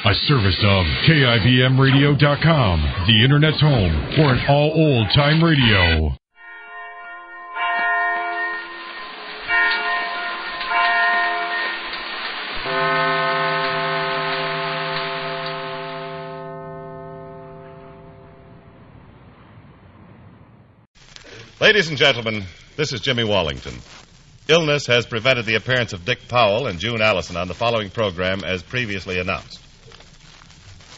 A service of KIBMradio.com, the Internet's home for an all old-time radio. Ladies and gentlemen, this is Jimmy Wallington. Illness has prevented the appearance of Dick Powell and June Allison on the following program as previously announced.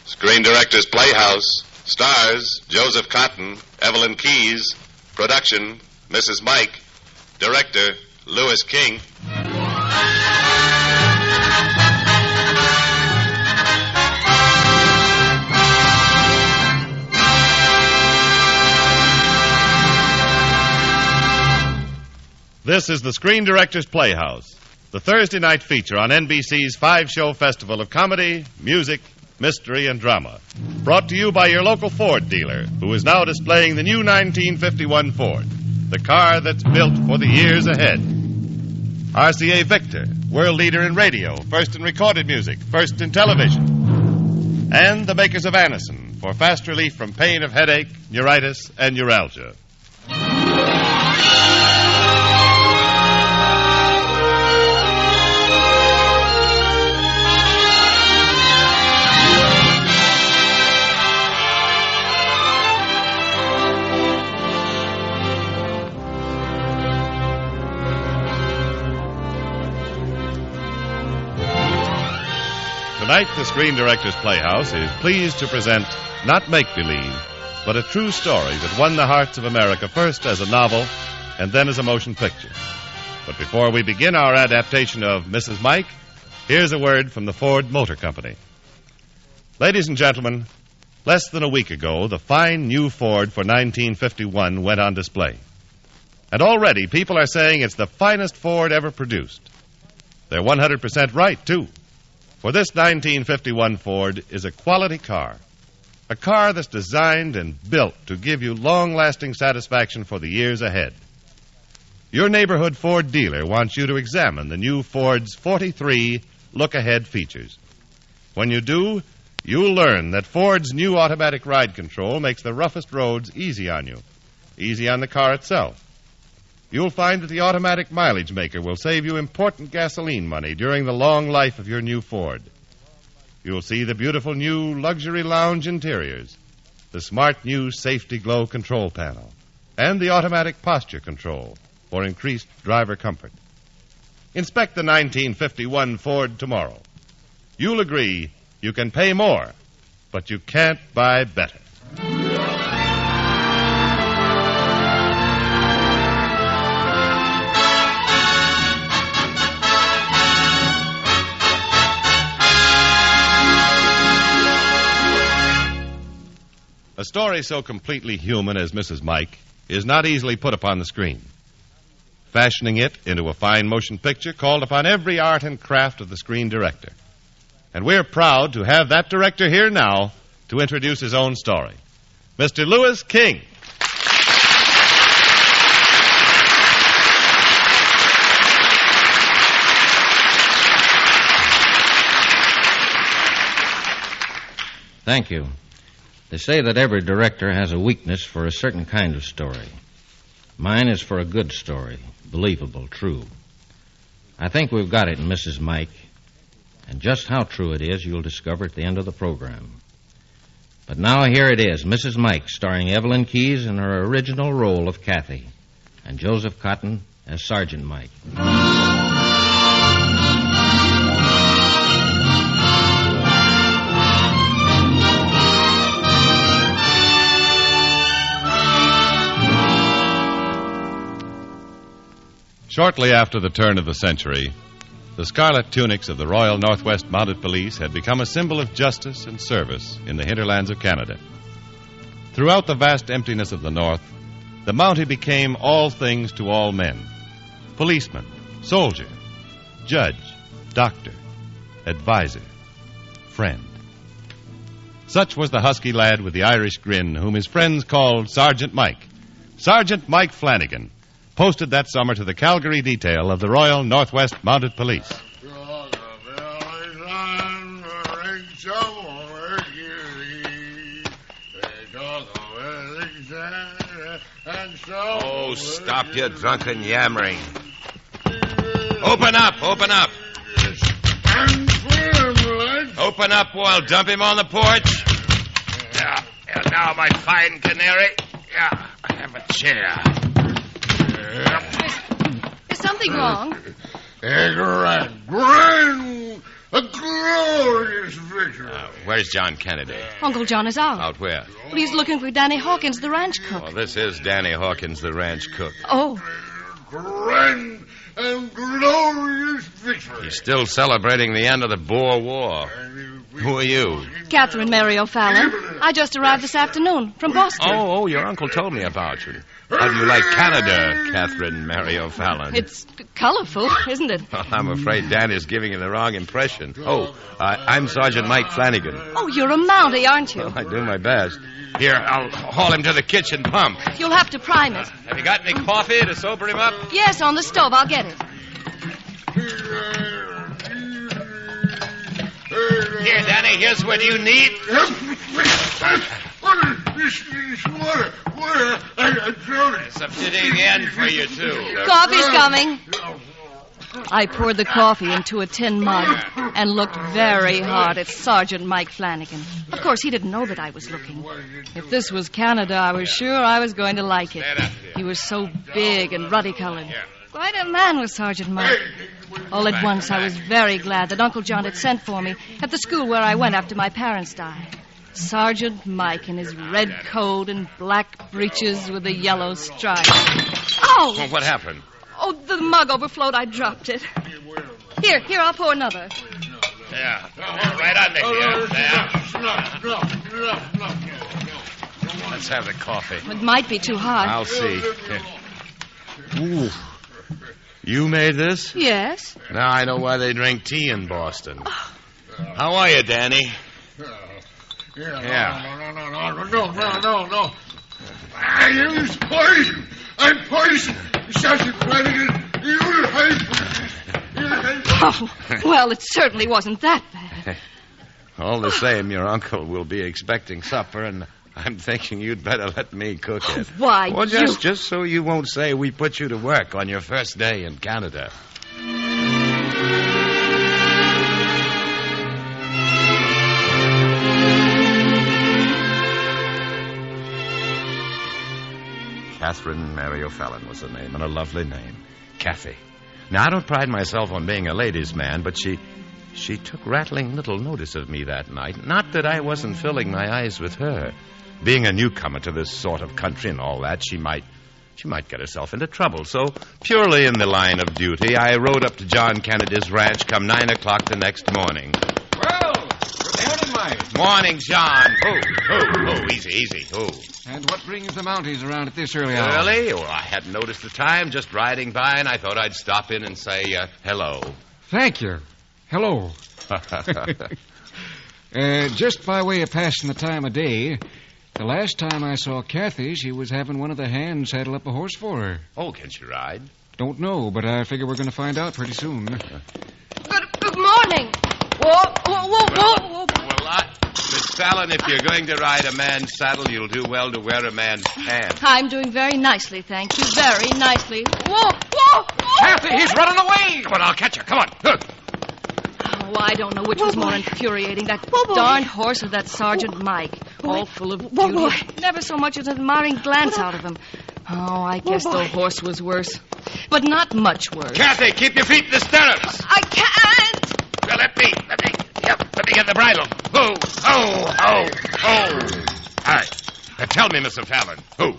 Screen Directors Playhouse. Stars, Joseph Cotton, Evelyn Keyes. Production, Mrs. Mike. Director, Lewis King. This is the Screen Directors Playhouse, the Thursday night feature on NBC's 5-show festival of comedy, music, mystery, and drama. Brought to you by your local Ford dealer, who is now displaying the new 1951 Ford, the car that's built for the years ahead. RCA Victor, world leader in radio, first in recorded music, first in television. And the makers of Anacin, for fast relief from pain of headache, neuritis, and neuralgia. Tonight, the Screen Directors Playhouse is pleased to present not make-believe, but a true story that won the hearts of America first as a novel and then as a motion picture. But before we begin our adaptation of Mrs. Mike, here's a word from the Ford Motor Company. Ladies and gentlemen, less than a week ago, the fine new Ford for 1951 went on display. And already people are saying it's the finest Ford ever produced. They're 100% right, too. For this 1951 Ford is a quality car. A car that's designed and built to give you long-lasting satisfaction for the years ahead. Your neighborhood Ford dealer wants you to examine the new Ford's 43 look-ahead features. When you do, you'll learn that Ford's new automatic ride control makes the roughest roads easy on you, easy on the car itself. You'll find that the automatic mileage maker will save you important gasoline money during the long life of your new Ford. You'll see the beautiful new luxury lounge interiors, the smart new safety glow control panel, and the automatic posture control for increased driver comfort. Inspect the 1951 Ford tomorrow. You'll agree you can pay more, but you can't buy better. A story so completely human as Mrs. Mike is not easily put upon the screen. Fashioning it into a fine motion picture called upon every art and craft of the screen director. And we're proud to have that director here now to introduce his own story. Mr. Lewis King. Thank you. They say that every director has a weakness for a certain kind of story. Mine is for a good story, believable, true. I think we've got it in Mrs. Mike, and just how true it is you'll discover at the end of the program. But now here it is, Mrs. Mike, starring Evelyn Keyes in her original role of Kathy, and Joseph Cotton as Sergeant Mike. Shortly after the turn of the century, the scarlet tunics of the Royal Northwest Mounted Police had become a symbol of justice and service in the hinterlands of Canada. Throughout the vast emptiness of the North, the Mountie became all things to all men. Policeman, soldier, judge, doctor, advisor, friend. Such was the husky lad with the Irish grin whom his friends called Sergeant Mike. Sergeant Mike Flanagan, posted that summer to the Calgary detail of the Royal Northwest Mounted Police. Oh, stop your drunken yammering. Open up. Open up or I'll dump him on the porch. Yeah, now, my fine canary. Yeah, have a chair. Is something wrong? A glorious victory. Where's John Kennedy? Uncle John is out. Out where? Well, he's looking for Danny Hawkins, the ranch cook. Well, this is Danny Hawkins, the ranch cook. Oh. Grand and glorious victory. He's still celebrating the end of the Boer War. Who are you? Catherine Mary O'Fallon. I just arrived this afternoon from Boston. Oh, your uncle told me about you. How do you like Canada, Catherine Mary O'Fallon? It's colorful, isn't it? Well, I'm afraid Dan is giving you the wrong impression. I'm Sergeant Mike Flanagan. Oh, you're a Mountie, aren't you? Well, I do my best. Here, I'll haul him to the kitchen pump. You'll have to prime it. Have you got any coffee to sober him up? Yes, on the stove. I'll get it. Here, Danny, here's what you need. It's a fitting end for you, too. Coffee's coming. I poured the coffee into a tin mug and looked very hard at Sergeant Mike Flanagan. Of course, he didn't know that I was looking. If this was Canada, I was sure I was going to like it. He was so big and ruddy-colored. Quite a man was Sergeant Mike. All at once, I was very glad that Uncle John had sent for me at the school where I went after my parents died. Sergeant Mike in his red coat and black breeches with a yellow stripe. Oh! Well, what happened? Oh, the mug overflowed. I dropped it. Here, I'll pour another. Yeah, right under here. Let's have the coffee. It might be too hot. I'll see. Ooh. You made this? Yes. Now I know why they drink tea in Boston. How are you, Danny? Yeah. No. I use poison. I'm poisoned. Sergeant Flanagan, you hate. Oh, well, it certainly wasn't that bad. All the same, your uncle will be expecting supper, and I'm thinking you'd better let me cook it. Why, Well, just so you won't say we put you to work on your first day in Canada. Catherine Mary O'Fallon was the name, and a lovely name. Kathy. Now, I don't pride myself on being a ladies' man, but she took rattling little notice of me that night. Not that I wasn't filling my eyes with her. Being a newcomer to this sort of country and all that, she might get herself into trouble. So, purely in the line of duty, I rode up to John Kennedy's ranch come 9 o'clock the next morning. Well, good morning, Mike. Morning, John. Easy. And what brings the Mounties around at this early hour? Early? Oh, I hadn't noticed the time, just riding by, and I thought I'd stop in and say hello. Thank you. Hello. Just by way of passing the time of day, the last time I saw Kathy, she was having one of the hands saddle up a horse for her. Oh, can she ride? Don't know, but I figure we're going to find out pretty soon. Good morning. Whoa. Miss Fallon, if you're going to ride a man's saddle, you'll do well to wear a man's pants. I'm doing very nicely, thank you. Very nicely. Whoa. Kathy, he's running away! Come on, I'll catch her. Come on. Oh, I don't know which was more infuriating, that darned horse or that Sergeant Mike. All full of beauty. Never so much as an admiring glance out of him. Oh, I guess the horse was worse. But not much worse. Kathy, keep your feet in the stirrups. I can't! Well, let me get the bridle. Oh. All right. Now tell me, Mr. Fallon. Who?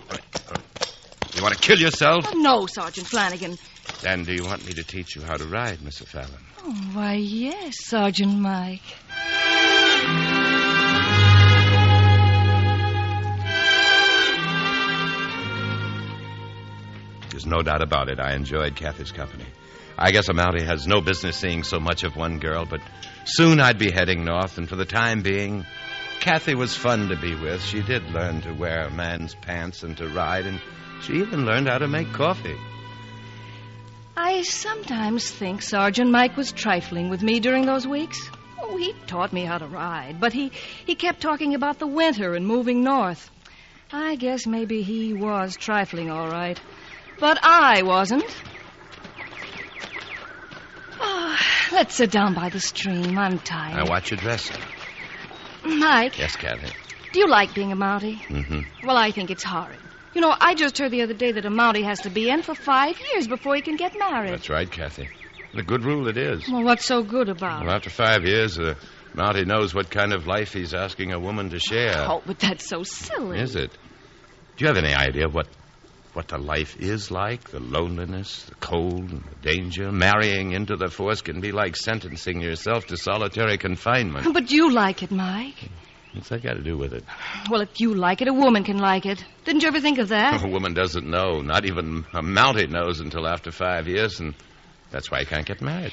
You want to kill yourself? No, Sergeant Flanagan. Then do you want me to teach you how to ride, Mr. Fallon? Oh, why, yes, Sergeant Mike. There's no doubt about it. I enjoyed Kathy's company. I guess a Mountie has no business seeing so much of one girl, but soon I'd be heading north, and for the time being, Kathy was fun to be with. She did learn to wear a man's pants and to ride, and she even learned how to make coffee. I sometimes think Sergeant Mike was trifling with me during those weeks. Oh, he taught me how to ride, but he kept talking about the winter and moving north. I guess maybe he was trifling, all right. But I wasn't. Oh, let's sit down by the stream. I'm tired. Now, watch your dressing. Mike. Yes, Kathy. Do you like being a Mountie? Mm-hmm. Well, I think it's horrid. You know, I just heard the other day that a Mountie has to be in for 5 years before he can get married. That's right, Kathy. The good rule it is. Well, what's so good about Well, it? after 5 years, Mountie knows what kind of life he's asking a woman to share. Oh, but that's so silly. Is it? Do you have any idea what the life is like? The loneliness, the cold, and the danger. Marrying into the force can be like sentencing yourself to solitary confinement. But you like it, Mike. What's that got to do with it? Well, if you like it, a woman can like it. Didn't you ever think of that? A woman doesn't know. Not even a Mountie knows until after 5 years, and that's why he can't get married.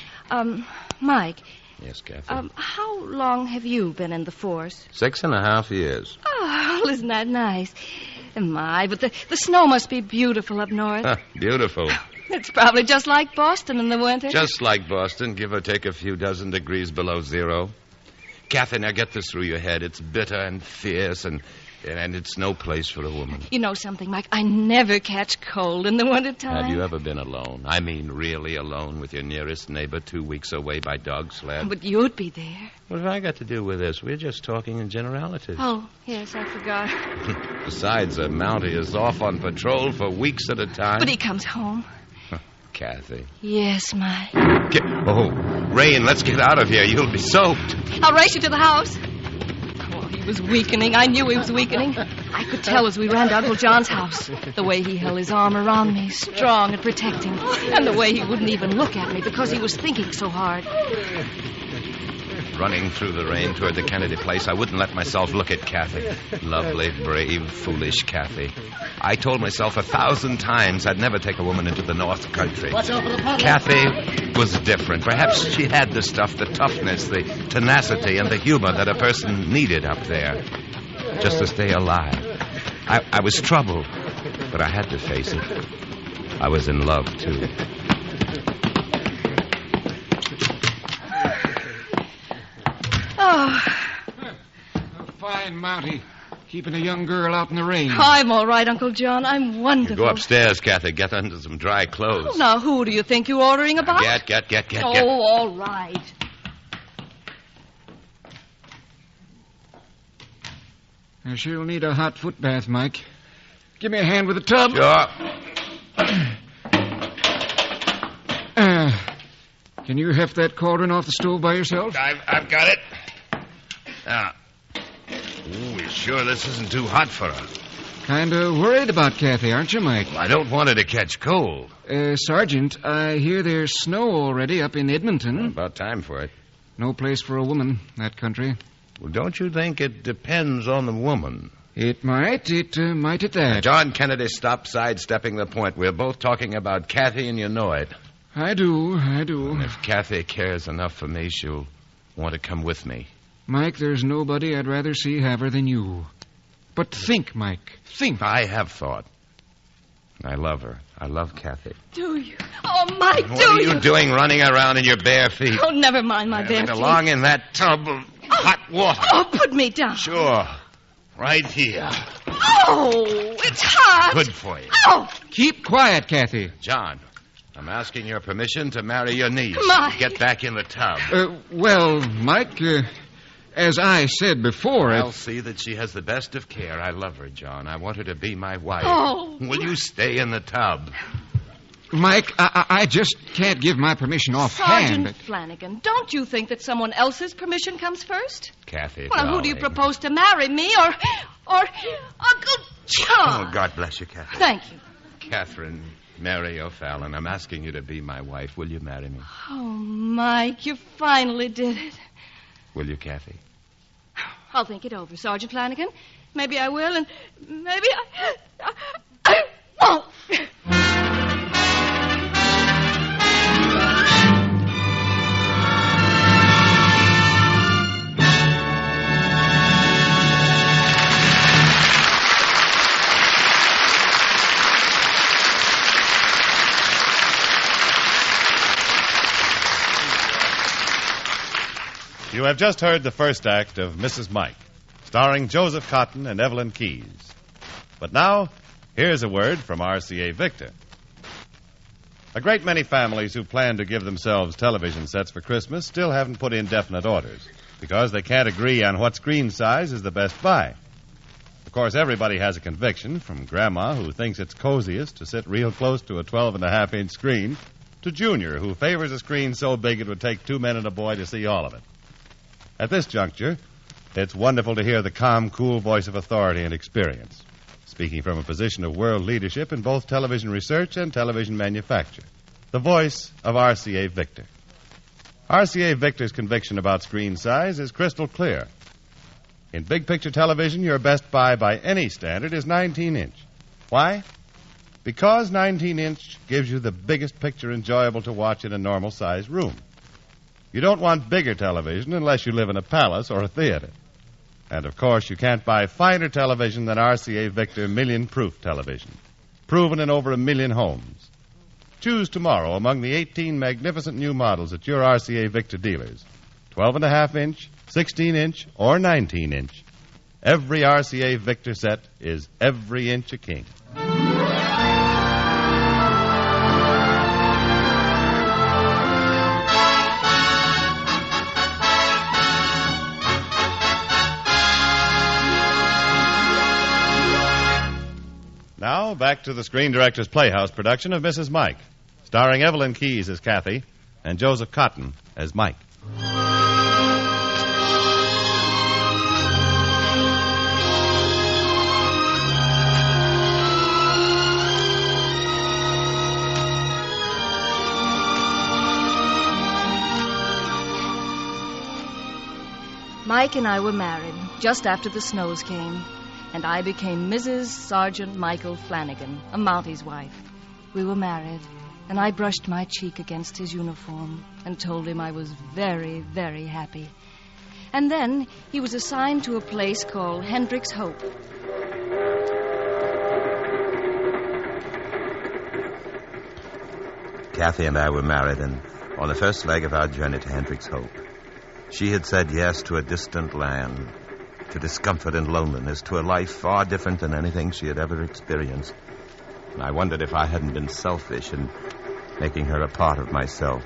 Mike. Yes, Kathy. How long have you been in the force? 6.5 years. Oh, well, isn't that nice? My, but the snow must be beautiful up north. Beautiful. It's probably just like Boston in the winter. Just like Boston, give or take a few dozen degrees below zero. Kathy, now get this through your head. It's bitter and fierce, and it's no place for a woman. You know something, Mike? I never catch cold in the wintertime. Have you ever been alone? I mean really alone with your nearest neighbor 2 weeks away by dog sled? But you'd be there. What have I got to do with this? We're just talking in generalities. Oh, yes, I forgot. Besides, a Mountie is off on patrol for weeks at a time. But he comes home. Kathy. Yes, Mike. Oh, Rain, let's get out of here. You'll be soaked. I'll race you to the house. Oh, he was weakening. I knew he was weakening. I could tell as we ran to Uncle John's house. The way he held his arm around me, strong and protecting. And the way he wouldn't even look at me because he was thinking so hard. Running through the rain toward the Kennedy place, I wouldn't let myself look at Kathy. Lovely, brave, foolish Kathy. I told myself 1,000 times I'd never take a woman into the North Country. Kathy was different. Perhaps she had the stuff, the toughness, the tenacity, and the humor that a person needed up there just to stay alive. I was troubled, but I had to face it. I was in love, too. Oh. A fine Mountie, keeping a young girl out in the rain. I'm all right, Uncle John. I'm wonderful. Go upstairs, Kathy. Get under some dry clothes. Oh, now, who do you think you're ordering about? Get. Oh, all right. She'll need a hot foot bath, Mike. Give me a hand with the tub. Sure. Can you heft that cauldron off the stove by yourself? I've got it. Now, you sure this isn't too hot for her? Kind of worried about Kathy, aren't you, Mike? I don't want her to catch cold. Sergeant, I hear there's snow already up in Edmonton. About time for it. No place for a woman, that country. Well, don't you think it depends on the woman? It might at that. John Kennedy, stop sidestepping the point. We're both talking about Kathy, and you know it. I do. And if Kathy cares enough for me, she'll want to come with me. Mike, there's nobody I'd rather see have her than you. But think, Mike. Think. I have thought. I love her. I love Kathy. Do you? Oh, Mike, What are you doing running around in your bare feet? Oh, never mind my bare feet. Along in that tub of hot water. Oh, put me down. Sure. Right here. Oh, it's hot. Good for you. Oh. Keep quiet, Kathy. John, I'm asking your permission to marry your niece. Mike. Get back in the tub. Well, Mike, as I said before... I'll see that she has the best of care. I love her, John. I want her to be my wife. Oh. Will you stay in the tub? Mike, I just can't give my permission offhand. Sergeant Flanagan, don't you think that someone else's permission comes first? Kathy, Well, who do you darling. propose to marry, me or Uncle John? Oh, God bless you, Kathy. Thank you. Catherine Mary O'Fallon, I'm asking you to be my wife. Will you marry me? Oh, Mike, you finally did it. Will you, Kathy? I'll think it over, Sergeant Flanagan. Maybe I will, and maybe I won't. You have just heard the first act of Mrs. Mike, starring Joseph Cotton and Evelyn Keyes. But now, here's a word from RCA Victor. A great many families who plan to give themselves television sets for Christmas still haven't put in definite orders because they can't agree on what screen size is the best buy. Of course, everybody has a conviction, from Grandma, who thinks it's coziest to sit real close to a 12.5-inch screen, to Junior, who favors a screen so big it would take 2 men and a boy to see all of it. At this juncture, it's wonderful to hear the calm, cool voice of authority and experience, speaking from a position of world leadership in both television research and television manufacture. The voice of RCA Victor. RCA Victor's conviction about screen size is crystal clear. In big picture television, your best buy by any standard is 19-inch. Why? Because 19-inch gives you the biggest picture enjoyable to watch in a normal-sized room. You don't want bigger television unless you live in a palace or a theater. And, of course, you can't buy finer television than RCA Victor million-proof television, proven in over 1 million homes. Choose tomorrow among the 18 magnificent new models at your RCA Victor dealers. 12.5-inch, 16-inch, or 19-inch. Every RCA Victor set is every inch a king. Now, back to the Screen Director's Playhouse production of Mrs. Mike, starring Evelyn Keyes as Kathy and Joseph Cotton as Mike. Mike and I were married just after the snows came, and I became Mrs. Sergeant Michael Flanagan, a Mountie's wife. We were married, and I brushed my cheek against his uniform and told him I was very, very happy. And then he was assigned to a place called Hendricks Hope. Kathy and I were married, and on the first leg of our journey to Hendricks Hope, she had said yes to a distant land, to discomfort and loneliness, to a life far different than anything she had ever experienced. And I wondered if I hadn't been selfish in making her a part of myself,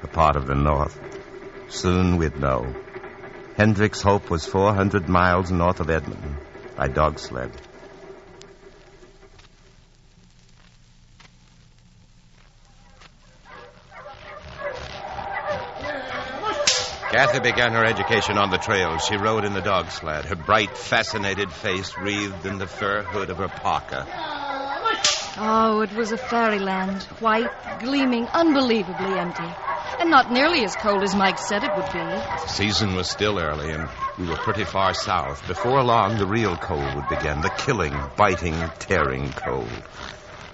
a part of the North. Soon we'd know. Hendricks Hope was 400 miles north of Edmonton by dog sled. Kathy began her education on the trails. She rode in the dog sled, her bright, fascinated face wreathed in the fur hood of her parka. Oh, it was a fairyland, white, gleaming, unbelievably empty, and not nearly as cold as Mike said it would be. The season was still early, and we were pretty far south. Before long, the real cold would begin, the killing, biting, tearing cold.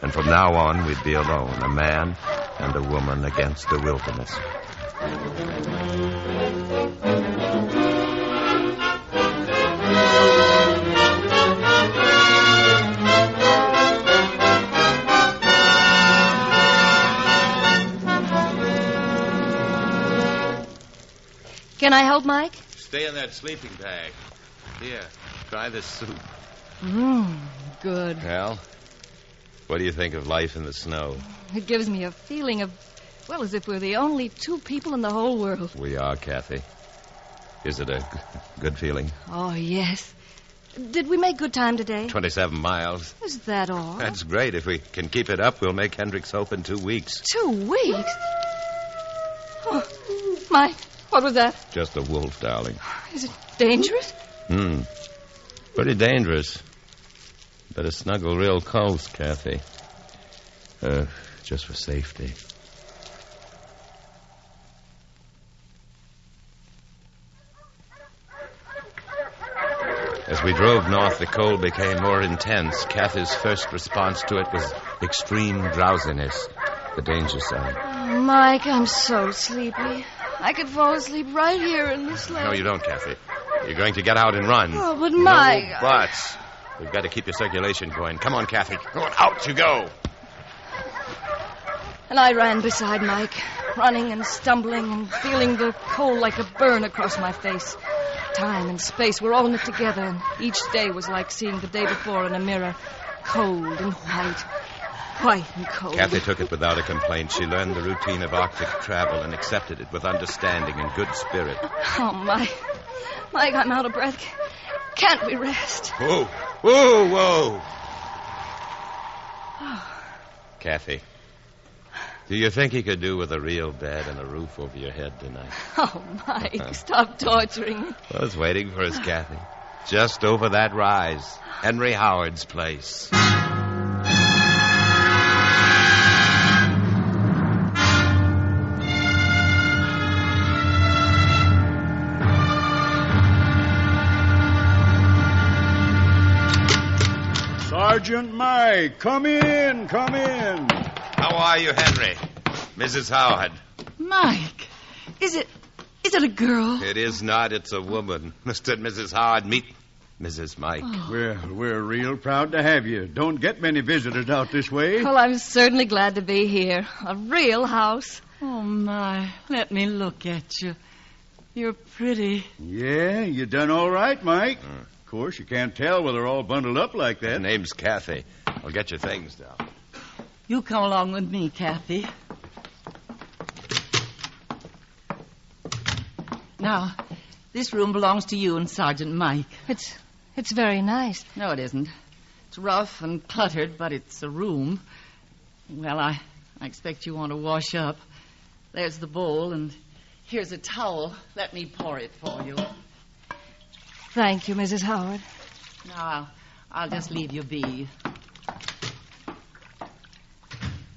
And from now on, we'd be alone, a man and a woman against the wilderness. Can I help, Mike? Stay in that sleeping bag. Here, try this soup. Good. Well, what do you think of life in the snow? It gives me a feeling of, well, as if we're the only two people in the whole world. We are, Kathy. Is it a good feeling? Oh, yes. Did we make good time today? 27 miles. Is that all? That's great. If we can keep it up, we'll make Hendricks Hope in 2 weeks. 2 weeks? Oh, Mike, what was that? Just a wolf, darling. Is it dangerous? Pretty dangerous. Better snuggle real close, Kathy. Just for safety. As we drove north, the cold became more intense. Kathy's first response to it was extreme drowsiness, the danger sign. Oh, Mike, I'm so sleepy. I could fall asleep right here in this sled. No, you don't, Kathy. You're going to get out and run. Oh, but Mike... No buts. We've got to keep your circulation going. Come on, Kathy. Out you go. And I ran beside Mike, running and stumbling and feeling the cold like a burn across my face. Time and space were all knit together, and each day was like seeing the day before in a mirror. cold and white. White and cold. Kathy took it without a complaint. She learned the routine of Arctic travel and accepted it with understanding and good spirit. Oh, Mike, I'm out of breath. Can't we rest? Whoa, whoa, whoa. Kathy, do you think you could do with a real bed and a roof over your head tonight? Oh, Mike, stop torturing me. I was waiting for us, Kathy. Just over that rise. Henry Howard's place. Sergeant Mike, come in, come in. How are you, Henry? Mrs. Howard. Mike, is it a girl? It is not. It's a woman. Mr. and Mrs. Howard, meet Mrs. Mike. Oh. We're real proud to have you. Don't get many visitors out this way. Well, I'm certainly glad to be here. A real house. Oh, my. Let me look at you. You're pretty. Yeah, you done all right, Mike. Of course, you can't tell whether they're all bundled up like that. Her name's Kathy. I'll get your things down. You come along with me, Kathy. Now, this room belongs to you and Sergeant Mike. It's very nice. No, it isn't. It's rough and cluttered, but it's a room. Well, I expect you want to wash up. There's the bowl, and here's a towel. Let me pour it for you. Thank you, Mrs. Howard. Now, I'll just leave you be.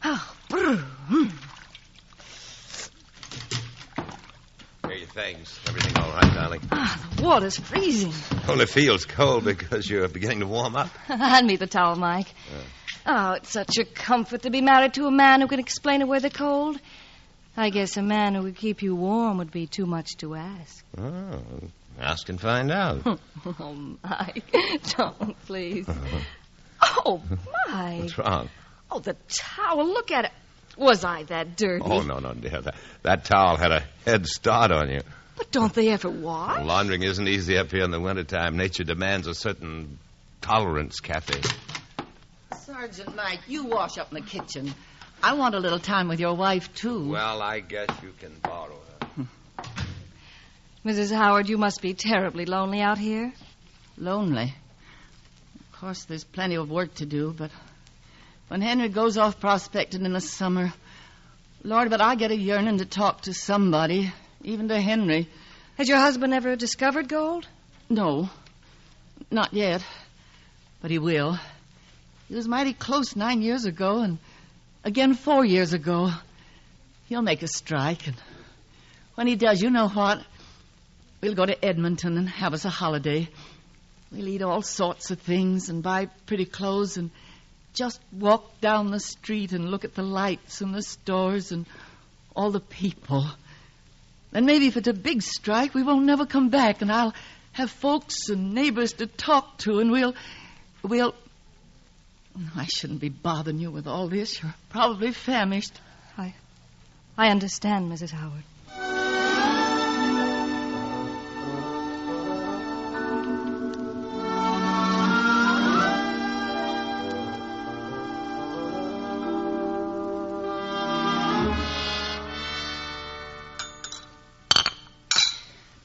Oh, Here are your things. Everything all right, darling? the water's freezing. Only feels cold because you're beginning to warm up. Hand me the towel, Mike. Oh, it's such a comfort to be married to a man who can explain away the cold. I guess a man who would keep you warm would be too much to ask. Oh, ask and find out. Oh, Mike, don't, please. Oh, Mike. What's wrong? Oh, the towel, look at it. Was I that dirty? Oh, no, dear. That towel had a head start on you. But don't they ever wash? Laundering isn't easy up here in the wintertime. Nature demands a certain tolerance, Kathy. Sergeant Mike, you wash up in the kitchen. I want a little time with your wife, too. Well, I guess you can borrow her. Mrs. Howard, you must be terribly lonely out here. Lonely. Of course, there's plenty of work to do, but when Henry goes off prospecting in the summer, Lord, but I get a yearning to talk to somebody, even to Henry. Has your husband ever discovered gold? No, not yet, but he will. He was mighty close 9 years ago, and again 4 years ago. He'll make a strike, and when he does, you know what? We'll go to Edmonton and have us a holiday. We'll eat all sorts of things and buy pretty clothes and just walk down the street and look at the lights and the stores and all the people. Then maybe if it's a big strike, we won't never come back, and I'll have folks and neighbors to talk to, and we'll... I shouldn't be bothering you with all this. You're probably famished. I understand, Mrs. Howard.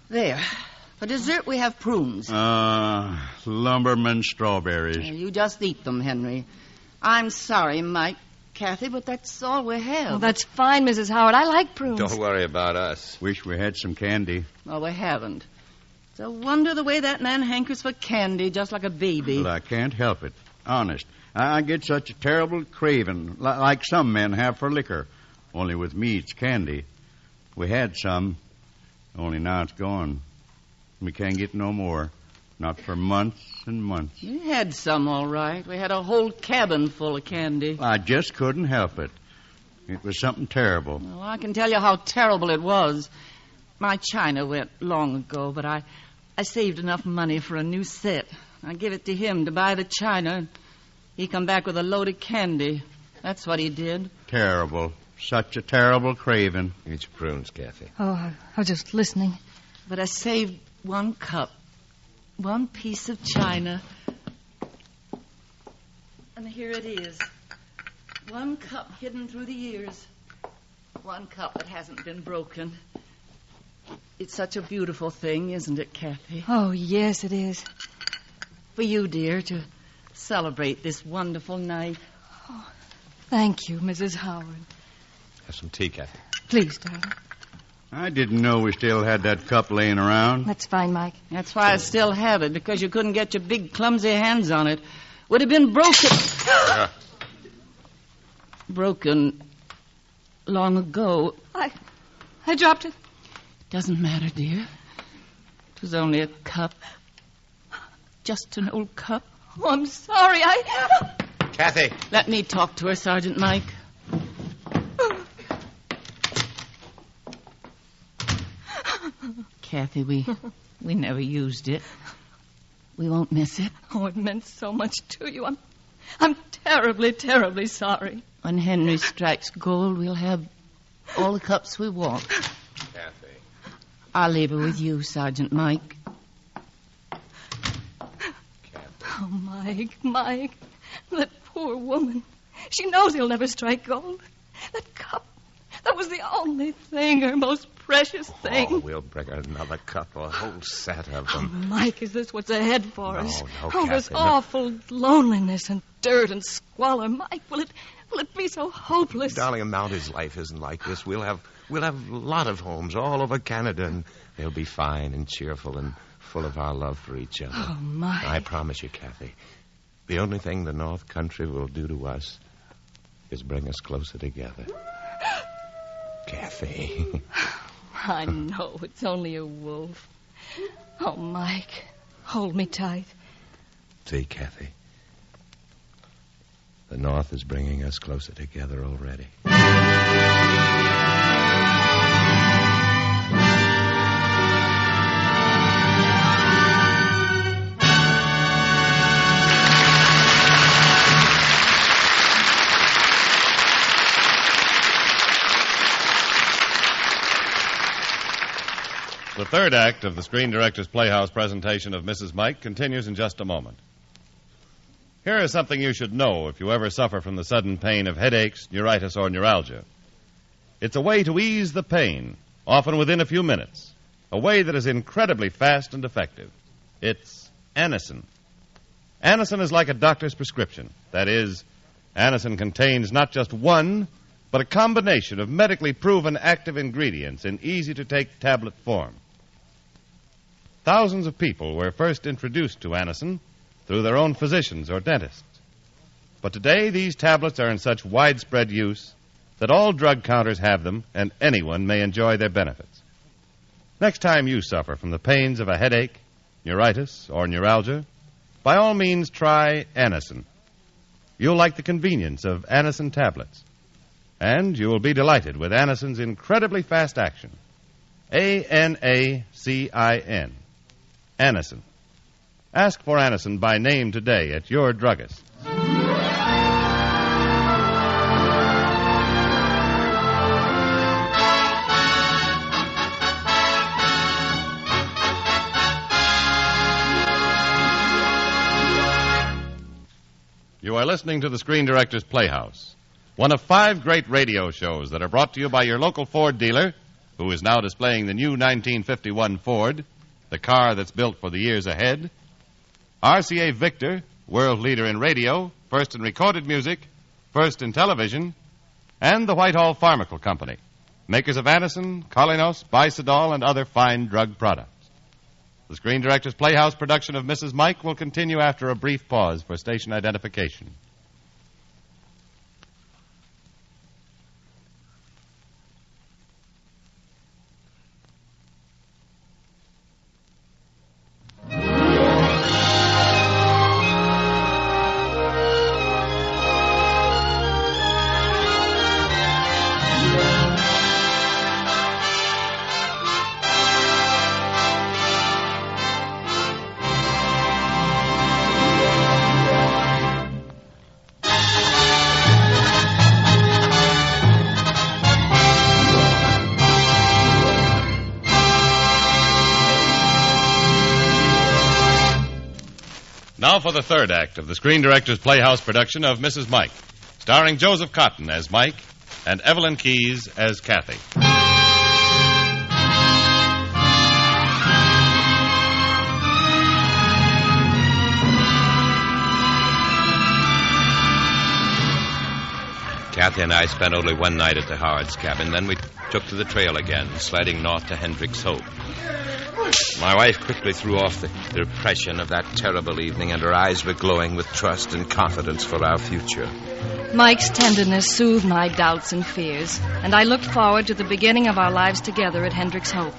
There. For dessert, we have prunes. Lumberman strawberries. You just eat them, Henry. I'm sorry, Mike, Kathy, but that's all we have. Oh, that's fine, Mrs. Howard. I like prunes. Don't worry about us. Wish we had some candy. Well, we haven't. It's a wonder the way that man hankers for candy, just like a baby. Well, I can't help it. Honest. I get such a terrible craving, like some men have for liquor. Only with me, it's candy. We had some, only now it's gone. We can't get no more. Not for months and months. We had some, all right. We had a whole cabin full of candy. I just couldn't help it. It was something terrible. Well, I can tell you how terrible it was. My china went long ago, but I saved enough money for a new set. I give it to him to buy the china, and he come back with a load of candy. That's what he did. Terrible. Such a terrible craving. Eat your prunes, Kathy. Oh, I was just listening. But I saved 1 cup, 1 piece of china. And here it is. One cup hidden through the years. One cup that hasn't been broken. It's such a beautiful thing, isn't it, Kathy? Oh, yes, it is. For you, dear, to celebrate this wonderful night. Oh, thank you, Mrs. Howard. Have some tea, Kathy. Please, darling. I didn't know we still had that cup laying around. That's fine, Mike. That's why I still have it, because you couldn't get your big, clumsy hands on it. Would have been broken. Broken long ago. I dropped it. Doesn't matter, dear. It was only a cup. Just an old cup. Oh, I'm sorry. Kathy. Let me talk to her, Sergeant Mike. Kathy, we never used it. We won't miss it. Oh, it meant so much to you. I'm terribly, terribly sorry. When Henry strikes gold, we'll have all the cups we want. Kathy. I'll leave her with you, Sergeant Mike. Oh, Mike. That poor woman. She knows he'll never strike gold. That cup. That was the only thing, her most precious thing. Oh, we'll bring her another cup, a whole set of Oh, them. Mike, is this what's ahead for us? No, this Kathy, no. awful loneliness and dirt and squalor. Mike, will it be so hopeless? Darling, a mountain's life isn't like this. We'll have a lot of homes all over Canada, and they'll be fine and cheerful and full of our love for each other. Oh, Mike. I promise you, Kathy, the only thing the North Country will do to us is bring us closer together. Kathy. I know, it's only a wolf. Oh, Mike, hold me tight. See, Kathy, the North is bringing us closer together already. The third act of the Screen Directors Playhouse presentation of Mrs. Mike continues in just a moment. Here is something you should know if you ever suffer from the sudden pain of headaches, neuritis, or neuralgia. It's a way to ease the pain, often within a few minutes, a way that is incredibly fast and effective. It's Anacin. Anacin is like a doctor's prescription. That is, Anacin contains not just one, but a combination of medically proven active ingredients in easy-to-take tablet form. Thousands of people were first introduced to Anacin through their own physicians or dentists. But today, these tablets are in such widespread use that all drug counters have them, and anyone may enjoy their benefits. Next time you suffer from the pains of a headache, neuritis, or neuralgia, by all means try Anacin. You'll like the convenience of Anacin tablets. And you will be delighted with Anacin's incredibly fast action. Anacin. Anacin. Ask for Anacin by name today at your druggist. You are listening to the Screen Directors Playhouse, one of 5 great radio shows that are brought to you by your local Ford dealer, who is now displaying the new 1951 Ford, the car that's built for the years ahead. RCA Victor, world leader in radio, first in recorded music, first in television, and the Whitehall Pharmaceutical Company, makers of Anacin, Colinos, Bicidol, and other fine drug products. The Screen Directors Playhouse production of Mrs. Mike will continue after a brief pause for station identification. Now for the third act of the Screen Directors Playhouse production of Mrs. Mike, starring Joseph Cotton as Mike and Evelyn Keyes as Kathy. Kathy and I spent only one night at the Howard's cabin. Then we took to the trail again, sliding north to Hendricks Hope. My wife quickly threw off the depression of that terrible evening, and her eyes were glowing with trust and confidence for our future. Mike's tenderness soothed my doubts and fears, and I looked forward to the beginning of our lives together at Hendricks Hope.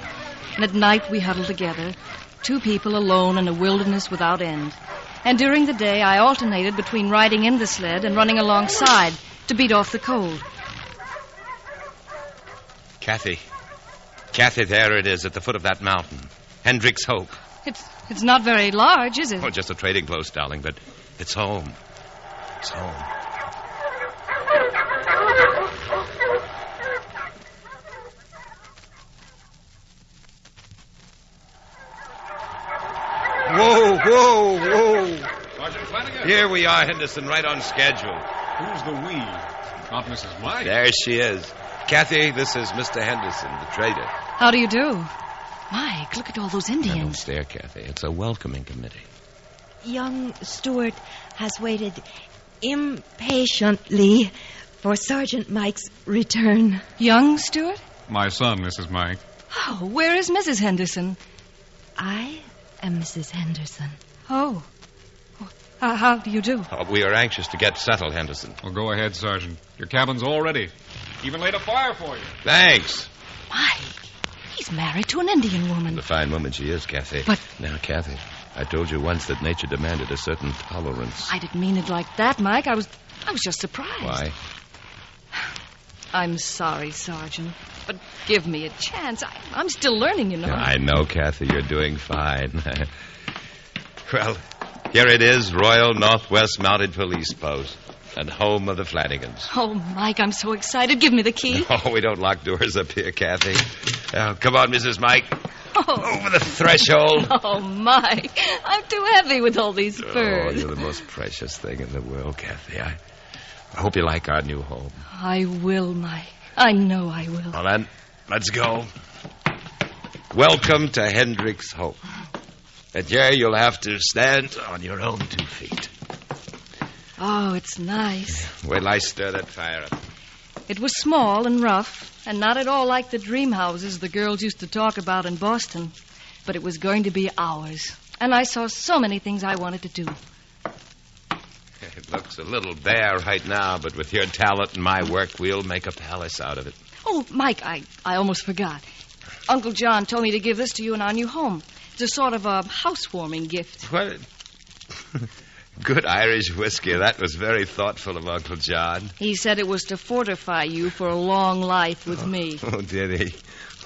And at night we huddled together, two people alone in a wilderness without end. And during the day I alternated between riding in the sled and running alongside to beat off the cold. Kathy, there it is at the foot of that mountain. Hendricks Hope. It's not very large, is it? Oh, just a trading post, darling, but it's home. It's home. Whoa. Sergeant Flanagan. Here we are, Henderson, right on schedule. Who's the we? Not Mrs. Mike. There she is. Kathy, this is Mr. Henderson, the trader. How do you do? Mike, look at all those Indians. Now, don't stare, Kathy. It's a welcoming committee. Young Stewart has waited impatiently for Sergeant Mike's return. Young Stewart? My son, Mrs. Mike. Oh, where is Mrs. Henderson? I am Mrs. Henderson. Oh. How do you do? Oh, we are anxious to get settled, Henderson. Well, go ahead, Sergeant. Your cabin's all ready. Even laid a fire for you. Thanks. Mike, he's married to an Indian woman. The fine woman she is, Kathy. But... Now, Kathy, I told you once that nature demanded a certain tolerance. I didn't mean it like that, Mike. I was just surprised. Why? I'm sorry, Sergeant, but give me a chance. I'm still learning, you know. I know, Kathy. You're doing fine. Well, here it is, Royal Northwest Mounted Police Post, and home of the Flanagans. Oh, Mike, I'm so excited. Give me the key. Oh, we don't lock doors up here, Kathy. Come on, Mrs. Mike. Oh. Over the threshold. Oh, Mike, I'm too heavy with all these furs. Oh, you're the most precious thing in the world, Kathy. I hope you like our new home. I will, Mike. I know I will. Well, then, let's go. Welcome to Hendricks Hope. And here you'll have to stand on your own 2 feet. Oh, it's nice. Wait till I stir that fire up. It was small and rough, and not at all like the dream houses the girls used to talk about in Boston. But it was going to be ours. And I saw so many things I wanted to do. It looks a little bare right now, but with your talent and my work, we'll make a palace out of it. Oh, Mike, I almost forgot. Uncle John told me to give this to you in our new home. It's a sort of a housewarming gift. What? Good Irish whiskey. That was very thoughtful of Uncle John. He said it was to fortify you for a long life with me. Oh, did he?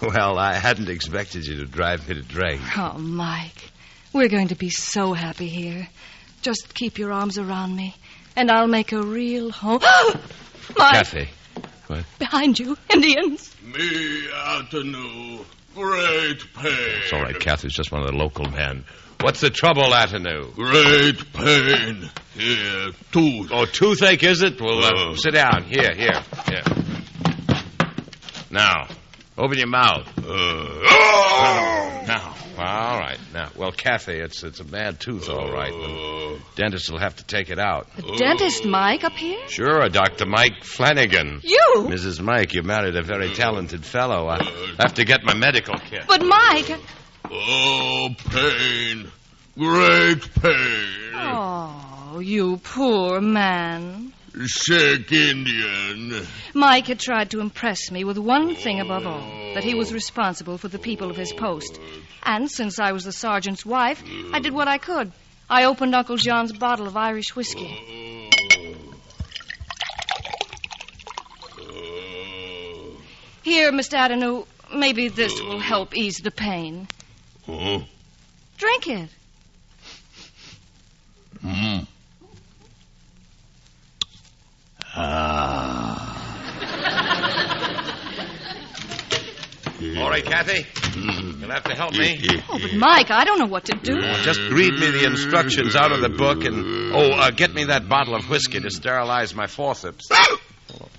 Well, I hadn't expected you to drive me to drink. Oh, Mike, we're going to be so happy here. Just keep your arms around me, and I'll make a real home. Mike! Kathy. What? Behind you, Indians. Me Atenue. Great pain. It's all right, Kathy. It's just one of the local men. What's the trouble, Atenue? Great pain. Here, tooth. Oh, toothache, is it? Well, sit down. Here. Now, open your mouth. Now. All right. Now, well, Kathy, it's a bad tooth, all right. The dentist will have to take it out. The dentist, Mike, up here? Sure, Dr. Mike Flanagan. You? Mrs. Mike, you married a very talented fellow. I have to get my medical kit. But, Mike... Oh, pain. Great pain. Oh, you poor man. Sick Indian. Mike had tried to impress me with one thing above all, that he was responsible for the people of his post. And since I was the sergeant's wife, I did what I could. I opened Uncle John's bottle of Irish whiskey. Here, Mr. Adenau, maybe this will help ease the pain. Huh? Drink it. Mm. All right, Kathy. You'll have to help me. Oh, but Mike, I don't know what to do. Just read me the instructions out of the book and, get me that bottle of whiskey to sterilize my forceps.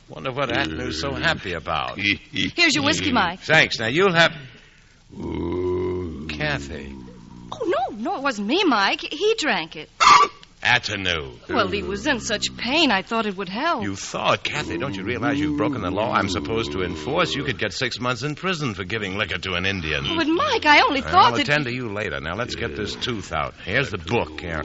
Wonder what Atnew's so happy about. Here's your whiskey, Mike. Thanks. Now, you'll have... Kathy. Oh, no, it wasn't me, Mike. He drank it. Atenew. Well, he was in such pain, I thought it would help. You thought, Kathy, don't you realize you've broken the law I'm supposed to enforce? You could get 6 months in prison for giving liquor to an Indian. Oh, but, Mike, I only thought I'll attend to you later. Now, let's get this tooth out. Here's the book. Here.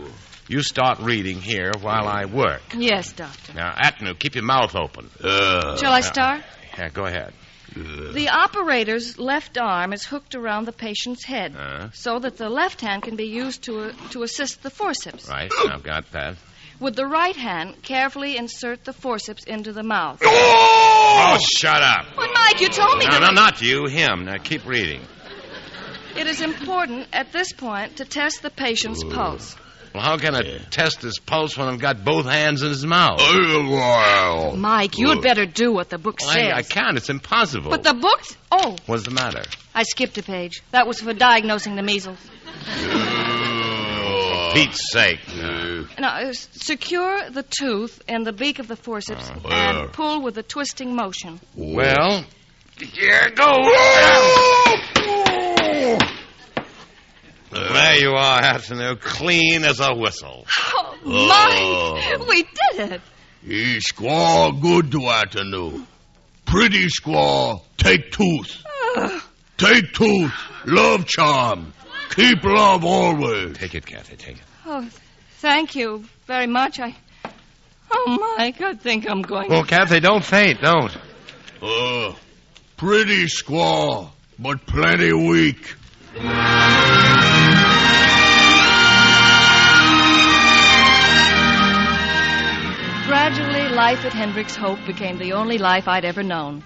You start reading here while I work. Yes, Doctor. Now, Atenew, keep your mouth open. Shall I start? Yeah, go ahead. The operator's left arm is hooked around the patient's head so that the left hand can be used to assist the forceps. Right, I've got that. With the right hand, carefully insert the forceps into the mouth. Oh, shut up. Well, Mike, you told me No, not you, him. Now, keep reading. It is important at this point to test the patient's pulse. Well, how can I test his pulse when I've got both hands in his mouth? Mike, you'd better do what the book says. I can't. It's impossible. But the book... Oh. What's the matter? I skipped a page. That was for diagnosing the measles. For Pete's sake. Now, secure the tooth in the beak of the forceps and pull with a twisting motion. Well, here goes. There you are, Atenew, clean as a whistle. Oh, Mike, we did it. He squaw good to Atenew. Pretty squaw, take tooth. Take tooth, love charm. Keep love always. Take it, Kathy, take it. Oh, thank you very much. Oh, Mike, I think I'm going Well, Kathy, don't faint, don't. Pretty squaw, but plenty weak. Gradually, life at Hendricks Hope became the only life I'd ever known.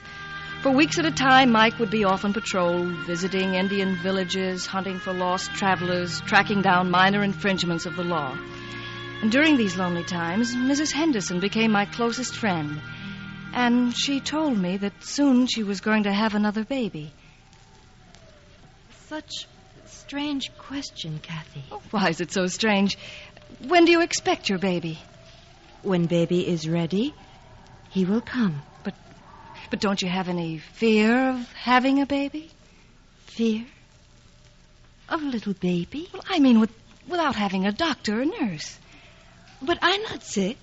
For weeks at a time, Mike would be off on patrol, visiting Indian villages, hunting for lost travelers, tracking down minor infringements of the law. And during these lonely times, Mrs. Henderson became my closest friend. And she told me that soon she was going to have another baby. Such a strange question, Kathy. Oh, why is it so strange? When do you expect your baby? When baby is ready, he will come. But don't you have any fear of having a baby? Fear? Of a little baby? Well, I mean without having a doctor or nurse. But I'm not sick.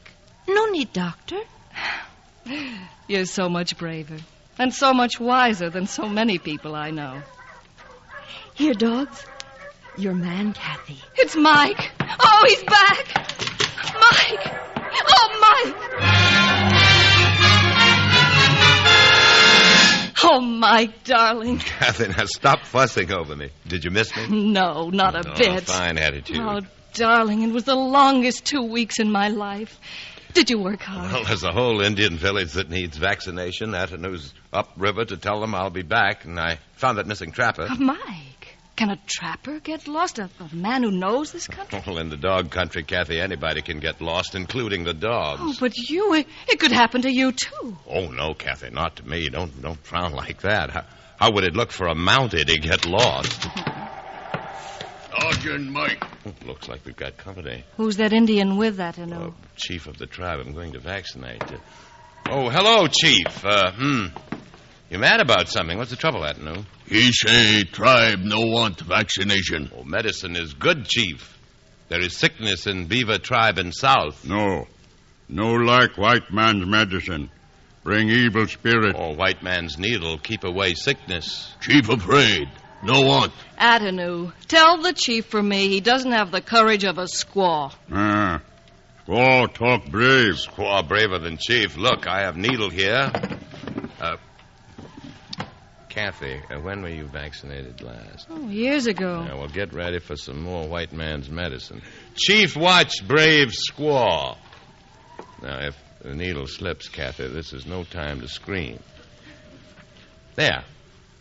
No need doctor. You're so much braver and so much wiser than so many people I know. Here, dogs. Your man, Kathy. It's Mike. Oh, he's back. Mike. Oh, Mike. Oh, Mike, darling. Kathy, now stop fussing over me. Did you miss me? No, not a bit. Fine attitude. Oh, darling, it was the longest 2 weeks in my life. Did you work hard? Well, there's a whole Indian village that needs vaccination. Atenew's upriver to tell them I'll be back, and I found that missing trapper. Mike, can a trapper get lost? A man who knows this country? Well, in the dog country, Kathy, anybody can get lost, including the dogs. Oh, but it could happen to you, too. Oh, no, Kathy, not to me. Don't frown like that. How would it look for a mountie to get lost? Sergeant Mike. Looks like we've got company. Who's that Indian with that, Chief of the tribe I'm going to vaccinate. Oh, hello, Chief. You mad about something? What's the trouble, Atenew? He say tribe no want vaccination. Oh, medicine is good, Chief. There is sickness in Beaver tribe in South. No like white man's medicine. Bring evil spirit. Oh, white man's needle keep away sickness. Chief afraid. No want. Atenew, tell the chief for me he doesn't have the courage of a squaw. Squaw talk brave. Squaw braver than Chief. Look, I have needle here. Kathy, when were you vaccinated last? Oh, years ago. Now, we'll get ready for some more white man's medicine. Chief, watch brave squaw. Now, if the needle slips, Kathy, this is no time to scream. There.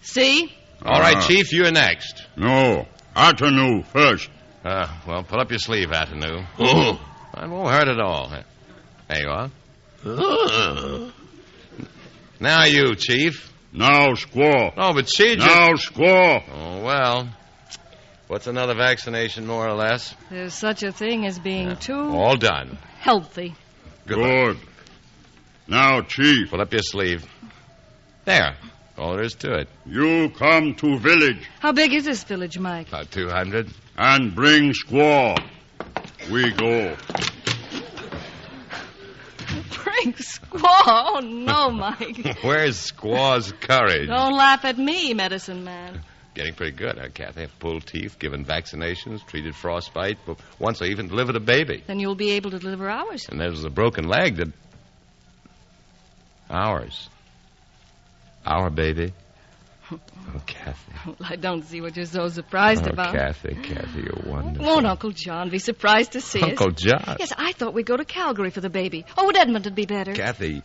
See? All right, Chief, you're next. No, Atenew first. Well, pull up your sleeve, Atenew. Oh. It won't hurt at all. There you are. Now you, Chief. Now, squaw. Oh, but she just... Now, squaw. Oh, well. What's another vaccination, more or less? There's such a thing as being too All done. healthy. Good. Now, Chief. Pull up your sleeve. There. All there is to it. You come to village How big is this village, Mike? About 200. and bring squaw. We go. Bring squaw. Oh, no, Mike. Where's Squaw's courage? Don't laugh at me, medicine man. Getting pretty good, huh, Kathy? Pulled teeth, given vaccinations, treated frostbite. But once I even delivered a baby. Then you'll be able to deliver ours. And there was a broken leg that... Ours. Our baby. Oh, Kathy. Well, I don't see what you're so surprised about. Kathy, you're wonderful. Won't Uncle John be surprised to see us? Uncle John? Yes, I thought we'd go to Calgary for the baby. Oh, would Edmonton be better? Kathy,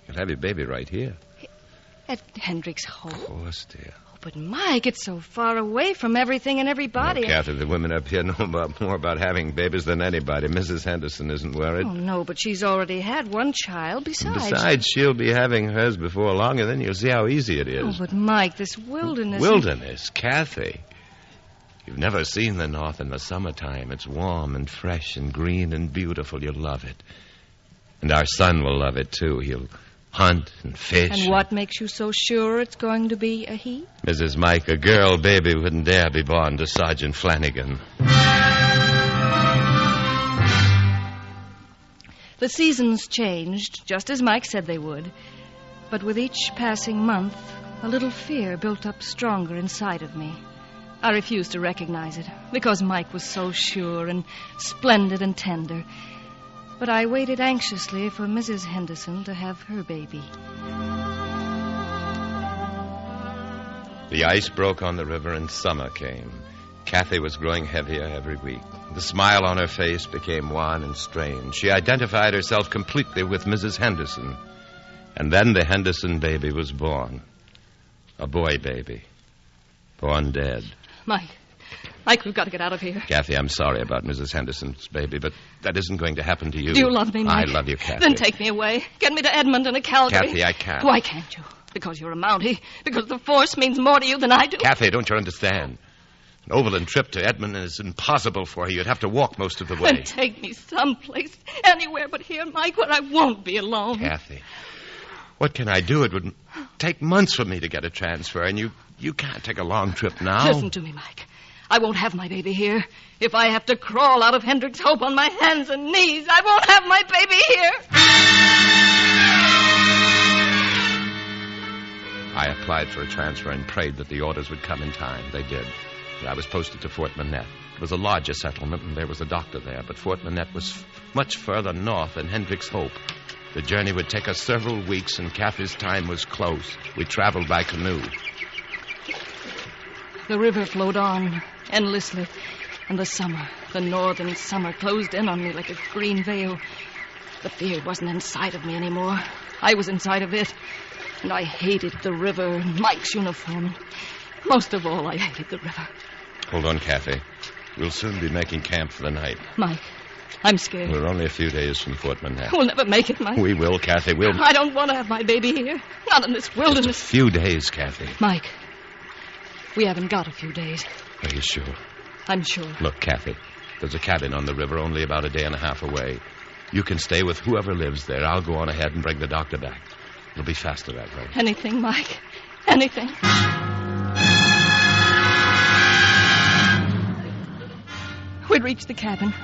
you'll have your baby right here. At Hendrick's home. Of course, dear. Oh, but Mike, it's so far away from everything and everybody. Oh, Kathy, the women up here know more about having babies than anybody. Mrs. Henderson isn't worried. Oh, no, but she's already had one child besides. She'll be having hers before long, and then you'll see how easy it is. Oh, but Mike, this wilderness... Wilderness, Kathy. You've never seen the North in the summertime. It's warm and fresh and green and beautiful. You'll love it. And our son will love it, too. He'll hunt and fish. And what makes you so sure it's going to be a he? Mrs. Mike, a girl baby wouldn't dare be born to Sergeant Flanagan. The seasons changed, just as Mike said they would. But with each passing month, a little fear built up stronger inside of me. I refused to recognize it, because Mike was so sure and splendid and tender. But I waited anxiously for Mrs. Henderson to have her baby. The ice broke on the river and summer came. Kathy was growing heavier every week. The smile on her face became wan and strange. She identified herself completely with Mrs. Henderson. And then the Henderson baby was born. A boy baby. Born dead. Mike, we've got to get out of here. Kathy, I'm sorry about Mrs. Henderson's baby, but that isn't going to happen to you. Do you love me, Mike? I love you, Kathy. Then take me away. Get me to Edmonton or Calgary. Kathy, I can't. Why can't you? Because you're a Mountie? Because the force means more to you than I do? Kathy, don't you understand? An overland trip to Edmonton is impossible for you. You'd have to walk most of the way. Then take me someplace, anywhere but here, Mike, where I won't be alone. Kathy, what can I do? It would take months for me to get a transfer, and you can't take a long trip now. Listen to me, Mike. I won't have my baby here. If I have to crawl out of Hendrick's Hope on my hands and knees, I won't have my baby here. I applied for a transfer and prayed that the orders would come in time. They did. I was posted to Fort Manette. It was a larger settlement, and there was a doctor there, but Fort Manette was much further north than Hendrick's Hope. The journey would take us several weeks, and Kathy's time was close. We traveled by canoe. The river flowed on endlessly, and the northern summer, closed in on me like a green veil. The fear wasn't inside of me anymore. I was inside of it, and I hated the river and Mike's uniform. And most of all, I hated the river. Hold on, Kathy. We'll soon be making camp for the night. Mike, I'm scared. We're only a few days from Fort Manette. We'll never make it, Mike. We will, Kathy. I don't want to have my baby here. Not in this wilderness. Just a few days, Kathy. Mike, we haven't got a few days. Are you sure? I'm sure. Look, Kathy, there's a cabin on the river only about a day and a half away. You can stay with whoever lives there. I'll go on ahead and bring the doctor back. It'll be faster that way. Anything, Mike. Anything. We'd reached the cabin.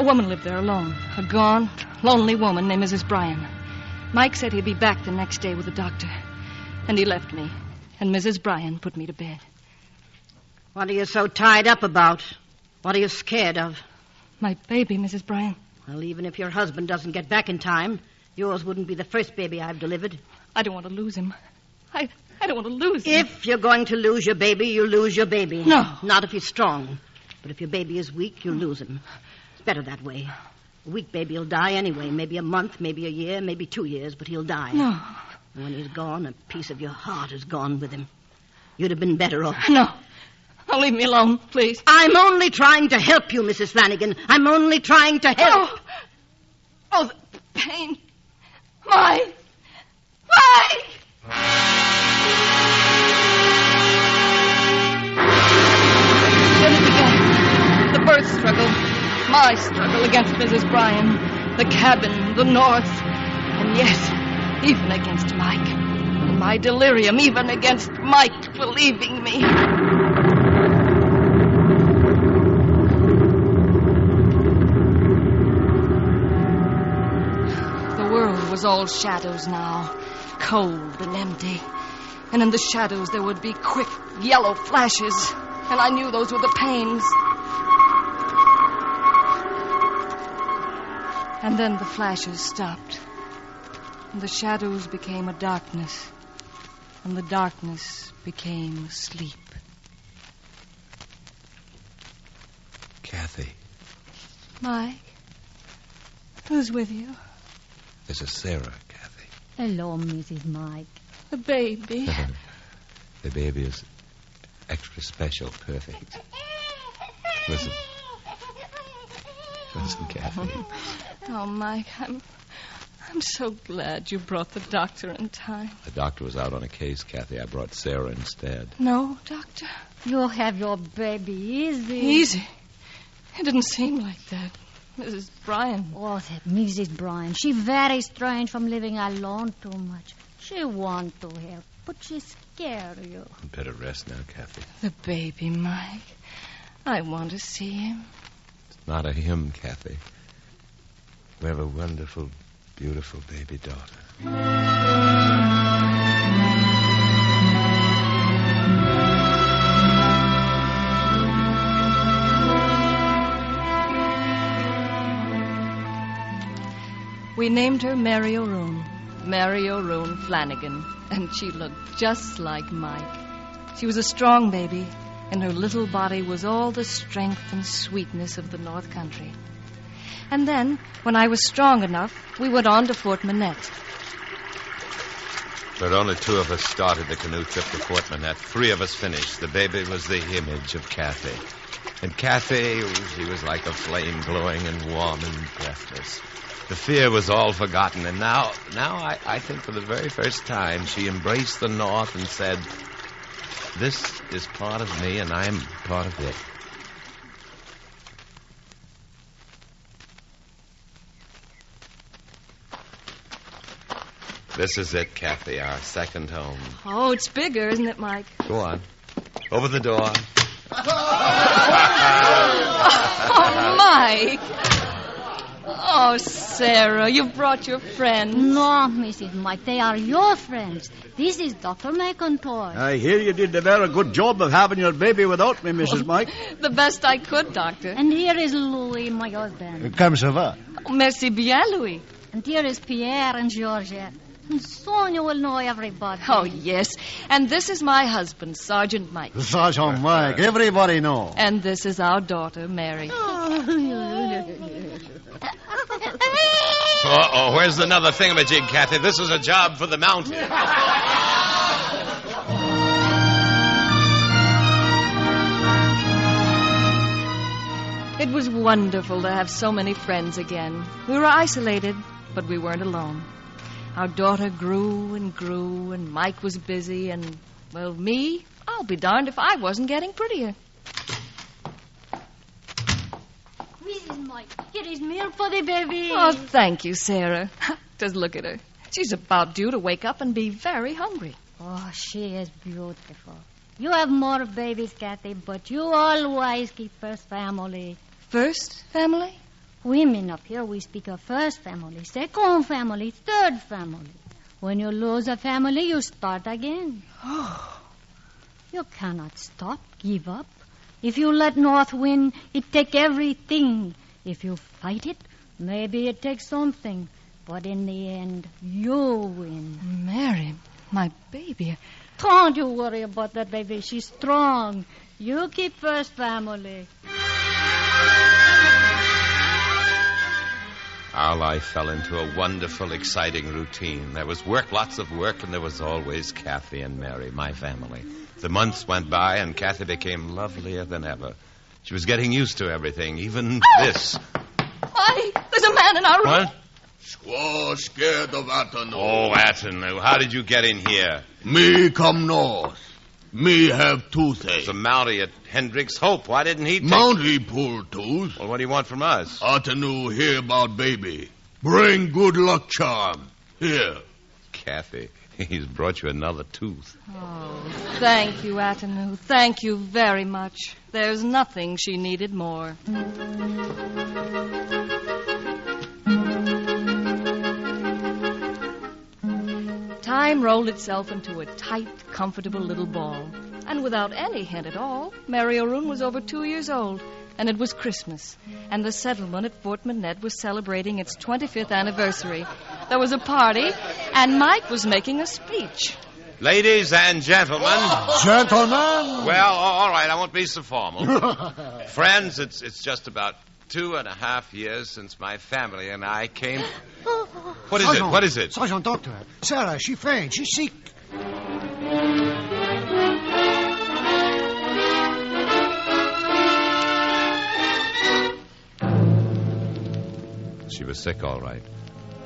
A woman lived there alone. A gaunt, lonely woman named Mrs. Bryan. Mike said he'd be back the next day with the doctor. And he left me. And Mrs. Bryan put me to bed. What are you so tied up about? What are you scared of? My baby, Mrs. Bryan. Well, even if your husband doesn't get back in time, yours wouldn't be the first baby I've delivered. I don't want to lose him. I don't want to lose him. If you're going to lose your baby, you lose your baby. No. Not if he's strong. But if your baby is weak, you'll lose him. It's better that way. A weak baby will die anyway. Maybe a month, maybe a year, maybe 2 years, but he'll die. No. And when he's gone, a piece of your heart is gone with him. You'd have been better off. No. Don't leave me alone, please. I'm only trying to help you, Mrs. Flanagan. I'm only trying to help. Oh, the pain. Mike! Mike! birth struggle. My struggle against Mrs. Bryan. The cabin, the North. And yet, even against Mike. In my delirium, even against Mike believing me. The world was all shadows now, cold and empty. And in the shadows there would be quick yellow flashes. And I knew those were the pains. And then the flashes stopped. And the shadows became a darkness. And the darkness became sleep. Kathy. Mike? Who's with you? This is Sarah, Kathy. Hello, Mrs. Mike. The baby. The baby is extra special, perfect. Listen. Listen, Kathy. Oh, Mike, I'm so glad you brought the doctor in time. The doctor was out on a case, Kathy. I brought Sarah instead. No, doctor. You have your baby easy. Easy? It didn't seem like that. Mrs. Bryan. Oh, that Mrs. Bryan. She very strange from living alone too much. She want to help, but she scare you. You'd better rest now, Kathy. The baby, Mike. I want to see him. It's not a him, Kathy. We have a wonderful, beautiful baby daughter. We named her Mary O'Roon. Mary O'Roon Flanagan. And she looked just like Mike. She was a strong baby, and her little body was all the strength and sweetness of the North Country. And then, when I was strong enough, we went on to Fort Minette. But only 2 of us started the canoe trip to Fort Minette. 3 of us finished. The baby was the image of Kathy. And Kathy, she was like a flame glowing and warm and breathless. The fear was all forgotten, and now I think for the very first time she embraced the North and said, "This is part of me, and I'm part of it." This is it, Kathy, our second home. Oh, it's bigger, isn't it, Mike? Go on. Open the door. Oh, Mike. Oh, Sarah, you brought your friends. No, Mrs. Mike, they are your friends. This is Dr. McIntosh. I hear you did a very good job of having your baby without me, Mrs. Mike. The best I could, Doctor. And here is Louis, my husband. Comme ça va? Oh, merci bien, Louis. And here is Pierre and Georgette. And soon you will know everybody. Oh, yes. And this is my husband, Sergeant Mike. Sergeant Mike, everybody knows. And this is our daughter, Mary. Uh-oh, where's another thingamajig, Kathy? This is a job for the mountain. It was wonderful to have so many friends again. We were isolated, but we weren't alone. Our daughter grew and grew, and Mike was busy, and, well, me, I'll be darned if I wasn't getting prettier. Mrs. Mike, here is milk for the baby. Oh, thank you, Sarah. Just look at her. She's about due to wake up and be very hungry. Oh, she is beautiful. You have more babies, Kathy, but you always keep first family. First family? Women up here, we speak of first family, second family, third family. When you lose a family, you start again. Oh. You cannot stop, give up. If you let North win, it take everything. If you fight it, maybe it takes something. But in the end, you win. Mary, my baby. Don't you worry about that baby. She's strong. You keep first family. Our life fell into a wonderful, exciting routine. There was work, lots of work, and there was always Kathy and Mary, my family. The months went by, and Kathy became lovelier than ever. She was getting used to everything, even this. Mike, there's a man in our room. What? Squaw scared of Atenoo. Oh, Atenoo. How did you get in here? Me come north. Me have toothache. There's a Mountie at Hendricks Hope. Why didn't he take... Mountie pull tooth. Well, what do you want from us? Atanu hear about baby. Bring good luck charm. Here. Kathy, he's brought you another tooth. Oh, thank you, Atanu. Thank you very much. There's nothing she needed more. Time rolled itself into a tight, comfortable little ball. And without any hint at all, Mary O'Roon was over 2 years old, and it was Christmas. And the settlement at Fort Minette was celebrating its 25th anniversary. There was a party, and Mike was making a speech. Ladies and gentlemen. Gentlemen? Well, all right, I won't be so formal. Friends, it's just about 2.5 years since my family and I came... What is Sergeant, it? What is it? Sergeant Doctor. Sarah, she faint. She's sick. She was sick, all right.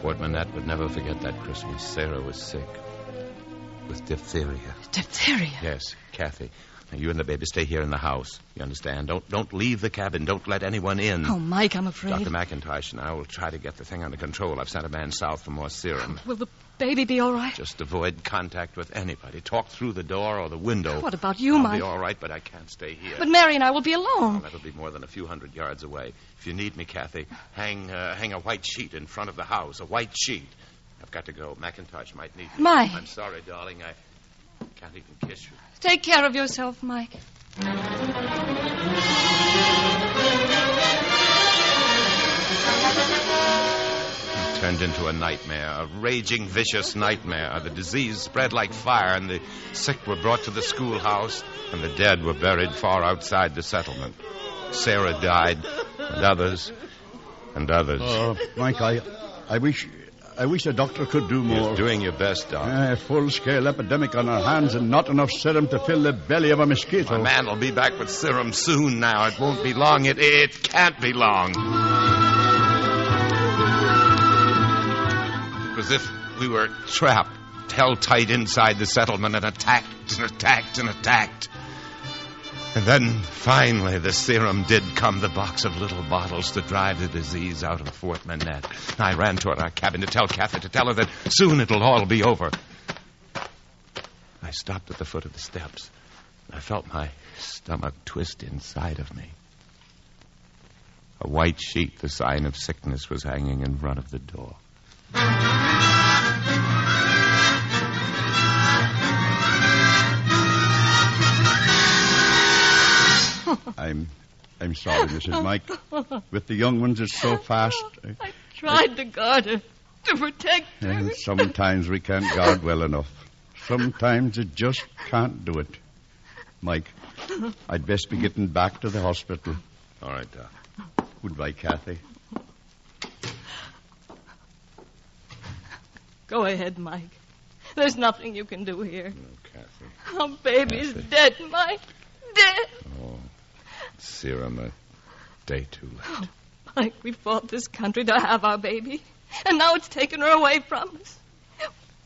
Fort Minette would never forget that Christmas. Sarah was sick. With diphtheria. Diphtheria? Yes, Kathy. Now, you and the baby stay here in the house. You understand? Don't leave the cabin. Don't let anyone in. Oh, Mike, I'm afraid. Dr. McIntosh and I will try to get the thing under control. I've sent a man south for more serum. Will the baby be all right? Just avoid contact with anybody. Talk through the door or the window. What about you, I'll Mike? be all right, but I can't stay here. But Mary and I will be alone. Well, that'll be more than a few hundred yards away. If you need me, Kathy, hang a white sheet in front of the house. A white sheet. I've got to go. McIntosh might need me. Mike. I'm sorry, darling. I can't even kiss you. Take care of yourself, Mike. It turned into a nightmare, a raging, vicious nightmare. The disease spread like fire, and the sick were brought to the schoolhouse, and the dead were buried far outside the settlement. Sarah died, and others, and others. Mike, I wish the doctor could do more. You're doing your best, Doc. A full-scale epidemic on our hands and not enough serum to fill the belly of a mosquito. My man will be back with serum soon now. It won't be long. It can't be long. It was as if we were trapped, held tight inside the settlement and attacked and attacked and attacked. And then, finally, the serum did come, the box of little bottles to drive the disease out of Fort Minette. I ran toward our cabin to tell Kathy, to tell her that soon it'll all be over. I stopped at the foot of the steps. I felt my stomach twist inside of me. A white sheet, the sign of sickness, was hanging in front of the door. I'm sorry, Mrs. Mike. With the young ones, it's so fast. I tried to guard her, to protect her. And sometimes we can't guard well enough. Sometimes it just can't do it. Mike, I'd best be getting back to the hospital. All right, Doc. Goodbye, Kathy. Go ahead, Mike. There's nothing you can do here. No, Kathy. Our baby's dead, Mike. Dead. Oh, serum a day too late. Oh, Mike, we fought this country to have our baby, and now it's taken her away from us.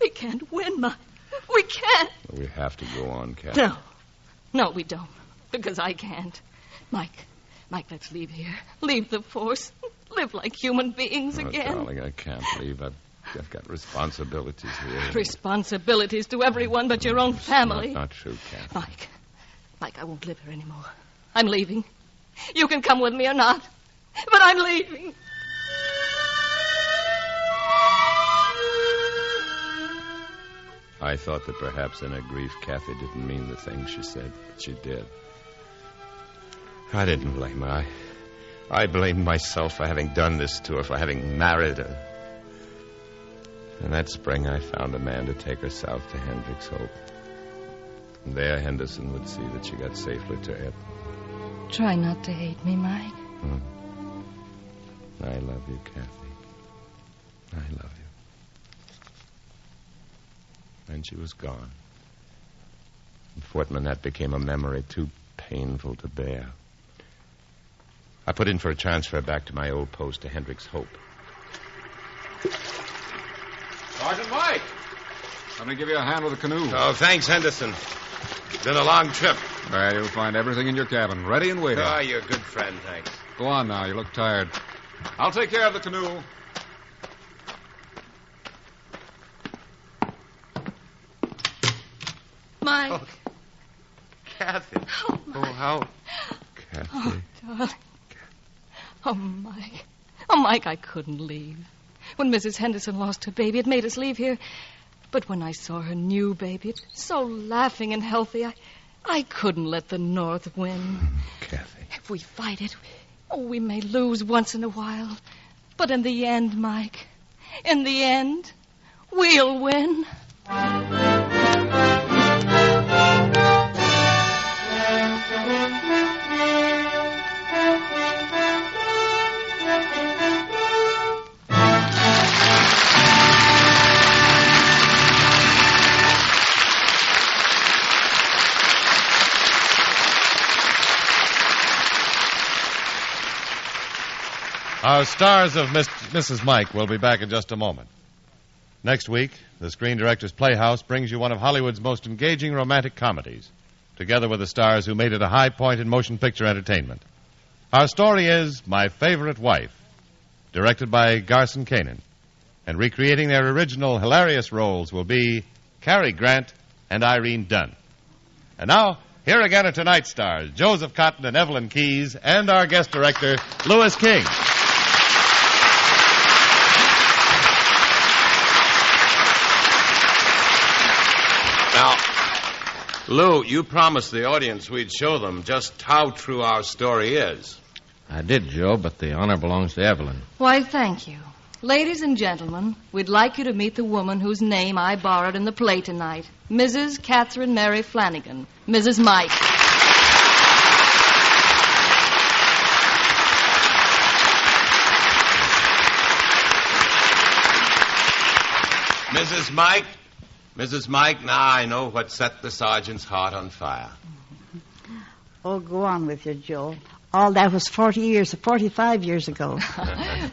We can't win, Mike. We can't. Well, we have to go on, Kathy. No, we don't, because I can't. Mike, let's leave here. Leave the force. Live like human beings again. Darling, I can't leave. I've got responsibilities here. Responsibilities to everyone but your own family. Not true, Kathy. Mike, I won't live here anymore. I'm leaving. You can come with me or not, but I'm leaving. I thought that perhaps in her grief, Kathy didn't mean the things she said, but she did. I didn't blame her. I blamed myself for having done this to her, for having married her. And that spring, I found a man to take her south to Hendricks Hope. And there, Henderson would see that she got safely to it. Try not to hate me, Mike. I love you, Kathy. I love you. And she was gone. And Fort Minette became a memory too painful to bear. I put in for a transfer back to my old post to Hendricks Hope. Sergeant Mike! I'm going to give you a hand with the canoe. Oh, thanks, Henderson. Been a long trip. Well, you'll find everything in your cabin, ready and waiting. Ah, you're a good friend, thanks. Go on now. You look tired. I'll take care of the canoe. Mike. Oh, Kathy. Oh, how... Kathy. Oh, darling. Oh, Mike. Oh, Mike, I couldn't leave. When Mrs. Henderson lost her baby, it made us leave here. But when I saw her new baby, so laughing and healthy, I couldn't let the North win. Kathy. If we fight it, we may lose once in a while. But in the end, Mike, in the end, we'll win. Our stars of Mrs. Mike will be back in just a moment. Next week, the Screen Directors Playhouse brings you one of Hollywood's most engaging romantic comedies, together with the stars who made it a high point in motion picture entertainment. Our story is My Favorite Wife, directed by Garson Kanin. And recreating their original hilarious roles will be Cary Grant and Irene Dunn. And now, here again are tonight's stars, Joseph Cotton and Evelyn Keyes, and our guest director, Louis King. Now, Lou, you promised the audience we'd show them just how true our story is. I did, Joe, but the honor belongs to Evelyn. Why, thank you. Ladies and gentlemen, we'd like you to meet the woman whose name I borrowed in the play tonight, Mrs. Catherine Mary Flanagan, Mrs. Mike. Mrs. Mike? Mrs. Mike, now I know what set the sergeant's heart on fire. Oh, go on with you, Joe. All that was 45 years ago.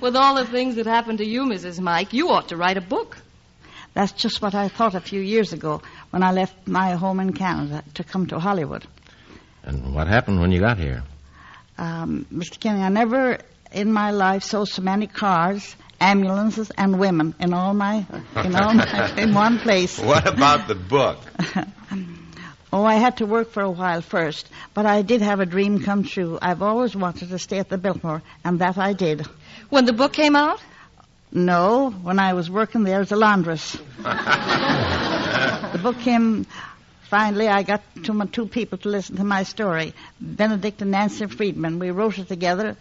With all the things that happened to you, Mrs. Mike, you ought to write a book. That's just what I thought a few years ago when I left my home in Canada to come to Hollywood. And what happened when you got here? Mr. Kenny, I never in my life saw so many cars, ambulances, and women in one place. What about the book? Oh, I had to work for a while first, but I did have a dream come true. I've always wanted to stay at the Biltmore, and that I did. When the book came out? No, when I was working there as a laundress. The book came... Finally, I got two people to listen to my story, Benedict and Nancy Friedman. We wrote it together.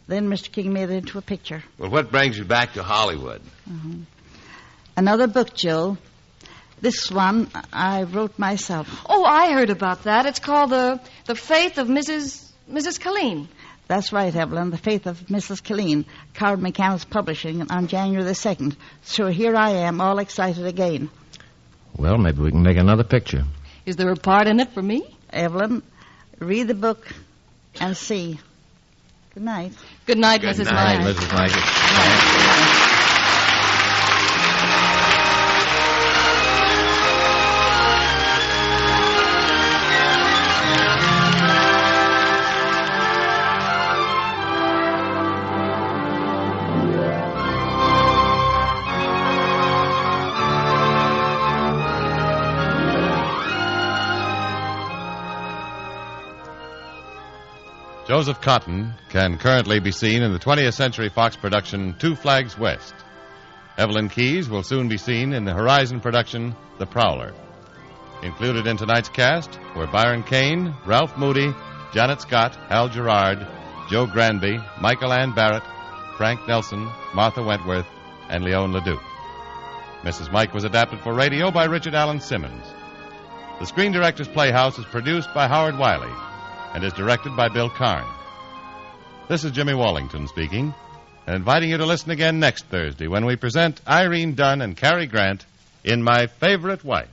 Then Mr. King made it into a picture. Well, what brings you back to Hollywood? Mm-hmm. Another book, Joe. This one I wrote myself. Oh, I heard about that. It's called The Faith of Mrs. Colleen. That's right, Evelyn. The Faith of Mrs. Colleen. Card Mechanics Publishing on January the 2nd. So here I am, all excited again. Well, maybe we can make another picture. Is there a part in it for me? Evelyn, read the book and see. Good night. Good night, Mrs. Mike. Good night, Mrs. Mike. Joseph Cotton can currently be seen in the 20th Century Fox production Two Flags West. Evelyn Keyes will soon be seen in the Horizon production The Prowler. Included in tonight's cast were Byron Kane, Ralph Moody, Janet Scott, Hal Gerard, Joe Granby, Michael Ann Barrett, Frank Nelson, Martha Wentworth, and Leon Ledoux. Mrs. Mike was adapted for radio by Richard Allen Simmons. The Screen Directors Playhouse is produced by Howard Wiley and is directed by Bill Karn. This is Jimmy Wallington speaking, and inviting you to listen again next Thursday when we present Irene Dunn and Cary Grant in My Favorite Wife.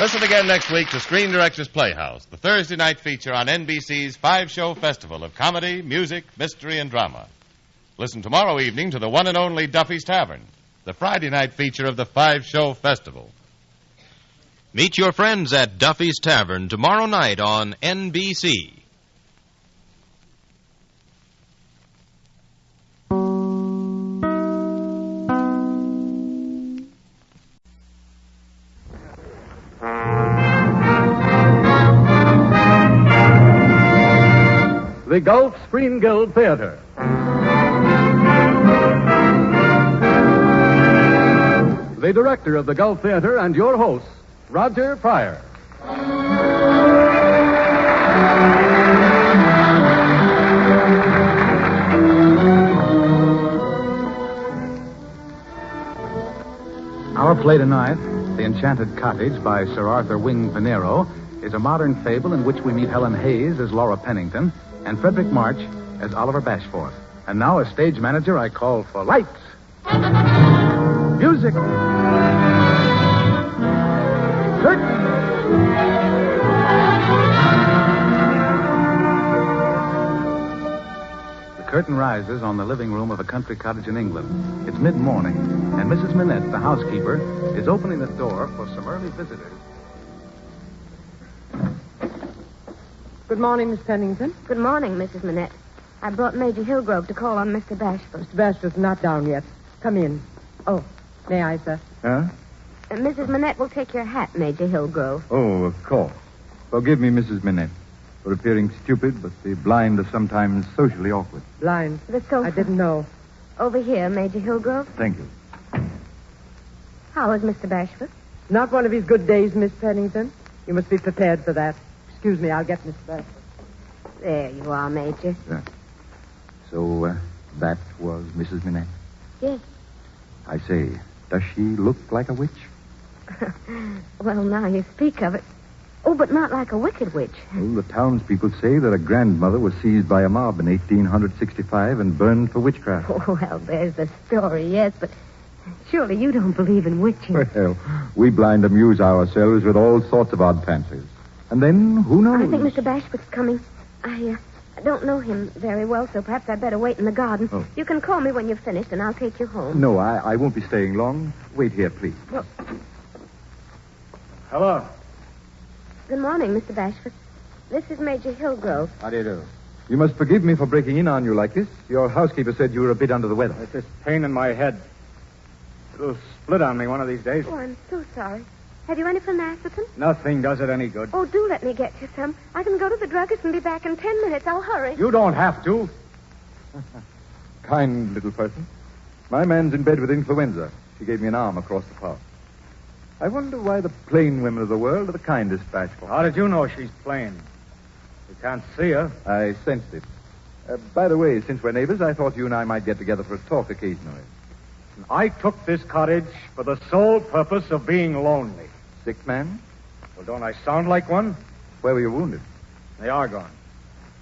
Listen again next week to Screen Directors Playhouse, the Thursday night feature on NBC's 5-show festival of comedy, music, mystery, and drama. Listen tomorrow evening to the one and only Duffy's Tavern, the Friday night feature of the 5-show festival. Meet your friends at Duffy's Tavern tomorrow night on NBC. The Gulf Screen Guild Theater. The director of the Gulf Theater and your host, Roger Pryor. Our play tonight, The Enchanted Cottage by Sir Arthur Wing Pinero, is a modern fable in which we meet Helen Hayes as Laura Pennington and Frederick March as Oliver Bashforth. And now, as stage manager, I call for lights, music, curtain. The curtain rises on the living room of a country cottage in England. It's mid-morning, and Mrs. Minette, the housekeeper, is opening the door for some early visitors. Good morning, Miss Pennington. Good morning, Mrs. Minette. I brought Major Hillgrove to call on Mr. Bashford. Mr. Bashford's not down yet. Come in. Oh, may I, sir? Huh? Mrs. Minette will take your hat, Major Hillgrove. Oh, of course. Forgive me, Mrs. Minette, for appearing stupid, but the blind are sometimes socially awkward. Blind. The sofa. I didn't know. Over here, Major Hillgrove. Thank you. How is Mr. Bashford? Not one of his good days, Miss Pennington. You must be prepared for that. Excuse me, I'll get Mr. Bashford. There you are, Major. Yeah. So, that was Mrs. Minette? Yes. I say, does she look like a witch? Well, now you speak of it. Oh, but not like a wicked witch. Well, the townspeople say that a grandmother was seized by a mob in 1865 and burned for witchcraft. Oh, well, there's the story, yes, but surely you don't believe in witching. Well, we blind amuse ourselves with all sorts of odd fancies. And then, who knows? I think Mr. Bashford's coming. I don't know him very well, so perhaps I'd better wait in the garden. Oh. You can call me when you've finished, and I'll take you home. No, I won't be staying long. Wait here, please. Well, Hello. good morning, Mr. Bashford. This is Major Hillgrove. How do you do? You must forgive me for breaking in on you like this. Your housekeeper said you were a bit under the weather. It's this pain in my head. It'll split on me one of these days. Oh, I'm so sorry. Have you any phenacetin? Nothing does it any good. Oh, do let me get you some. I can go to the druggist and be back in 10 minutes. I'll hurry. You don't have to. Kind little person. My man's in bed with influenza. She gave me an arm across the path. I wonder why the plain women of the world are the kindest, Bashford. How did you know she's plain? You can't see her. I sensed it. By the way, since we're neighbors, I thought you and I might get together for a talk occasionally. I took this cottage for the sole purpose of being lonely. Sick man? Well, don't I sound like one? Where were you wounded? They are gone.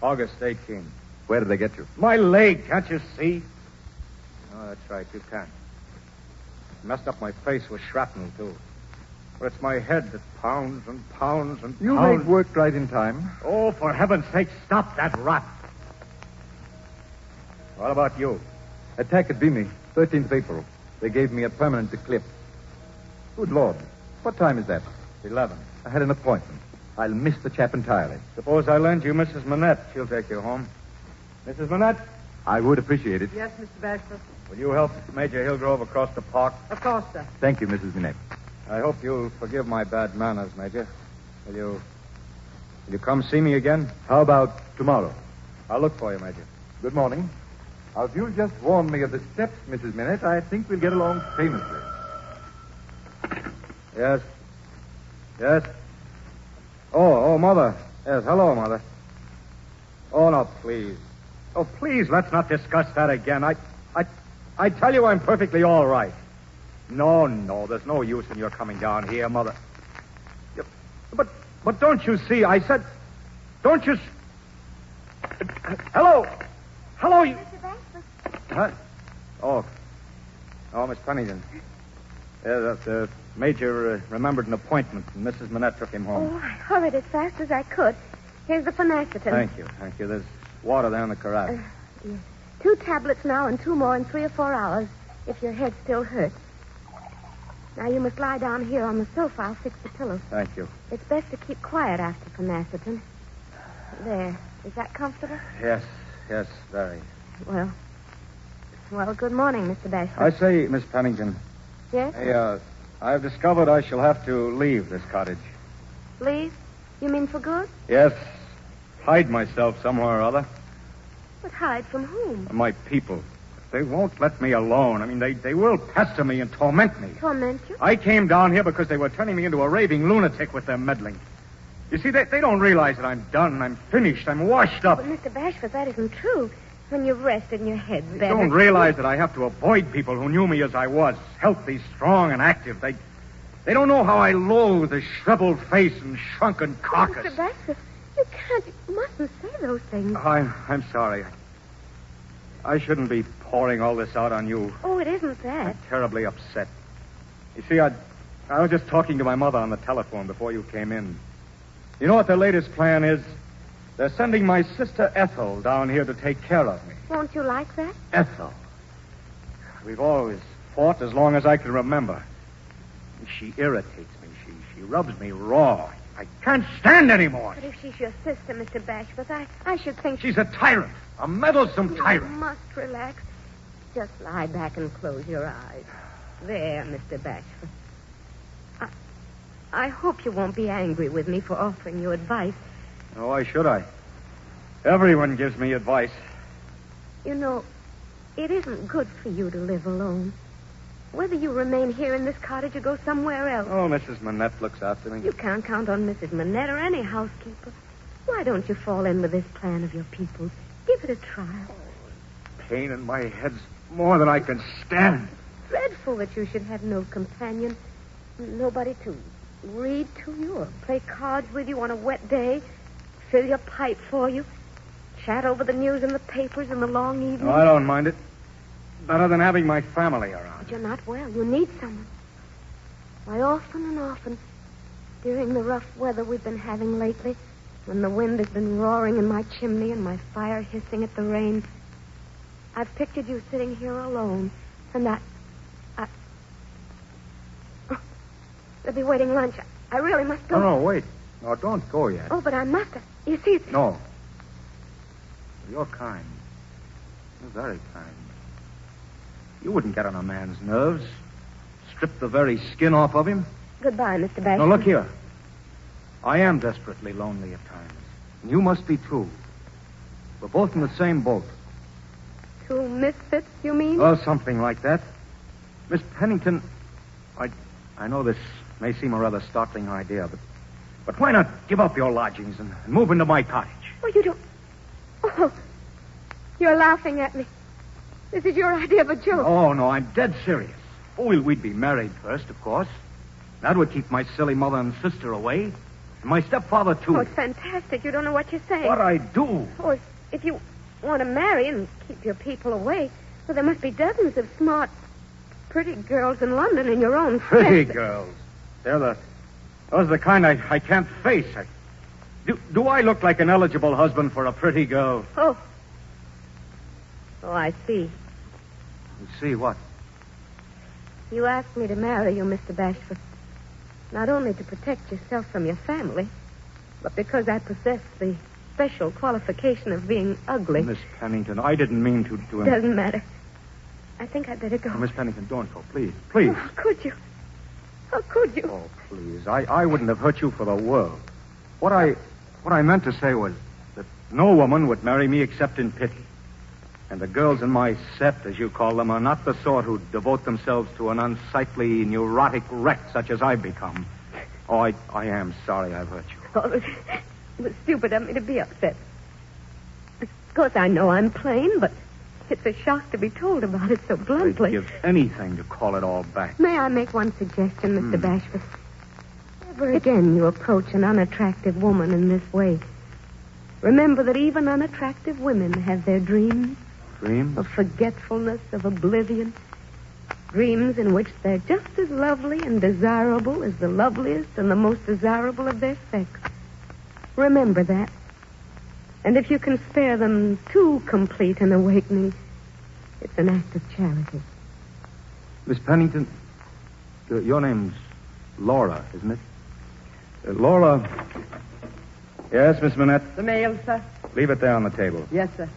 August 18. Where did they get you? My leg, can't you see? Oh, that's right, you can't. Messed up my face with shrapnel, too. But it's my head that pounds and pounds and You pounds. made work right in time. Oh, for heaven's sake, stop that rot. What about you? Attack at Beamy, 13th of April. They gave me a permanent eclipse. Good Lord. What time is that? 11. I had an appointment. I'll miss the chap entirely. Suppose I lend you Mrs. Minette. She'll take you home. Mrs. Minette? I would appreciate it. Yes, Mr. Bashford. Will you help Major Hillgrove across the park? Of course, sir. Thank you, Mrs. Minette. I hope you'll forgive my bad manners, Major. Will you come see me again? How about tomorrow? I'll look for you, Major. Good morning. Now, if you'll just warn me of the steps, Mrs. Minette, I think we'll get along famously. Yes. Yes. Oh, Mother. Yes, hello, Mother. Oh, no, please. Oh, please, let's not discuss that again. I tell you I'm perfectly all right. No, there's no use in your coming down here, Mother. But don't you see, I said, don't you... Hello, you... Mr. Bashford. Huh? Oh, Miss Pennington. The Major remembered an appointment, and Mrs. Manette took him home. Oh, I hurried as fast as I could. Here's the phenacetin. Thank you. There's water there in the carafe. Yes. 2 tablets now and 2 more in 3 or 4 hours, if your head still hurts. Now, you must lie down here on the sofa. I'll fix the pillows. Thank you. It's best to keep quiet after phenacetin. There. Is that comfortable? Yes, very. Well, good morning, Mr. Bashford. I say, Miss Pennington. Yes? Hey, I've discovered I shall have to leave this cottage. Leave? You mean for good? Yes. Hide myself somewhere or other. But hide from whom? My people. They won't let me alone. I mean, they will pester me and torment me. Torment you? I came down here because they were turning me into a raving lunatic with their meddling. You see, they don't realize that I'm done, I'm finished, I'm washed up. But, Mr. Bashford, that isn't true. When you've rested and your head's They better... don't realize that I have to avoid people who knew me as I was, healthy, strong, and active. They don't know how I loathe the shriveled face and shrunken carcass. Mr. Bashford, you can't... You mustn't say those things. I'm sorry. I shouldn't be pouring all this out on you. Oh, it isn't that. I'm terribly upset. You see, I was just talking to my mother on the telephone before you came in. You know what their latest plan is? They're sending my sister Ethel down here to take care of me. Won't you like that? Ethel. We've always fought as long as I can remember. She irritates me. She rubs me raw. I can't stand anymore. But if she's your sister, Mr. Bashford, I should think... She's a tyrant. A meddlesome tyrant. You must relax. Just lie back and close your eyes. There, Mr. Bashford. I hope you won't be angry with me for offering you advice. Oh, why should I? Everyone gives me advice. You know, it isn't good for you to live alone. Whether you remain here in this cottage or go somewhere else. Oh, Mrs. Manette looks after me. You can't count on Mrs. Manette or any housekeeper. Why don't you fall in with this plan of your people's? Give it a trial. Pain in my head's more than I can stand. Dreadful that you should have no companion. Nobody to read to you or play cards with you on a wet day. Fill your pipe for you. Chat over the news in the papers in the long evenings. No, I don't mind it. Better than having my family around. But you're not well. You need someone. Why, often and often, during the rough weather we've been having lately, when the wind has been roaring in my chimney and my fire hissing at the rain, I've pictured you sitting here alone, and I... Oh, they'll be waiting lunch. I really must go. No, wait. No, don't go yet. Oh, but I must. You see, it's... No. You're kind. You're very kind. You wouldn't get on a man's nerves. Strip the very skin off of him. Goodbye, Mr. Bashford. Now, look here. I am desperately lonely at times. And you must be, too. We're both in the same boat. Two misfits, you mean? Oh, something like that. Miss Pennington, I know this may seem a rather startling idea, but why not give up your lodgings and move into my cottage? Oh, you don't... Oh, you're laughing at me. This is your idea of a joke. Oh, no, I'm dead serious. Oh, we'd be married first, of course. That would keep my silly mother and sister away. And my stepfather, too. Oh, it's fantastic. You don't know what you're saying. What I do? Oh, if you want to marry and keep your people away, well, there must be dozens of smart, pretty girls in London in your own Pretty girls? Those are the kind I can't face. Do I look like an eligible husband for a pretty girl? Oh, I see. You see what? You asked me to marry you, Mr. Bashford. Not only to protect yourself from your family, but because I possess the special qualification of being ugly. Miss Pennington, I didn't mean to... Doesn't matter. I think I'd better go. Oh, Miss Pennington, don't go, please. Please. Oh, how could you? How could you? Oh, please. I wouldn't have hurt you for the world. What I meant to say was that no woman would marry me except in pity. And the girls in my set, as you call them, are not the sort who devote themselves to an unsightly, neurotic wreck such as I've become. Oh, I am sorry I've hurt you. Oh, it was stupid of me to be upset. Of course, I know I'm plain, but it's a shock to be told about it so bluntly. I'd give anything to call it all back. May I make one suggestion, Mr. Bashford? Ever again you approach an unattractive woman in this way, remember that even unattractive women have their dreams. Dreams? Of forgetfulness, of oblivion. Dreams in which they're just as lovely and desirable as the loveliest and the most desirable of their sex. Remember that. And if you can spare them too complete an awakening, it's an act of charity. Miss Pennington, your name's Laura, isn't it? Laura. Yes, Miss Manette? The mail, sir? Leave it there on the table. Yes, sir.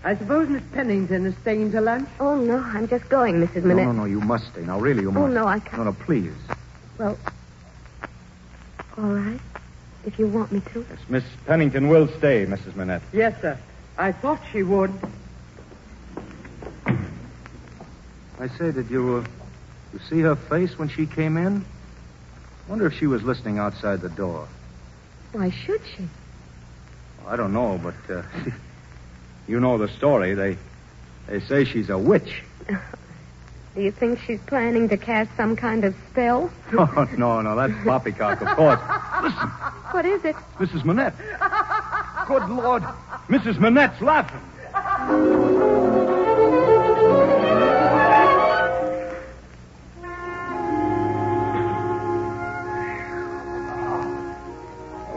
I suppose Miss Pennington is staying to lunch? Oh, no, I'm just going, Mrs. Manette. No, you must stay. Now, really, you must. Oh, no, I can't. No, please. Well, all right, if you want me to. Yes, Miss Pennington will stay, Mrs. Manette. Yes, sir. I thought she would. I say, did you see her face when she came in? I wonder if she was listening outside the door. Why should she? I don't know, but you know the story. They say she's a witch. Do you think she's planning to cast some kind of spell? Oh, no, that's poppycock, of course. Listen. What is it? Mrs. Manette. Good Lord. Mrs. Manette's laughing.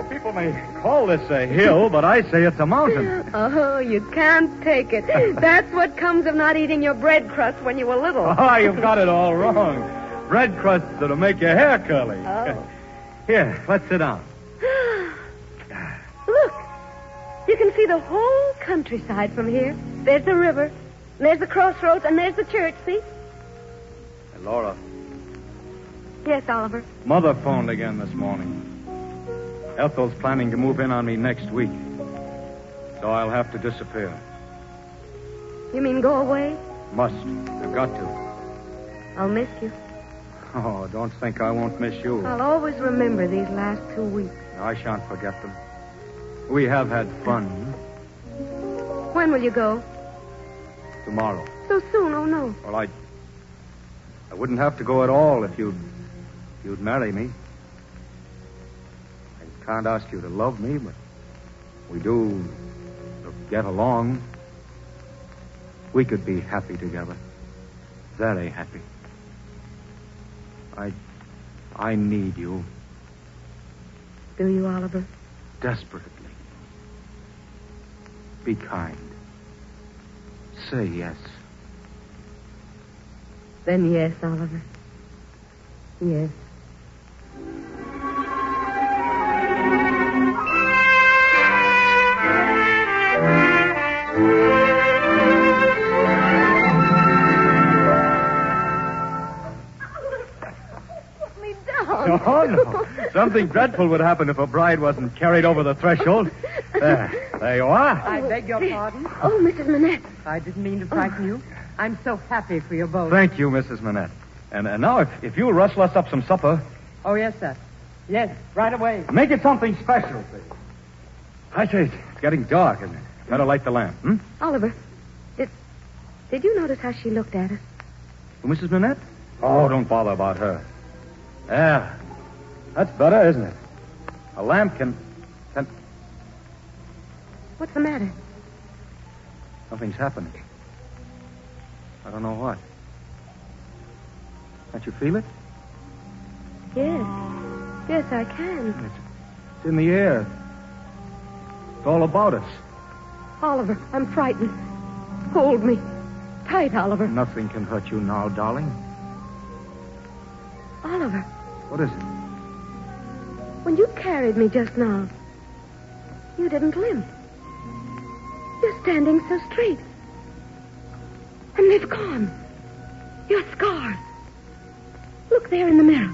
People may call this a hill, but I say it's a mountain. Oh, you can't take it. That's what comes of not eating your bread crust when you were little. Oh, you've got it all wrong. Bread crusts that'll make your hair curly. Oh. Here, let's sit down. Look. You can see the whole countryside from here. There's the river, there's the crossroads, and there's the church, see? Hey, Laura. Yes, Oliver. Mother phoned again this morning. Ethel's planning to move in on me next week. So I'll have to disappear. You mean go away? Must. I've got to. I'll miss you. Oh, don't think I won't miss you. I'll always remember these last 2 weeks. I shan't forget them. We have had fun. When will you go? Tomorrow. So soon? Oh, no. Well, I wouldn't have to go at all if you'd marry me. I can't ask you to love me, but we do get along. We could be happy together. Very happy. I need you. Do you, Oliver? Desperately. Be kind. Say yes. Then yes, Oliver. Yes. No. Something dreadful would happen if a bride wasn't carried over the threshold. There you are. I beg your pardon? Oh, Mrs. Manette. I didn't mean to frighten you. I'm so happy for you both. Thank you, Mrs. Manette. And now, if you'll rustle us up some supper. Oh, yes, sir. Yes, right away. Make it something special, please. I say, it's getting dark, isn't it? Better light the lamp, hmm? Oliver, did you notice how she looked at us? Mrs. Manette? Oh, don't bother about her. Yeah, that's better, isn't it? A lamp can... What's the matter? Nothing's happening. I don't know what. Can't you feel it? Yes. Yes, I can. It's in the air. It's all about us. Oliver, I'm frightened. Hold me. Tight, Oliver. Nothing can hurt you now, darling. Oliver. What is it? When you carried me just now, you didn't limp. You're standing so straight. And they've gone. Your scars. Look there in the mirror.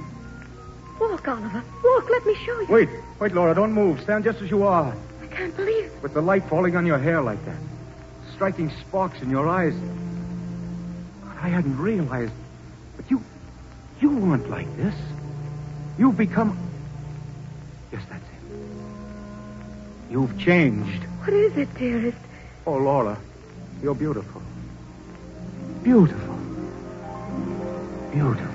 Walk, Oliver. Walk, let me show you. Wait, Laura, don't move. Stand just as you are. I can't believe it. With the light falling on your hair like that. Striking sparks in your eyes. I hadn't realized. But you weren't like this. You've become... Yes, that's it. You've changed. What is it, dearest? Oh, Laura, you're beautiful. Beautiful. Beautiful.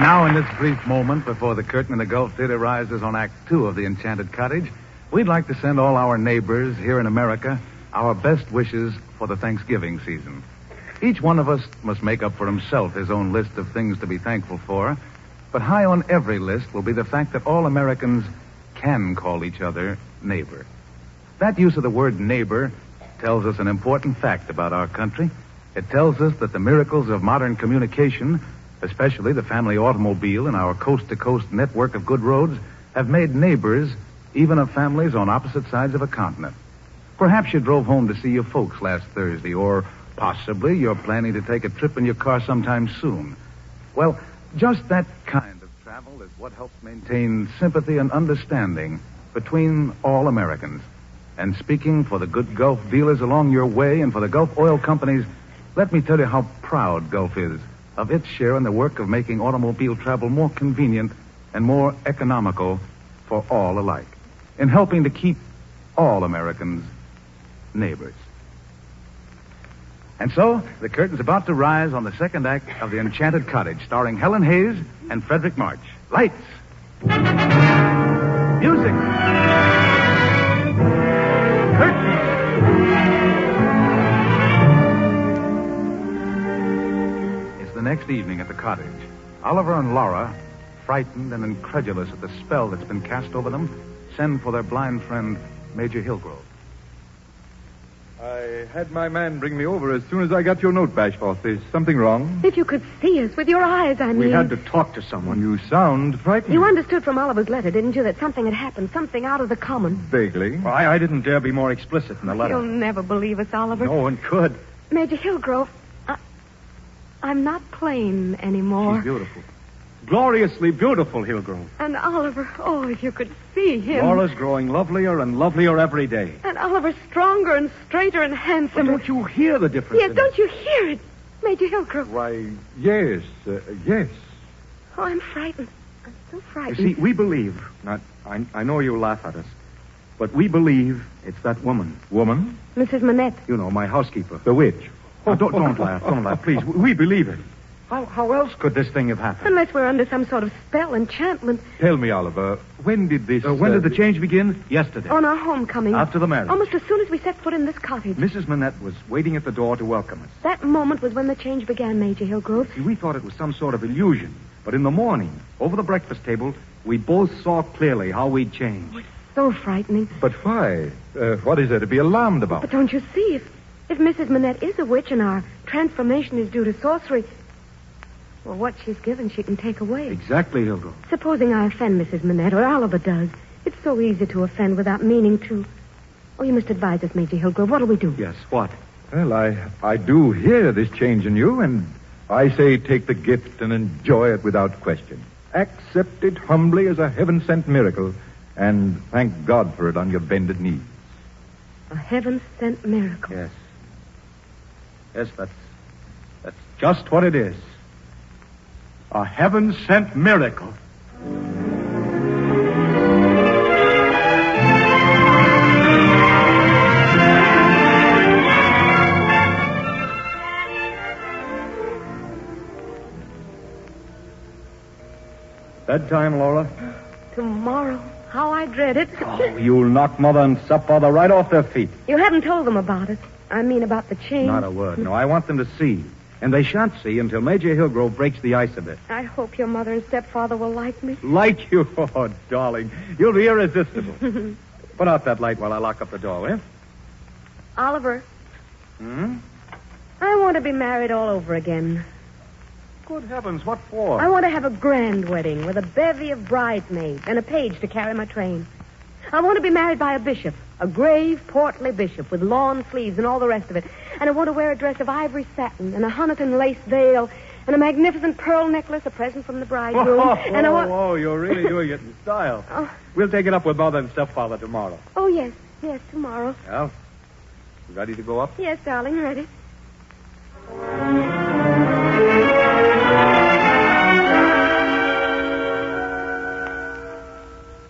Now, in this brief moment before the curtain in the Gulf Theater rises on Act 2 of the Enchanted Cottage, we'd like to send all our neighbors here in America our best wishes for the Thanksgiving season. Each one of us must make up for himself his own list of things to be thankful for, but high on every list will be the fact that all Americans can call each other neighbor. That use of the word neighbor tells us an important fact about our country. It tells us that the miracles of modern communication, especially the family automobile and our coast-to-coast network of good roads, have made neighbors even of families on opposite sides of a continent. Perhaps you drove home to see your folks last Thursday, or possibly you're planning to take a trip in your car sometime soon. Well, just that kind of travel is what helps maintain sympathy and understanding between all Americans. And speaking for the good Gulf dealers along your way and for the Gulf oil companies, let me tell you how proud Gulf is of its share in the work of making automobile travel more convenient and more economical for all alike, in helping to keep all Americans neighbors. And so, the curtain's about to rise on the second act of The Enchanted Cottage, starring Helen Hayes and Frederick March. Lights. Music. Curtain. It's the next evening at the cottage. Oliver and Laura, frightened and incredulous at the spell that's been cast over them, send for their blind friend, Major Hillgrove. I had my man bring me over as soon as I got your note, Bashforth. Is something wrong? If you could see us with your eyes, I mean. We had to talk to someone. You sound frightened. You understood from Oliver's letter, didn't you, that something had happened, something out of the common? Vaguely. Well, I didn't dare be more explicit in the letter. You'll never believe us, Oliver. No one could. Major Hillgrove, I'm not plain anymore. She's beautiful. Gloriously beautiful, Hillgrove. And Oliver, oh, if you could see him. Laura's growing lovelier and lovelier every day. And Oliver's stronger and straighter and handsomer. But don't you hear the difference? Yes, don't you hear it, Major Hillgrove? Why, yes, yes. Oh, I'm frightened. I'm so frightened. You see, we believe, I know you laugh at us, but we believe it's that woman. Woman? Mrs. Manette. You know, my housekeeper. The witch. Oh, don't laugh. Don't laugh, please. We believe it. How else could this thing have happened? Unless we're under some sort of spell, enchantment. Tell me, Oliver, when did this... when did the change begin? Yesterday. On our homecoming. After the marriage. Almost as soon as we set foot in this cottage. Mrs. Manette was waiting at the door to welcome us. That moment was when the change began, Major Hillgrove. See, we thought it was some sort of illusion. But in the morning, over the breakfast table, we both saw clearly how we'd changed. Oh, it's so frightening. But why? What is there to be alarmed about? But don't you see, if Mrs. Manette is a witch and our transformation is due to sorcery... Well, what she's given, she can take away. Exactly, Hillgrove. Supposing I offend Mrs. Manette, or Oliver does. It's so easy to offend without meaning to. Oh, you must advise us, Major Hillgrove. What'll we do? Yes, what? Well, I do hear this change in you, and I say take the gift and enjoy it without question. Accept it humbly as a heaven-sent miracle, and thank God for it on your bended knees. A heaven-sent miracle. Yes. Yes, that's just what it is. A heaven-sent miracle. Bedtime, Laura? Tomorrow. How I dread it. Oh, you'll knock Mother and Stepfather right off their feet. You haven't told them about it. I mean about the change. Not a word. No, I want them to see. And they shan't see until Major Hillgrove breaks the ice a bit. I hope your mother and stepfather will like me. Like you? Oh, darling. You'll be irresistible. Put out that light while I lock up the door, will you? Oliver. Hmm? I want to be married all over again. Good heavens, what for? I want to have a grand wedding with a bevy of bridesmaids and a page to carry my train. I want to be married by a bishop, a grave, portly bishop with lawn sleeves and all the rest of it. And I want to wear a dress of ivory satin and a Honiton lace veil and a magnificent pearl necklace, a present from the bridegroom. Oh, you're really doing it in style. Oh. We'll take it up with Mother and Stepfather tomorrow. Oh, yes, tomorrow. Well, you ready to go up? Yes, darling, ready.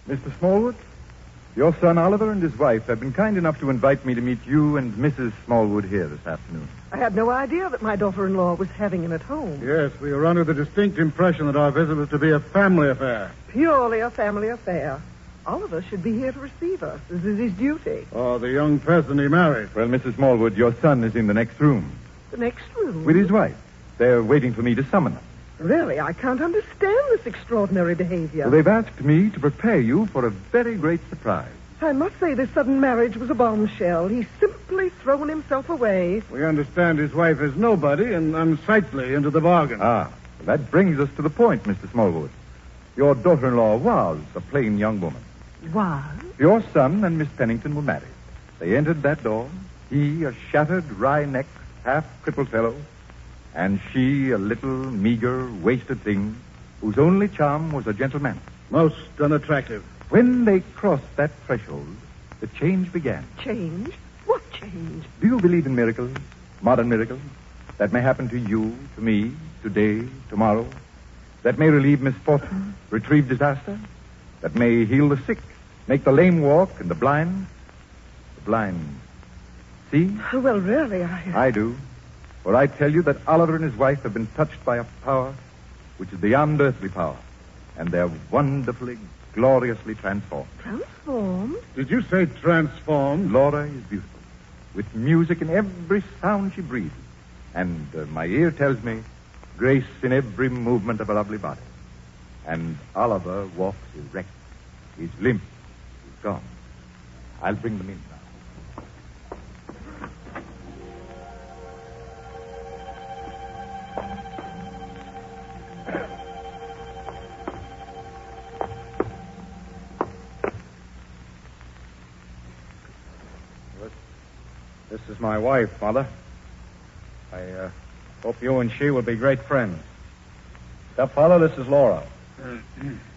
Mr. Smallwood? Your son Oliver and his wife have been kind enough to invite me to meet you and Mrs. Smallwood here this afternoon. I had no idea that my daughter-in-law was having him at home. Yes, we were under the distinct impression that our visit was to be a family affair. Purely a family affair. Oliver should be here to receive us. This is his duty. Oh, the young person he married. Well, Mrs. Smallwood, your son is in the next room. The next room? With his wife. They're waiting for me to summon them. Really, I can't understand this extraordinary behavior. Well, they've asked me to prepare you for a very great surprise. I must say this sudden marriage was a bombshell. He's simply thrown himself away. We understand his wife is nobody and unsightly into the bargain. Ah, well, that brings us to the point, Mr. Smallwood. Your daughter-in-law was a plain young woman. Was? Your son and Miss Pennington were married. They entered that door, he a shattered, wry-necked, half-crippled fellow, and she a little, meager, wasted thing whose only charm was a gentleman. Most unattractive. When they crossed that threshold, the change began. Change? What change? Do you believe in miracles, modern miracles, that may happen to you, to me, today, tomorrow, that may relieve misfortune, retrieve disaster, that may heal the sick, make the lame walk and the blind see? Well, really, I do. For I tell you that Oliver and his wife have been touched by a power which is beyond earthly power, and they're wonderfully, gloriously transformed. Transformed? Did you say transformed? Laura is beautiful, with music in every sound she breathes, and my ear tells me grace in every movement of her lovely body. And Oliver walks erect. He's limp. He's gone. I'll bring them in now. This is my wife, Mother. I hope you and she will be great friends. Stepfather, this is Laura.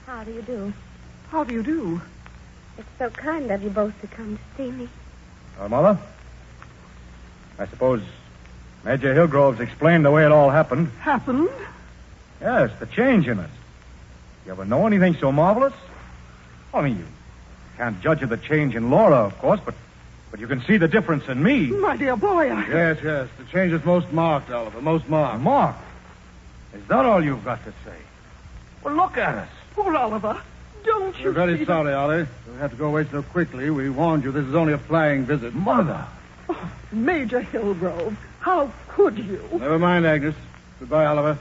How do you do? How do you do? It's so kind of you both to come to see me. Mother? I suppose Major Hillgrove's explained the way it all happened. Happened? Yes, the change in us. You ever know anything so marvelous? I mean, you can't judge of the change in Laura, of course, but you can see the difference in me. My dear boy, Yes. The change is most marked, Oliver, most marked. Marked? Is that all you've got to say? Well, look at us. Poor Oliver. Don't you We're very see sorry, Ollie. We had to go away so quickly. We warned you this is only a flying visit. Mother! Oh, Major Hillgrove, how could you? Never mind, Agnes. Goodbye, Oliver.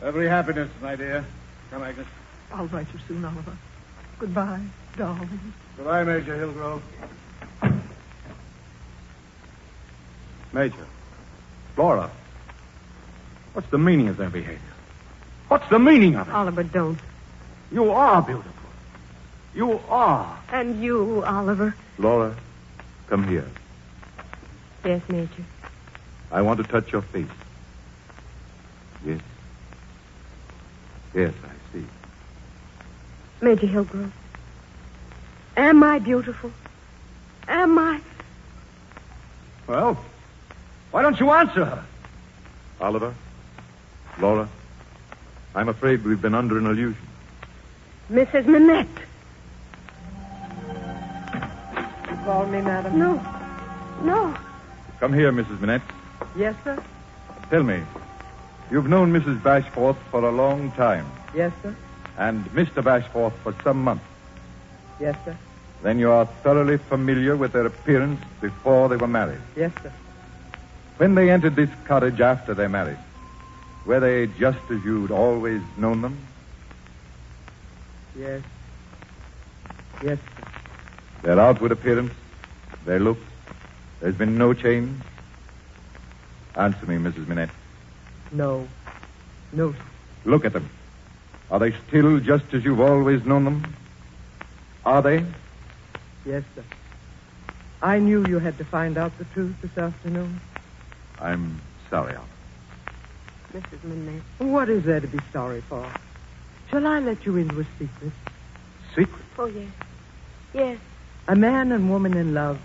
Every happiness, my dear. Come, Agnes. I'll write you soon, Oliver. Goodbye, darling. Goodbye, Major Hillgrove. Major. Laura. What's the meaning of their behavior? What's the meaning of it? Oliver, don't. You are beautiful. You are. And you, Oliver. Laura, come here. Yes, Major. I want to touch your face. Yes. Yes, I see. Major Hillgrove. Am I beautiful? Am I? Well, why don't you answer her? Oliver, Laura, I'm afraid we've been under an illusion. Mrs. Minette. You called me, madam? No. Come here, Mrs. Minette. Yes, sir? Tell me, you've known Mrs. Bashforth for a long time, Yes, sir? and Mr. Bashforth for some months. Yes, sir? Then you are thoroughly familiar with their appearance before they were married. Yes, sir. When they entered this cottage after their marriage, were they just as you'd always known them? Yes. Yes, sir. Their outward appearance, their looks, there's been no change? Answer me, Mrs. Minette. No. No, sir. Look at them. Are they still just as you've always known them? Are they? Yes, sir. I knew you had to find out the truth this afternoon. I'm sorry, Oliver. Mrs. Minette. What is there to be sorry for? Shall I let you into a secret? Secret? Oh, yes. Yes. A man and woman in love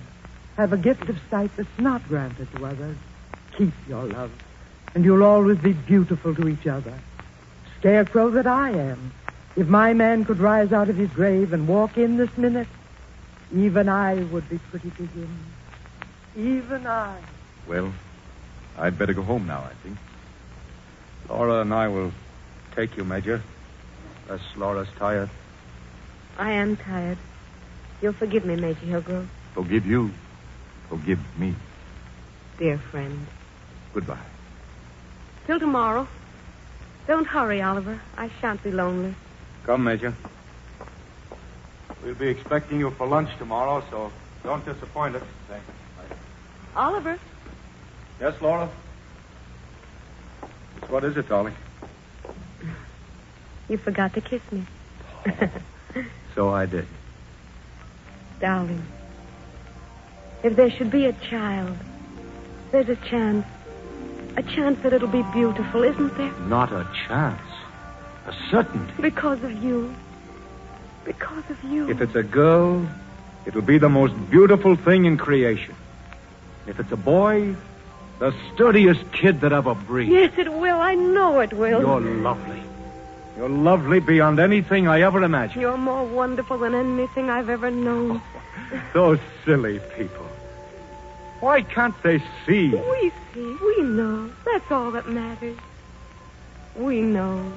have a gift of sight that's not granted to others. Keep your love, and you'll always be beautiful to each other. Scarecrow that I am. If my man could rise out of his grave and walk in this minute, Even I would be pretty to him. Even I. Well, I'd better go home now, I think. Laura and I will take you, Major. Unless Laura's tired. I am tired. You'll forgive me, Major Hillgrove. Forgive you. Forgive me. Dear friend. Goodbye. Till tomorrow. Don't hurry, Oliver. I shan't be lonely. Come, Major. We'll be expecting you for lunch tomorrow, so don't disappoint us. Thanks. Oliver. Yes, Laura? What is it, darling? You forgot to kiss me. So I did. Darling, if there should be a child, there's a chance that it'll be beautiful, isn't there? Not a chance. A certainty. Because of you. Because of you. If it's a girl, it'll be the most beautiful thing in creation. If it's a boy, the sturdiest kid that ever breathed. Yes, it will. I know it will. You're lovely. You're lovely beyond anything I ever imagined. You're more wonderful than anything I've ever known. Those silly people. Why can't they see? We see. We know. That's all that matters. We know.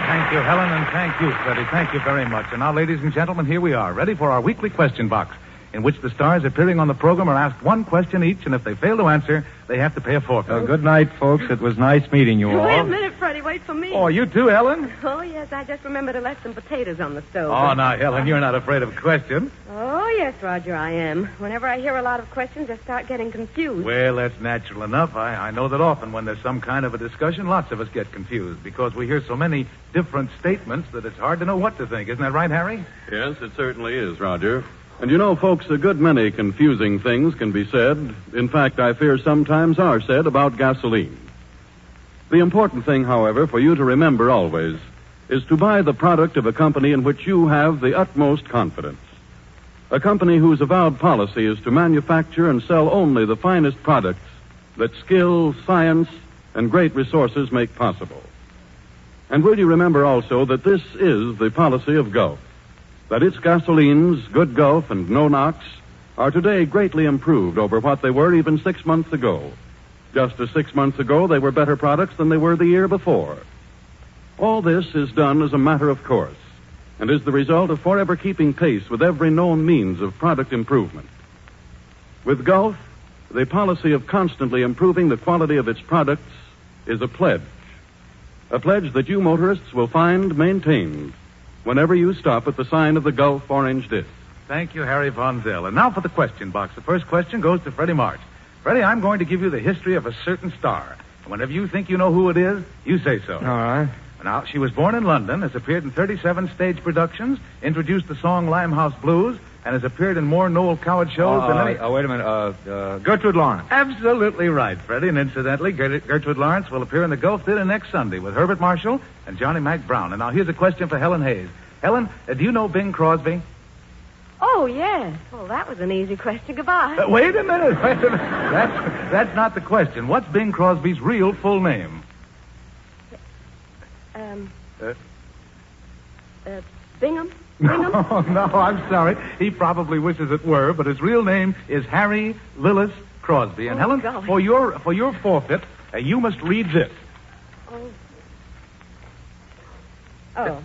Thank you, Helen, and thank you, Freddie. Thank you very much. And now, ladies and gentlemen, here we are, ready for our weekly question box, in which the stars appearing on the program are asked one question each, and if they fail to answer, they have to pay a forfeit. Good night, folks. It was nice meeting you all. Wait a minute, Freddie. Wait for me. Oh, you too, Helen? Oh, yes. I just remembered to left some potatoes on the stove. Oh, now, Helen, you're not afraid of questions. Oh, yes, Roger, I am. Whenever I hear a lot of questions, I start getting confused. Well, that's natural enough. I know that often when there's some kind of a discussion, lots of us get confused because we hear so many different statements that it's hard to know what to think. Isn't that right, Harry? Yes, it certainly is, Roger. And you know, folks, a good many confusing things can be said. In fact, I fear sometimes are said about gasoline. The important thing, however, for you to remember always is to buy the product of a company in which you have the utmost confidence. A company whose avowed policy is to manufacture and sell only the finest products that skill, science, and great resources make possible. And will you remember also that this is the policy of Gulf, that its gasolines, Good Gulf and No Nox, are today greatly improved over what they were even 6 months ago. Just as 6 months ago, they were better products than they were the year before. All this is done as a matter of course, and is the result of forever keeping pace with every known means of product improvement. With Gulf, the policy of constantly improving the quality of its products is a pledge that you motorists will find maintained whenever you stop at the sign of the Gulf orange disc. Thank you, Harry Von Zell. And now for the question box. The first question goes to Freddie March. Freddie, I'm going to give you the history of a certain star. And whenever you think you know who it is, you say so. All right. Now, she was born in London, has appeared in 37 stage productions, introduced the song Limehouse Blues, and has appeared in more Noel Coward shows than any... wait a minute. Gertrude Lawrence. Absolutely right, Freddie. And incidentally, Gertrude Lawrence will appear in the Gulf Theater next Sunday with Herbert Marshall and Johnny Mac Brown. And now here's a question for Helen Hayes. Helen, do you know Bing Crosby? Oh, yes. Well, that was an easy question. Goodbye. Wait a minute. That's not the question. What's Bing Crosby's real full name? Bingham? Oh, no, I'm sorry. He probably wishes it were, but his real name is Harry Lillis Crosby. And Helen, golly. for your forfeit, you must read this. Oh.